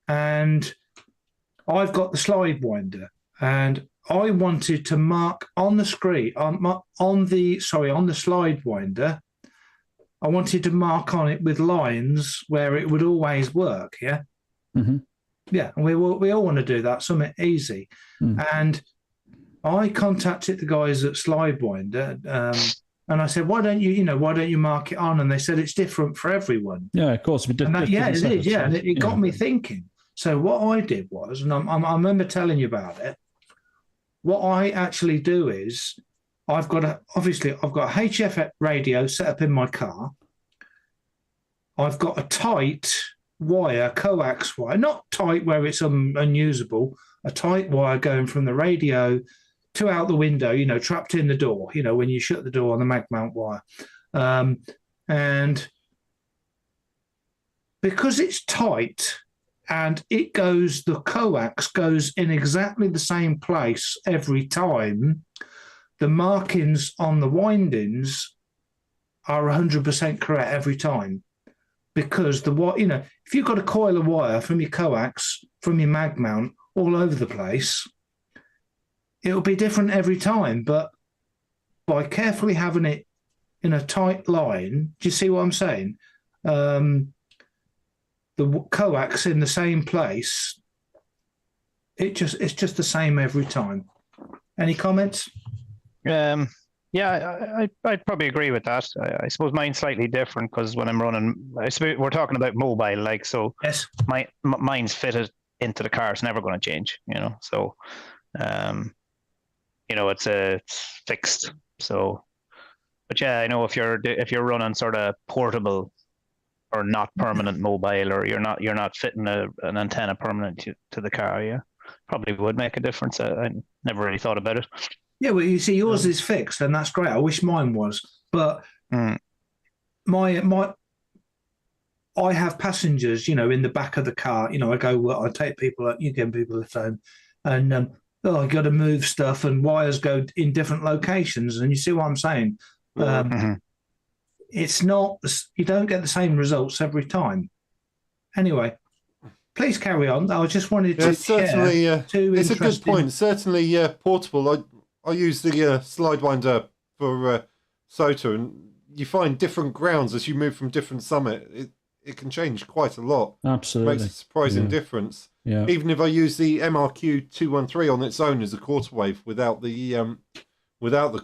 Speaker 6: and I've got the slide winder, and I wanted to mark on the screen on the slide winder. I wanted to mark on it with lines where it would always work. Yeah.
Speaker 2: Mm-hmm.
Speaker 6: Yeah, and we all want to do that, something easy. And I contacted the guys at Slidewinder, and I said, why don't you mark it on? And they said it's different for everyone.
Speaker 2: Yeah, of course.
Speaker 6: It is. Yeah, and it got me thinking. So what I did was, and I remember telling you about it. What I actually do is, I've got a HF radio set up in my car. I've got a tight wire, coax wire, not tight where it's unusable, a tight wire going from the radio to out the window, trapped in the door, when you shut the door on the mag mount wire. And because it's tight and the coax goes in exactly the same place every time, the markings on the windings are 100% correct every time. Because if you've got a coil of wire from your coax, from your mag mount, all over the place, it'll be different every time. But by carefully having it in a tight line, do you see what I'm saying? The coax in the same place, it's just the same every time. Any comments?
Speaker 4: Yeah, I'd probably agree with that. I suppose mine's slightly different because when I'm running, we're talking about mobile, so
Speaker 6: yes,
Speaker 4: mine's fitted into the car. It's never going to change, So, it's fixed. So, but yeah, I know if you're running sort of portable or not permanent mobile, or you're not fitting an antenna permanent to the car, yeah, probably would make a difference. I never really thought about it.
Speaker 6: Yeah, well, you see, yours is fixed, and that's great. I wish mine was, but my I have passengers, in the back of the car. I go, well, I take people, you get people at home, and I got to move stuff, and wires go in different locations. And you see what I'm saying? It's not, you don't get the same results every time. Anyway, please carry on. I just wanted to
Speaker 1: certainly,
Speaker 6: share
Speaker 1: it's a good point. Certainly portable. I use the slide winder for SOTA, and you find different grounds as you move from different summit. It can change quite a lot.
Speaker 2: Absolutely.
Speaker 1: Makes a surprising difference.
Speaker 2: Yeah.
Speaker 1: Even if I use the MRQ 213 on its own as a quarter wave without the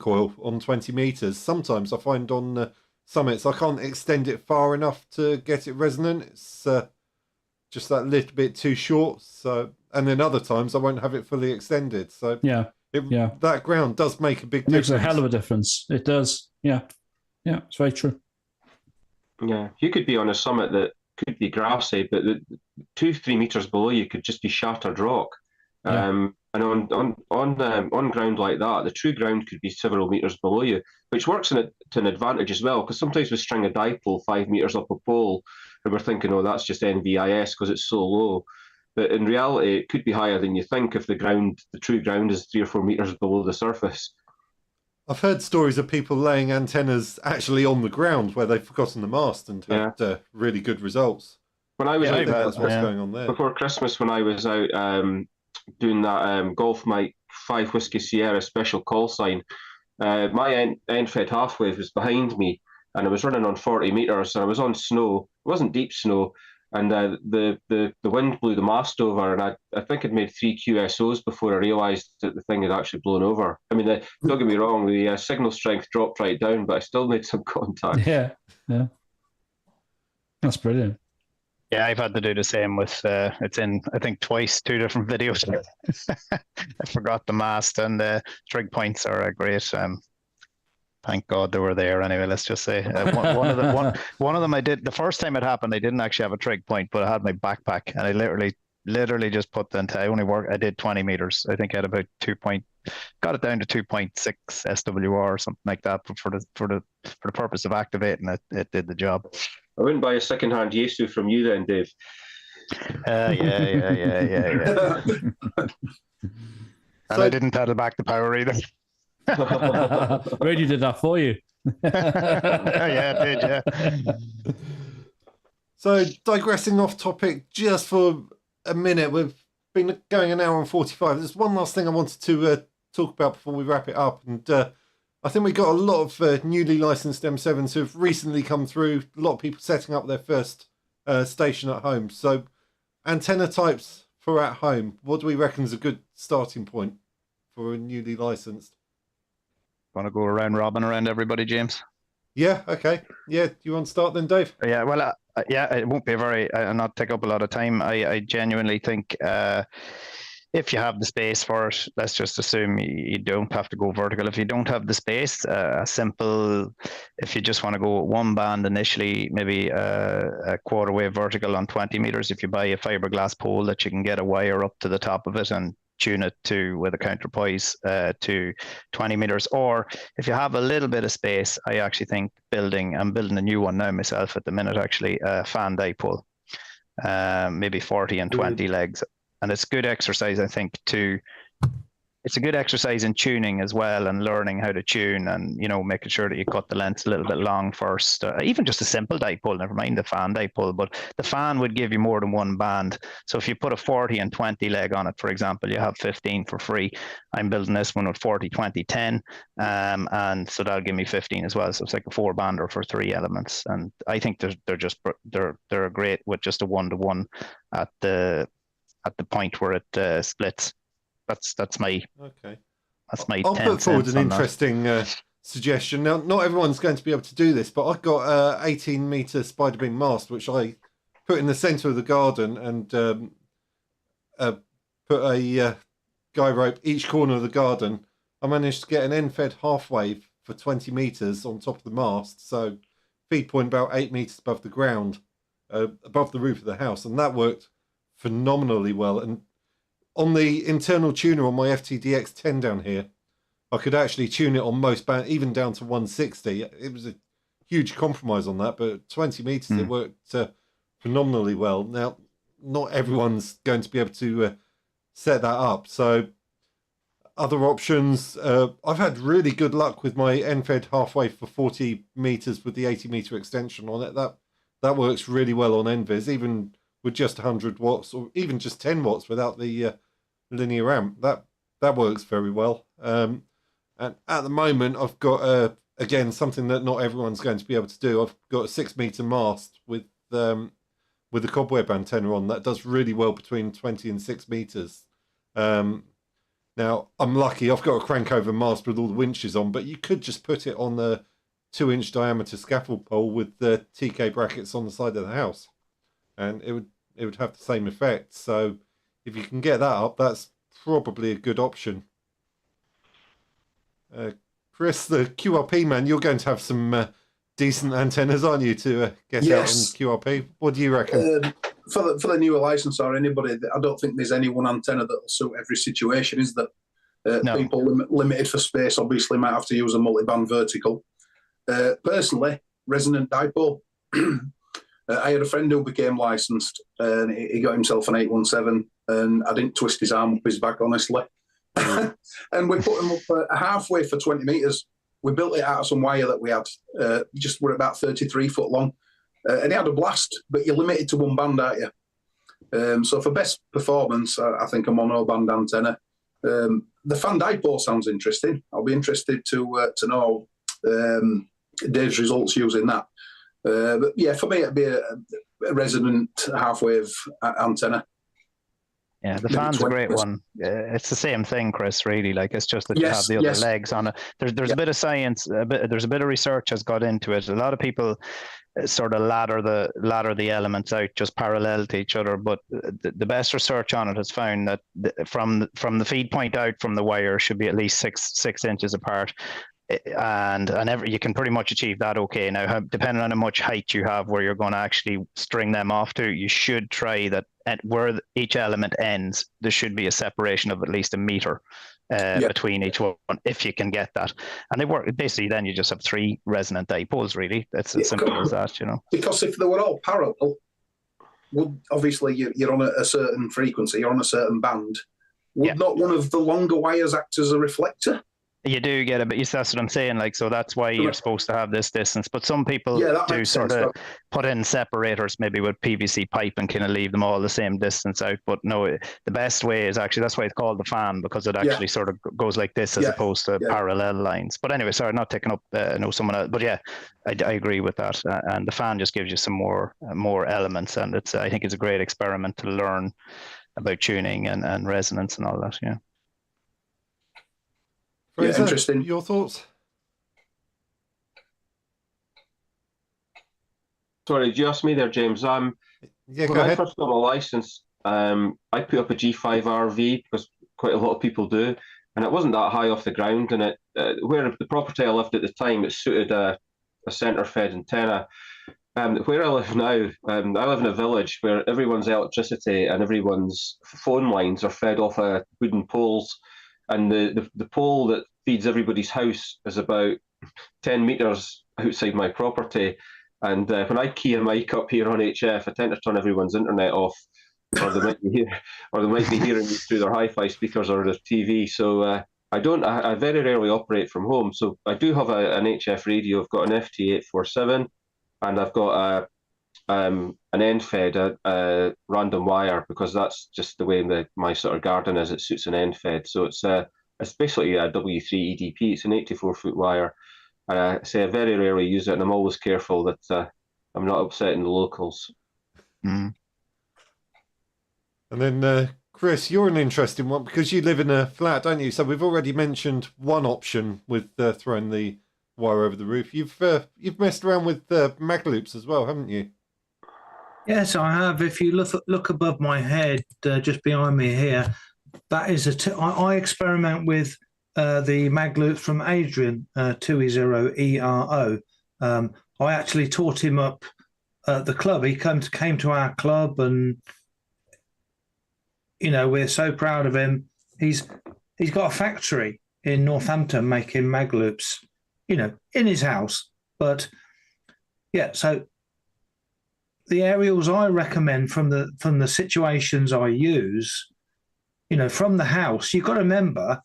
Speaker 1: coil on 20 meters, sometimes I find on summits I can't extend it far enough to get it resonant. It's just that little bit too short. So, and then other times I won't have it fully extended. So that ground does make a big difference.
Speaker 2: Makes a hell of a difference. It does. Yeah. Yeah, it's very true.
Speaker 3: Yeah, you could be on a summit that could be grassy, but 2-3 meters below you could just be shattered rock. And on ground like that, the true ground could be several meters below you, which works to an advantage as well. Because sometimes we string a dipole 5 meters up a pole, and we're thinking, oh, that's just NVIS because it's so low. But in reality, it could be higher than you think if the true ground is 3 or 4 meters below the surface.
Speaker 1: I've heard stories of people laying antennas actually on the ground where they've forgotten the mast and had really good results.
Speaker 3: When I was out,
Speaker 1: that's what's going on there.
Speaker 3: Before Christmas, when I was out doing that Golf Mike 5 Whiskey Sierra special call sign, my end-fed half wave was behind me, and I was running on 40 meters, and I was on snow. It wasn't deep snow, and the wind blew the mast over, and I think I'd made 3 QSOs before I realised that the thing had actually blown over. I mean, don't get me wrong, the signal strength dropped right down, but I still made some contact.
Speaker 2: Yeah. That's brilliant.
Speaker 4: Yeah, I've had to do the same with, it's in, I think, twice, 2 different videos. I forgot the mast, and the trig points are great. Thank God they were there anyway, let's just say. One of them I did, the first time it happened, I didn't actually have a trig point, but I had my backpack, and I literally just put I did 20 meters. I think I had about got it down to 2.6 SWR or something like that, but for the purpose of activating it, it did the job.
Speaker 3: I wouldn't buy a second-hand Yaesu from you then, Dave.
Speaker 4: Yeah. And I didn't pedal back the power either.
Speaker 2: Radio did that for you.
Speaker 4: Yeah, it did, yeah.
Speaker 1: So, digressing off topic just for a minute, we've been going an hour and 45. There's one last thing I wanted to talk about before we wrap it up. And I think we got a lot of newly licensed M7s who have recently come through. A lot of people setting up their first station at home. So, antenna types for at home, what do we reckon is a good starting point for a newly licensed?
Speaker 4: Want to go robin around everybody, James?
Speaker 1: Yeah, okay. Yeah, do you want to start then, Dave?
Speaker 4: Yeah, well, it won't be I'll not take up a lot of time. I genuinely think if you have the space for it, let's just assume you don't have to go vertical. If you don't have the space, if you just want to go one band initially, maybe a quarter wave vertical on 20 meters, if you buy a fiberglass pole that you can get a wire up to the top of it and tune it with a counterpoise to 20 meters. Or if you have a little bit of space, I actually think I'm building a new one now myself at the minute, actually, a fan dipole, maybe 40 and 20 legs. And it's good exercise, I think, it's a good exercise in tuning as well, and learning how to tune, and making sure that you cut the lengths a little bit long first. Even just a simple dipole, never mind the fan dipole, but the fan would give you more than one band. So if you put a 40 and 20 leg on it, for example, you have 15 for free. I'm building this one with 40, 20, 10, and so that'll give me 15 as well. So it's like a 4-bander for 3 elements, and I think they're great with just a 1-to-1 at the point where it splits. That's my
Speaker 1: okay.
Speaker 4: That's my.
Speaker 1: I'll put forward an interesting suggestion. Now, not everyone's going to be able to do this, but I've got a 18-meter spider beam mast which I put in the centre of the garden and put a guy rope each corner of the garden. I managed to get an end-fed half wave for 20 meters on top of the mast, so feed point about 8 meters above the ground, above the roof of the house, and that worked phenomenally well. And on the internal tuner on my FTDX 10 down here, I could actually tune it on most band, even down to 160. It was a huge compromise on that, but 20 meters it worked phenomenally well. Now, not everyone's going to be able to set that up. So other options, I've had really good luck with my end-fed halfway for 40 meters with the 80-meter extension on it. That works really well on NVIS, even with just 100 watts or even just 10 watts without the linear amp. That works very well. And at the moment, I've got, again, something that not everyone's going to be able to do. I've got a 6-meter mast with a cobweb antenna on that does really well between 20 and 6 meters. Now, I'm lucky. I've got a crank over mast with all the winches on, but you could just put it on the 2-inch diameter scaffold pole with the TK brackets on the side of the house, and it would have the same effect. So if you can get that up, that's probably a good option. Chris, the QRP man, you're going to have some decent antennas, aren't you, to get out on QRP? What do you reckon?
Speaker 5: For the newer license or anybody, I don't think there's any one antenna that'll suit every situation, is that?
Speaker 4: No.
Speaker 5: People limited for space obviously might have to use a multi-band vertical. Personally, resonant dipole. I had a friend who became licensed and he got himself an 817 and I didn't twist his arm up his back, honestly. And we put him up halfway for 20 metres. We built it out of some wire that we had. Just were about 33 foot long. And he had a blast, but you're limited to one band, aren't you? So for best performance, I think a mono-band antenna. The fan dipole sounds interesting. I'll be interested to know Dave's results using that. But yeah, for me, it'd be a resonant half-wave antenna.
Speaker 4: Yeah, the fan's a great one. It's the same thing, Chris, really. Like, it's just that you have the other legs on it. There's a bit of science, there's a bit of research has got into it. A lot of people sort of ladder the elements out just parallel to each other, but the best research on it has found that from the feed point out from the wire should be at least six inches apart. And you can pretty much achieve that okay. Now, depending on how much height you have where you're going to actually string them off to, you should try that at where each element ends, there should be a separation of at least a meter between each one, if you can get that. And they work, basically then you just have 3 resonant dipoles, really. That's as simple as that, you know.
Speaker 5: Because if they were all parallel, obviously you're on a certain frequency, you're on a certain band. Would not one of the longer wires act as a reflector?
Speaker 4: You do get it, but that's what I'm saying. Like, so that's why you're supposed to have this distance. But some people do sort of put in separators, maybe with PVC pipe, and kind of leave them all the same distance out. But no, the best way is actually, that's why it's called the fan, because it actually sort of goes like this as opposed to parallel lines. But anyway, sorry, not taking up someone else. But yeah, I agree with that. And the fan just gives you some more elements, and I think it's a great experiment to learn about tuning and resonance and all that. Yeah.
Speaker 1: Fraser,
Speaker 5: interesting.
Speaker 1: Your thoughts?
Speaker 3: Sorry, did you ask me there, James?
Speaker 1: Yeah, go
Speaker 3: when
Speaker 1: ahead.
Speaker 3: I first got my license, I put up a G5RV because quite a lot of people do, and it wasn't that high off the ground. And where the property I lived at the time, it suited a centre-fed antenna. Where I live now, I live in a village where everyone's electricity and everyone's phone lines are fed off wooden poles. And the pole that feeds everybody's house is about 10 metres outside my property. And when I key a mic up here on HF, I tend to turn everyone's internet off, or they might be hearing me through their hi-fi speakers or their TV. So I very rarely operate from home. So I do have an HF radio. I've got an FT847, and I've got an end-fed random wire, because that's just the way my sort of garden is. It suits an end-fed. So it's basically a W3 EDP. It's an 84-foot wire. And I very rarely use it, and I'm always careful that I'm not upsetting the locals.
Speaker 4: Mm.
Speaker 1: And then, Chris, you're an interesting one because you live in a flat, don't you? So we've already mentioned one option with throwing the wire over the roof. You've messed around with mag loops as well, haven't you?
Speaker 6: Yes, I have. If you look above my head, just behind me here, that is I experiment with the mag loop from Adrian 2E0ERO. I actually taught him up at the club. He came to our club, and we're so proud of him. He's got a factory in Northampton making mag loops, in his house. But yeah, so the aerials I recommend from the situations I use, from the house, you've got to remember,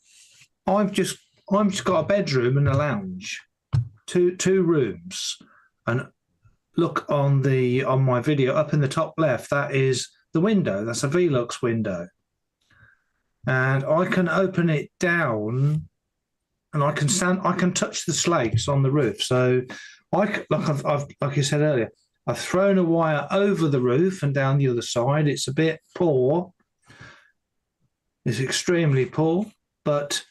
Speaker 6: I've just got a bedroom and a lounge, two rooms, and look on my video up in the top left. That is the window. That's a Velux window, and I can open it down, and I can touch the slates on the roof. So, like I said earlier, I've thrown a wire over the roof and down the other side. It's a bit poor. It's extremely poor, but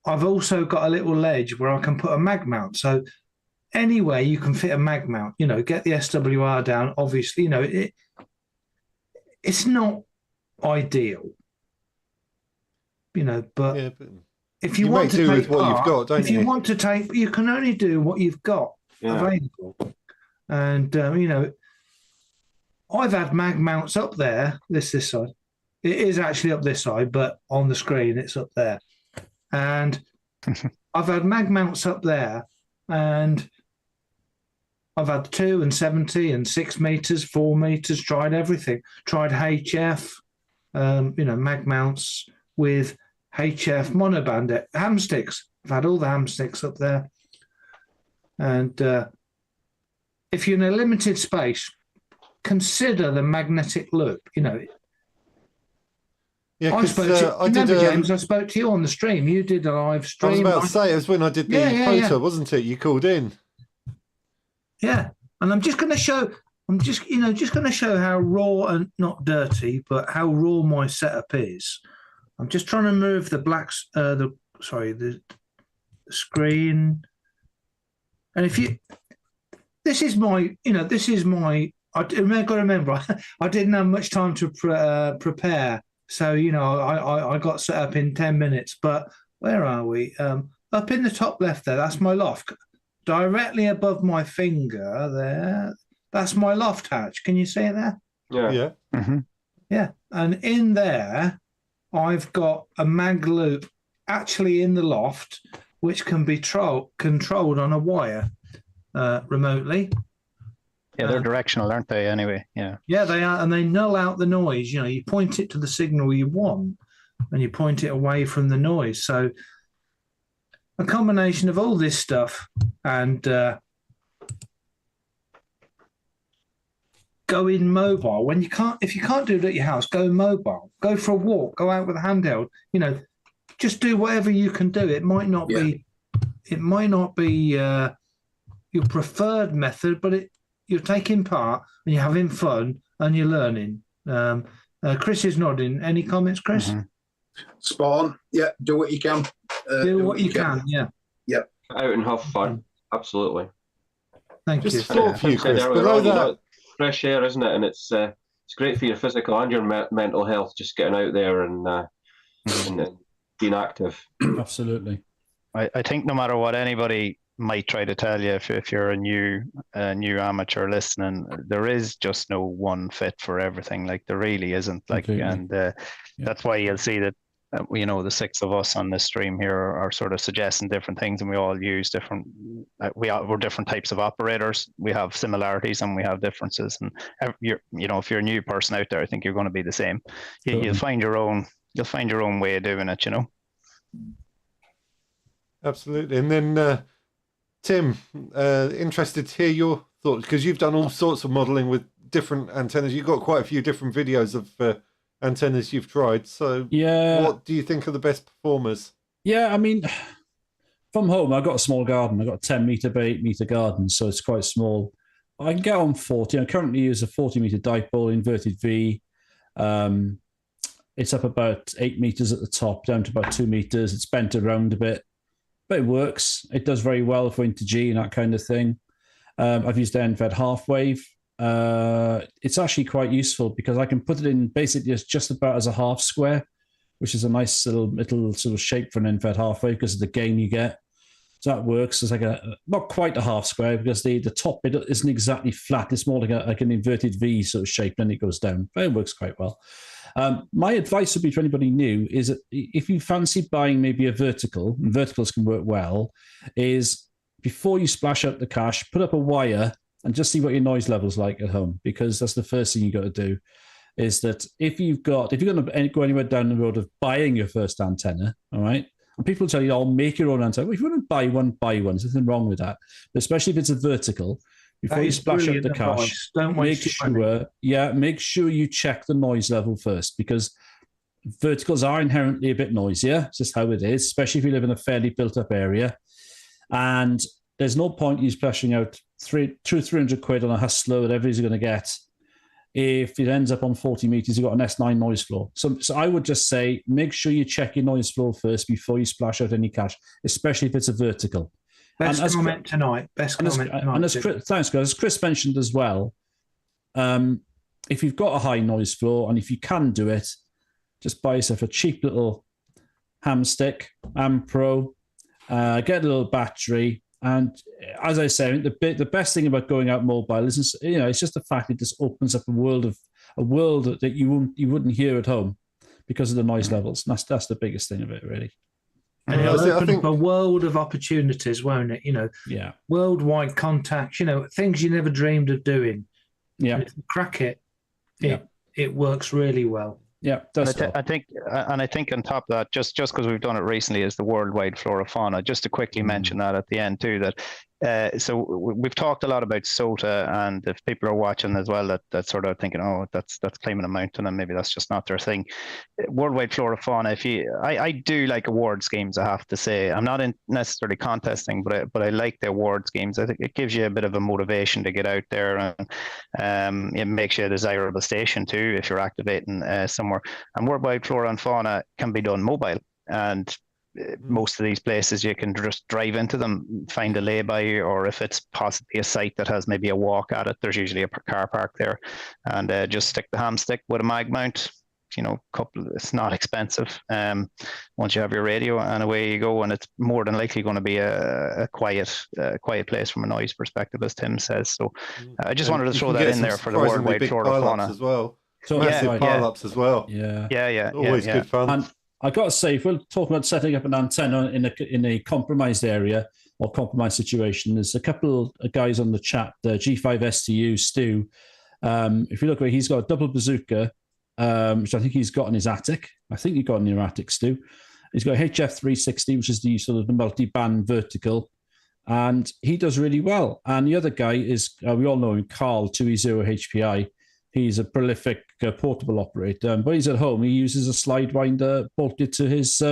Speaker 6: I've also got a little ledge where I can put a mag mount. So anywhere you can fit a mag mount, get the SWR down. Obviously, it's not ideal, but if you want to
Speaker 1: do
Speaker 6: take
Speaker 1: with what
Speaker 6: part,
Speaker 1: you've got, don't
Speaker 6: if you want to take, you can only do what you've got available. And I've had mag mounts up there. This side. It is actually up this side, but on the screen it's up there. And I've had mag mounts up there, and I've had 2 and 70 and 6 meters, 4 meters. Tried everything. Tried HF, mag mounts with HF monoband ham sticks. I've had all the ham sticks up there, and if you're in a limited space, consider the magnetic loop.
Speaker 1: Yeah,
Speaker 6: I spoke to remember, James, I spoke to you on the stream. You did a live stream.
Speaker 1: I was about to say, it was when I did the photo, wasn't it? You called in.
Speaker 6: Yeah, and I'm just going to show. I'm just going to show how raw and not dirty, but how raw my setup is. I'm just trying to move the blacks. The screen. And if you, this is my. I got to remember, I didn't have much time to prepare. So, I got set up in 10 minutes, but where are we? Up in the top left there, that's my loft. Directly above my finger there, that's my loft hatch. Can you see it there?
Speaker 3: Yeah.
Speaker 1: Yeah.
Speaker 4: Mm-hmm.
Speaker 6: Yeah. And in there, I've got a mag loop actually in the loft, which can be controlled on a wire remotely.
Speaker 4: Yeah, they're directional, aren't they, anyway? Yeah.
Speaker 6: Yeah, they are, and they null out the noise. You point it to the signal you want, and you point it away from the noise. So a combination of all this stuff and going mobile. If you can't do it at your house, go mobile. Go for a walk. Go out with a handheld. Just do whatever you can do. It might not be your preferred method, but you're taking part and you're having fun and you're learning. Chris is nodding. Any comments, Chris?
Speaker 4: Mm-hmm.
Speaker 5: Spot on. Yeah, do what you can.
Speaker 6: Do what you can. Yeah.
Speaker 5: Yep.
Speaker 3: Out and have fun. Absolutely.
Speaker 6: Thank you.
Speaker 1: Just thought for you, Chris.
Speaker 3: Earlier
Speaker 1: Below
Speaker 3: on,
Speaker 1: that,
Speaker 3: fresh air, isn't it? And it's great for your physical and your mental health. Just getting out there and being active.
Speaker 2: Absolutely.
Speaker 4: I think no matter what anybody might try to tell you, if you're a new amateur listening, there is just no one fit for everything. Like there really isn't. That's why you'll see that the 6 of us on this stream here are sort of suggesting different things, and we all use different. We're different types of operators. We have similarities and we have differences. And if you're a new person out there, I think you're going to be the same. You'll find your own. You'll find your own way of doing it.
Speaker 1: Absolutely. And then Tim, interested to hear your thoughts, because you've done all sorts of modelling with different antennas. You've got quite a few different videos of antennas you've tried. So what do you think are the best performers?
Speaker 2: Yeah, I mean, from home, I've got a small garden. I've got a 10 metre by 8 metre garden, so it's quite small. I can get on 40. I currently use a 40 metre dipole inverted V. It's up about 8 meters at the top, down to about 2 meters. It's bent around a bit, but it works. It does very well for inter-G and that kind of thing. I've used NVED half wave. It's actually quite useful because I can put it in basically just about as a half square, which is a nice little sort of shape for an NVED half wave because of the gain you get. So that works. It's like not quite a half square because the top bit isn't exactly flat. It's more like an inverted V sort of shape, and then it goes down. But it works quite well. My advice would be to anybody new is that if you fancy buying maybe a vertical, and verticals can work well, is before you splash out the cash, put up a wire and just see what your noise level's like at home, because that's the first thing you got to do. Is that if you're going to go anywhere down the road of buying your first antenna, all right? And people tell you, "I'll make your own antenna." Well, if you want to buy one, buy one. There's nothing wrong with that. But especially if it's a vertical, before you splash out the cash, make sure you check the noise level first, because verticals are inherently a bit noisier. It's just how it is, especially if you live in a fairly built-up area. And there's no point you splashing out 300 quid on a Hustler that everybody's going to get. If it ends up on 40 meters, you've got an S9 noise floor. So I would just say, make sure you check your noise floor first before you splash out any cash, especially if it's a vertical.
Speaker 6: Best comment tonight. Thanks,
Speaker 2: guys. As Chris mentioned as well, if you've got a high noise floor, and if you can do it, just buy yourself a cheap little ham stick, Pro, get a little battery. And as I say, the best thing about going out mobile is, it's just the fact it just opens up a world that you wouldn't hear at home because of the noise levels. And that's the biggest thing of it, really.
Speaker 6: And it'll open up a world of opportunities, won't it?
Speaker 2: Yeah.
Speaker 6: Worldwide contacts, things you never dreamed of doing.
Speaker 2: Yeah.
Speaker 6: And if you crack it, it works really well.
Speaker 2: Yeah,
Speaker 4: I think on top of that, just because we've done it recently, is the worldwide flora fauna. Just to quickly mention that at the end too, that so we've talked a lot about SOTA, and if people are watching as well, that sort of thinking, oh, that's climbing a mountain, and maybe that's just not their thing. Worldwide flora fauna. I do like award schemes. I have to say, I'm not necessarily contesting, but I like the award schemes. I think it gives you a bit of a motivation to get out there, and it makes you a desirable station too if you're activating somewhere. And worldwide flora and fauna can be done mobile, and most of these places you can just drive into them, find a lay-by, or if it's possibly a site that has maybe a walk at it, there's usually a car park there, and just stick the ham stick with a mag mount. It's not expensive. Once you have your radio, and away you go, and it's more than likely going to be a quiet place from a noise perspective, as Tim says. So I just wanted to throw that in there for the worldwide flora fauna
Speaker 1: as well.
Speaker 2: So
Speaker 1: massive pile-ups as well.
Speaker 2: Yeah.
Speaker 1: Always good fun.
Speaker 2: And I got to say, if we're talking about setting up an antenna in a compromised area or compromised situation, there's a couple of guys on the chat, the G5STU, Stu. If you look where he's got a double bazooka, which I think he's got in his attic. I think you got in your attic, Stu. He's got a HF360, which is the sort of the multi-band vertical, and he does really well. And the other guy is, we all know him, Carl, 2E0HPI. He's a prolific portable operator, but he's at home. He uses a slide winder bolted to his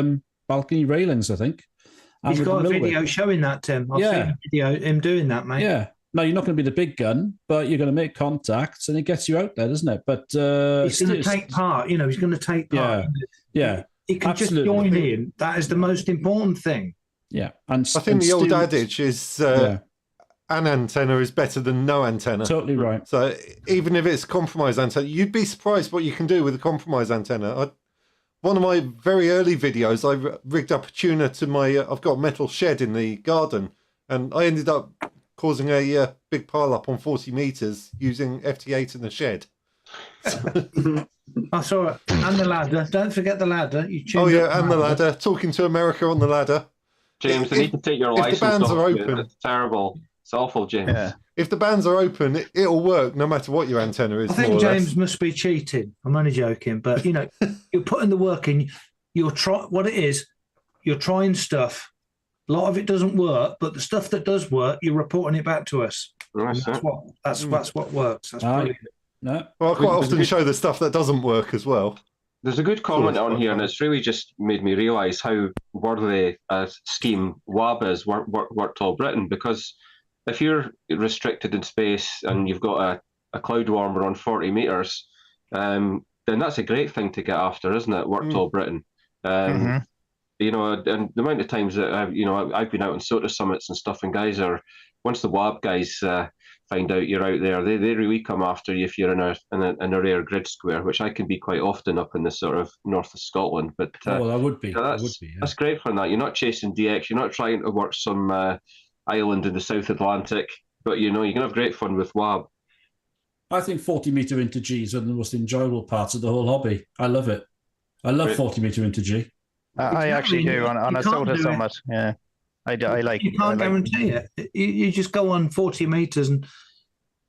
Speaker 2: balcony railings, I think.
Speaker 6: He's got a video showing that, Tim. I've seen a video him doing that, mate.
Speaker 2: Yeah. No, you're not going to be the big gun, but you're going to make contacts, and it gets you out there, doesn't it? But
Speaker 6: he's going to take part. He's going to take part.
Speaker 2: Yeah.
Speaker 6: He can just join in. That is the most important thing.
Speaker 2: Yeah. And
Speaker 1: I think the old adage is an antenna is better than no antenna.
Speaker 2: Totally right.
Speaker 1: So even if it's a compromised antenna, you'd be surprised what you can do with a compromised antenna. One of my very early videos, I rigged up a tuner to my, I've got a metal shed in the garden, and I ended up causing a big pile up on 40 meters using FT8 in the shed.
Speaker 6: I saw it. And the ladder. Don't forget the ladder. You
Speaker 1: and the ladder. Talking to America on the ladder.
Speaker 3: James, they need to take your license
Speaker 1: the bands
Speaker 3: off.
Speaker 1: Are open,
Speaker 3: it's terrible. It's awful, James. Yeah.
Speaker 1: If the bands are open, it'll work no matter what your antenna is.
Speaker 6: I think James must be cheating. I'm only joking, but you're putting the work in. You're trying stuff. A lot of it doesn't work, but the stuff that does work, you're reporting it back to us. That's what works. That's brilliant.
Speaker 2: No.
Speaker 1: Well, I quite often show the stuff that doesn't work as well.
Speaker 3: There's a good comment on here, and it's really just made me realise how worthy a scheme WAB is, Worked All Britain, because if you're restricted in space and you've got a cloud warmer on 40 metres, then that's a great thing to get after, isn't it? Worked All Britain. And the amount of times that I've been out on SOTA summits and stuff, and guys once the WAB guys find out you're out there, they really come after you if you're in a rare grid square, which I can be quite often up in the sort of north of Scotland. But
Speaker 2: that would be.
Speaker 3: That's great for that. You're not chasing DX. You're not trying to work some island in the South Atlantic, but you can have great fun with WAB.
Speaker 2: I think 40-meter into G is one of the most enjoyable parts of the whole hobby. I love it. I love 40-meter into G.
Speaker 4: I actually do on a SOTA summit. Yeah, I like.
Speaker 6: You can't guarantee it. You just go on 40 meters, and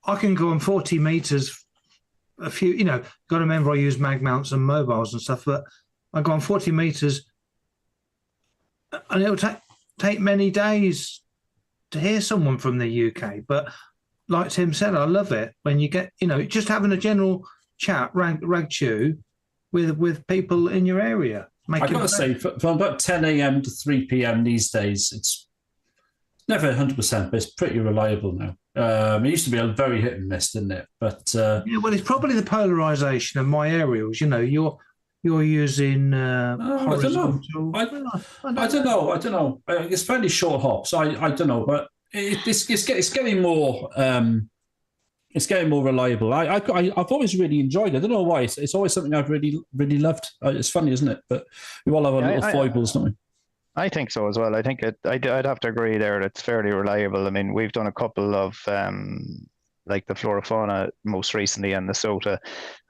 Speaker 6: I can go on 40 meters. A few, got to remember I use mag mounts and mobiles and stuff, but I go on 40 meters, and it'll take many days to hear someone from the UK. But like Tim said, I love it when you get, just having a general chat, rag chew with people in your area.
Speaker 2: I've got to say, from about 10 a.m. to 3 p.m. these days, it's never 100%, but it's pretty reliable now. It used to be a very hit and miss, didn't it? But
Speaker 6: well, it's probably the polarization of my aerials. You're using horizontal.
Speaker 2: I don't know. It's fairly short hops. I don't know, but it's getting more. It's getting more reliable. I've always really enjoyed it. I don't know why. It's always something I've really loved. It's funny, isn't it? But we all have our little foibles, don't we?
Speaker 4: I think so as well. I think I'd have to agree there. It's fairly reliable. I mean, we've done a couple of like the Flora-Fauna most recently in the Sota,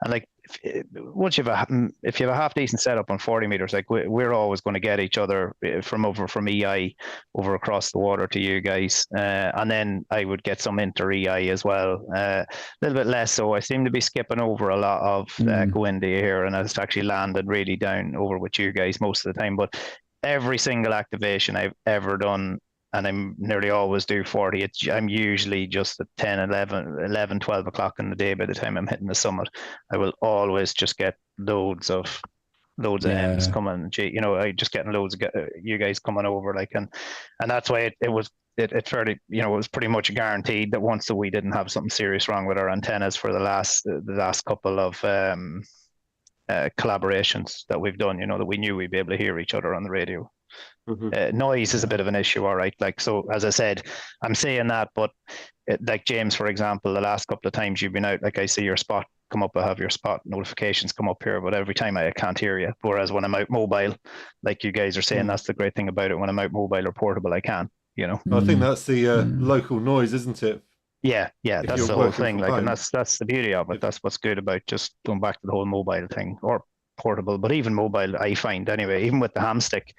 Speaker 4: and like if you have a half decent setup on 40 meters, like we're always going to get each other from EI over across the water to you guys, and then I would get some inter EI as well. A little bit less so. I seem to be skipping over a lot of Gwindia here, and it's actually landed really down over with you guys most of the time, but every single activation I've ever done, and I'm nearly always do 40, I'm usually just at 10, 11, 12 o'clock in the day by the time I'm hitting the summit. I will always just get loads of M's coming. I just getting loads of you guys coming over, like, and that's why it fairly, it was pretty much guaranteed that once we didn't have something serious wrong with our antennas for the last couple of collaborations that we've done, that we knew we'd be able to hear each other on the radio. Noise is a bit of an issue, all right. Like, so as I said, I'm saying that, but like James, for example, the last couple of times you've been out, like I see your spot come up, I have your spot notifications come up here, but every time I can't hear you. Whereas when I'm out mobile, like you guys are saying, that's the great thing about it. When I'm out mobile or portable, I can, I
Speaker 1: think that's the local noise, isn't it?
Speaker 4: Yeah, that's the whole thing. Like, and that's the beauty of it. That's what's good about just going back to the whole mobile thing, or portable, but even mobile, I find anyway, even with the ham stick.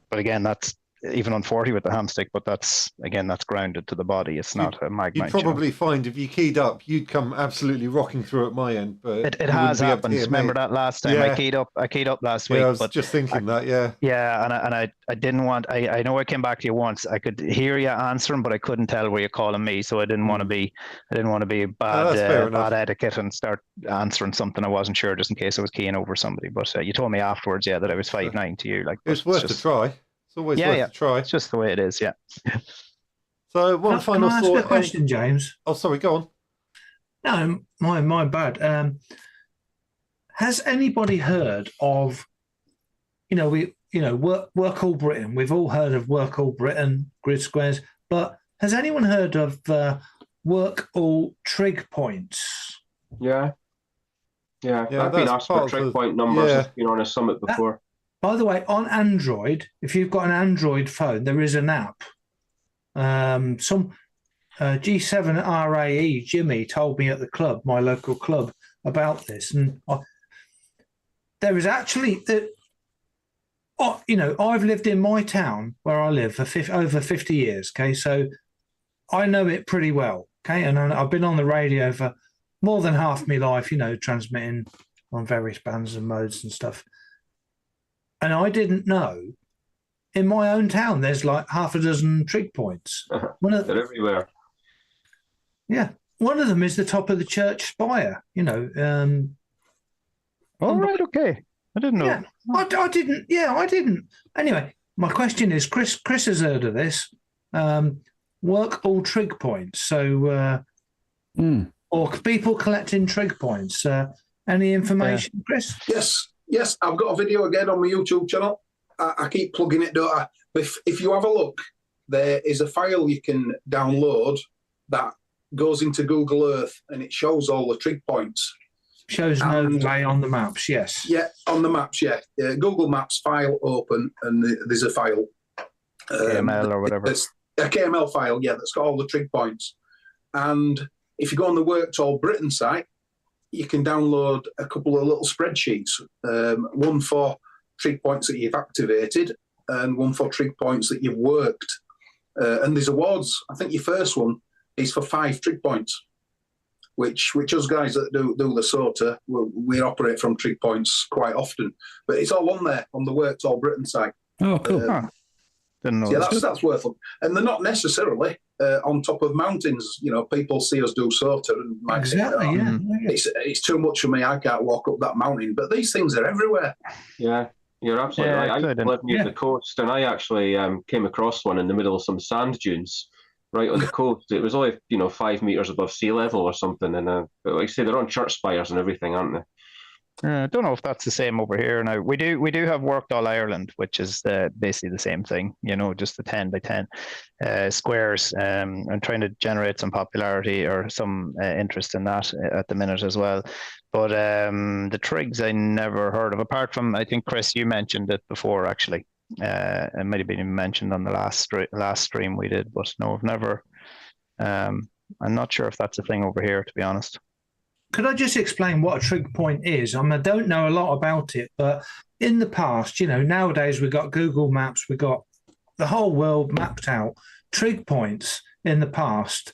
Speaker 4: But again, that's even on 40 with the ham stick, but that's grounded to the body. It's not a mag mount.
Speaker 1: You'd probably find if you keyed up, you'd come absolutely rocking through at my end. But
Speaker 4: it has happened. Remember that last time I keyed up last week.
Speaker 1: I was just thinking that.
Speaker 4: Yeah, and I didn't want. I know I came back to you once. I could hear you answering, but I couldn't tell were you calling me. So I didn't want to be. Bad etiquette and start answering something I wasn't sure, just in case I was keying over somebody. But you told me afterwards, that I was 5'9" to you. Like,
Speaker 1: it's worth a try. It's always worth a try.
Speaker 4: It's just the way it is, yeah.
Speaker 1: So one final thought.
Speaker 6: Can I ask a question, James?
Speaker 1: Oh, sorry, go on.
Speaker 6: No, my bad. Has anybody heard of, Work All Britain? We've all heard of Work All Britain, grid squares, but has anyone heard of Work All Trig points?
Speaker 3: Yeah. I've been asked for trig point numbers. It's been on a summit before.
Speaker 6: By the way, on Android, if you've got an Android phone, there is an app. Some G7 RAE Jimmy told me at the club, my local club, about this, and there is actually I've lived in my town where I live for over 50 years. Okay, so I know it pretty well. Okay, and I've been on the radio for more than half my life. Transmitting on various bands and modes and stuff. And I didn't know, in my own town, there's like half a dozen trig points.
Speaker 3: They're everywhere.
Speaker 6: Yeah. One of them is the top of the church spire,
Speaker 4: All right, okay. I didn't know.
Speaker 6: Yeah, I didn't. Anyway, my question is, Chris has heard of this. Work all trig points. So, or people collecting trig points. Any information, Chris?
Speaker 5: Yes, I've got a video again on my YouTube channel. I keep plugging it, don't I? If you have a look, there is a file you can download that goes into Google Earth and it shows all the trig points.
Speaker 6: Shows no way on the maps, yes.
Speaker 5: Yeah, on the maps, yeah. Google Maps file open and there's a file.
Speaker 4: KML or whatever.
Speaker 5: It's a KML file, that's got all the trig points. And if you go on the Work All Britain site, you can download a couple of little spreadsheets, one for trig points that you've activated and one for trig points that you've worked. And there's awards. I think your first one is for 5 trig points. which us guys that do the sorter, we operate from trig points quite often. But it's all on there on the Works All Britain site.
Speaker 2: Oh, cool.
Speaker 4: Didn't know.
Speaker 5: Yeah, that's worth it. And they're not necessarily on top of mountains. You know, people see us do sorter and might think, it's too much for me. I can't walk up that mountain. But these things are everywhere.
Speaker 3: Yeah, you're absolutely right. I live near the coast, and I actually came across one in the middle of some sand dunes right on the coast. It was only 5 meters above sea level or something. And but like I say, they're on church spires and everything, aren't they?
Speaker 4: I don't know if that's the same over here. Now we do have Worked All Ireland, which is basically the same thing. Just the 10 by 10 squares. I'm trying to generate some popularity or some interest in that at the minute as well. But the Trigs I never heard of, apart from, I think, Chris, you mentioned it before actually. It might have been mentioned on the last stream we did, but no, I've never. I'm not sure if that's a thing over here, to be honest.
Speaker 6: Could I just explain what a trig point is? I don't know a lot about it, but in the past, nowadays we've got Google Maps, we've got the whole world mapped out. Trig points in the past,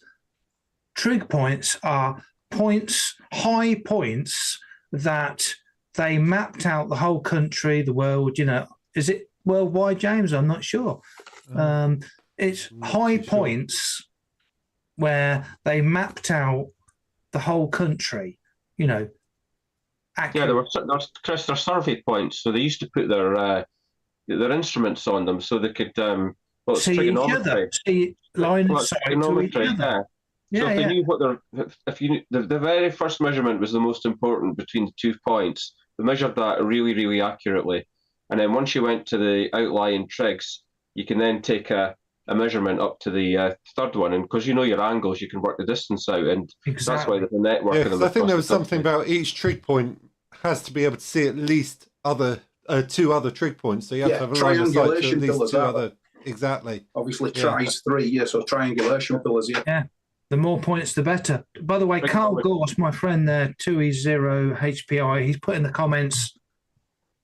Speaker 6: trig points are points, high points that they mapped out the whole country, the world, Is it worldwide, James? I'm not sure. It's high points where they mapped out the whole country, accurate.
Speaker 3: Yeah, Chris, they're survey points, so they used to put their instruments on them so they could
Speaker 6: see
Speaker 3: trigonometry.
Speaker 6: See line of sight to each other.
Speaker 3: So if they knew the very first measurement was the most important between the 2 points. They measured that really, really accurately, and then once you went to the outlying trigs, you can then take a measurement up to the third one, and because your angles, you can work the distance out, and that's why there's a network.
Speaker 1: Yeah, I think there was something about each trig point has to be able to see at least two other trig points, so you have to have a line of sight to at least two other. Exactly.
Speaker 5: Obviously, tries 3, so triangulation pillars.
Speaker 6: Yeah, the more points, the better. By the way, Carl Gorse, my friend there, 2E0 HPI, he's put in the comments,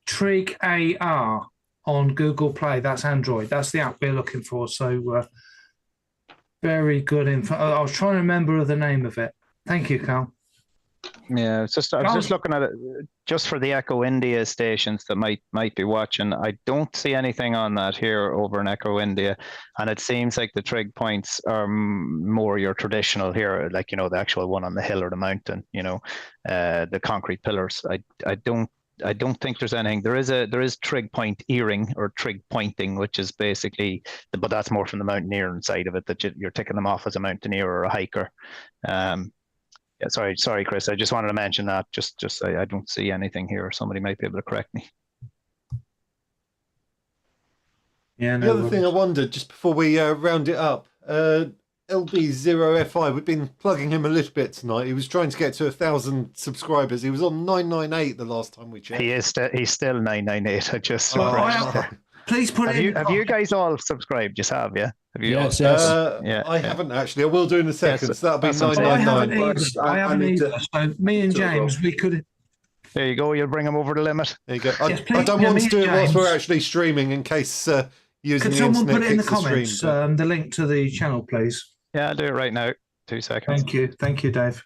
Speaker 6: Trig AR. On Google Play, that's Android. That's the app we're looking for. So very good info. I was trying to remember the name of it. Thank you, Carl.
Speaker 4: Yeah, I was just looking at it just for the Echo India stations that might be watching. I don't see anything on that here over in Echo India, and it seems like the trig points are more your traditional here, like the actual one on the hill or the mountain. The concrete pillars. I don't think there's anything. There is trig point earring or trig pointing, which is basically, but that's more from the mountaineering side of it, that you're ticking them off as a mountaineer or a hiker. Sorry, Chris. I just wanted to mention that. Just I don't see anything here. Somebody might be able to correct me.
Speaker 1: Yeah. The other thing I wondered just before we round it up, LB0FI, we've been plugging him a little bit tonight. He was trying to get to 1,000 subscribers. He was on 998 the last time we checked.
Speaker 4: He's still 998. I just
Speaker 6: please put it.
Speaker 4: Have you guys all subscribed? Just have you? Have you?
Speaker 2: Yes.
Speaker 1: I haven't actually. I will do in a second.
Speaker 4: Yes,
Speaker 1: so that'll be 999.
Speaker 6: I haven't either. So me and James, we could.
Speaker 4: There you go. You'll bring him over the limit.
Speaker 1: There you go. I don't want to do it whilst we're actually streaming, in case using the internet.
Speaker 6: Could someone put it in the comments? The link to the channel, please.
Speaker 4: Yeah, I'll do it right now. 2 seconds.
Speaker 6: Thank you, Dave.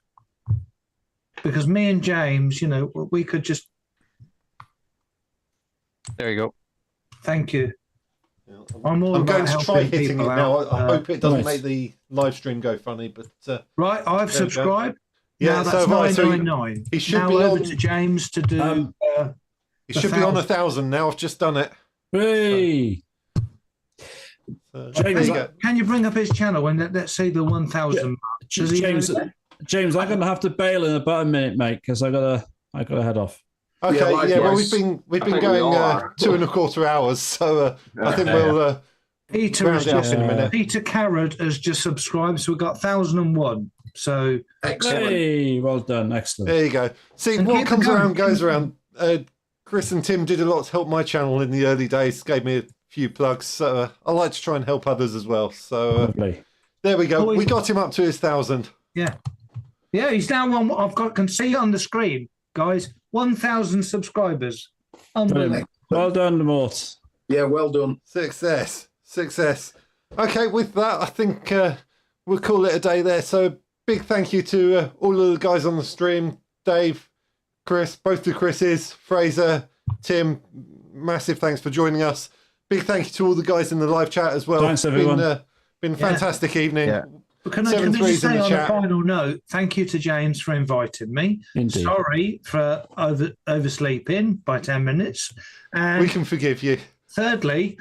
Speaker 6: Because me and James, we could just.
Speaker 4: There you go.
Speaker 6: Thank you.
Speaker 1: I'm going to try hitting it now. I hope it doesn't make the live stream go funny, but
Speaker 6: right, I've subscribed.
Speaker 1: Yeah,
Speaker 6: now that's 999.
Speaker 1: He should
Speaker 6: now
Speaker 1: be
Speaker 6: over
Speaker 1: on
Speaker 6: to James to do.
Speaker 1: He should be on 1,000 now. I've just done it.
Speaker 2: Hey.
Speaker 6: James, can you bring up his channel and let's see the 1,000?
Speaker 2: James, I'm going to have to bail in about a minute, mate, because I gotta head off.
Speaker 1: Okay, well we've been going 2.25 hours, so I think we'll
Speaker 6: Peter
Speaker 1: round it up in a minute.
Speaker 6: Peter Carrot has just subscribed, so we've got 1,001. So
Speaker 5: excellent.
Speaker 2: Hey, well done, excellent.
Speaker 1: There you go. See, and what comes around goes around. Chris and Tim did a lot to help my channel in the early days. Gave me a few plugs. So I like to try and help others as well. So there we go. We got him up to his 1,000.
Speaker 6: Yeah, he's now on. Can see it on the screen, guys. 1,000 subscribers. Unbelievable.
Speaker 2: Well done, Mort.
Speaker 5: Yeah, well done.
Speaker 1: Success. Okay, with that, I think we'll call it a day there. So big thank you to all of the guys on the stream. Dave, Chris, both the Chris's, Fraser, Tim, massive thanks for joining us. Big thank you to all the guys in the live chat as well.
Speaker 2: Thanks, everyone.
Speaker 1: Been a fantastic evening.
Speaker 4: Yeah.
Speaker 6: But can I just say on a final note, thank you to James for inviting me.
Speaker 2: Indeed.
Speaker 6: Sorry for oversleeping by 10 minutes. And
Speaker 1: we can forgive you.
Speaker 6: Thirdly,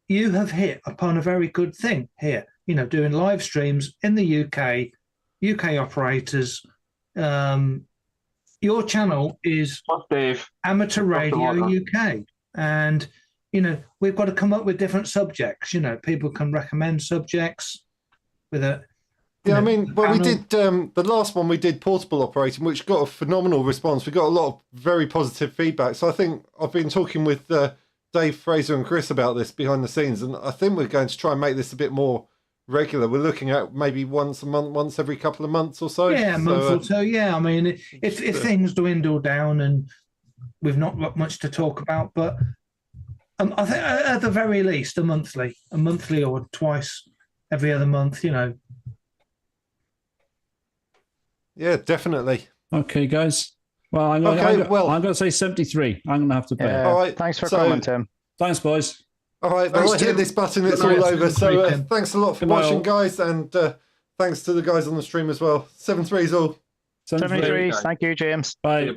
Speaker 6: you have hit upon a very good thing here. You know, doing live streams in the UK operators. Your channel is Amateur Radio UK. And, you know, we've got to come up with different subjects. You know, people can recommend subjects with a...
Speaker 1: Yeah, I mean, well, we did the last one we did portable operating, which got a phenomenal response. We got a lot of very positive feedback. So I think I've been talking with Dave, Fraser and Chris about this behind the scenes, and I think we're going to try and make this a bit more regular. We're looking at maybe once a month, once every couple of months or so.
Speaker 6: Yeah, a month or so. Yeah, I mean, if things dwindle down and we've not got much to talk about, but I think at the very least a monthly or twice every other month. You know.
Speaker 1: Yeah, definitely.
Speaker 2: Okay, guys. Well, I'm going to say 73. I'm going to have to pay.
Speaker 1: All right.
Speaker 4: Thanks for coming, Tim.
Speaker 2: Thanks, boys.
Speaker 1: All right. Well, I hit this button. It's all over. So thanks a lot for watching, guys. And thanks to the guys on the stream as well. 7-3's all.
Speaker 2: 73.
Speaker 4: Thank you, James.
Speaker 2: Bye.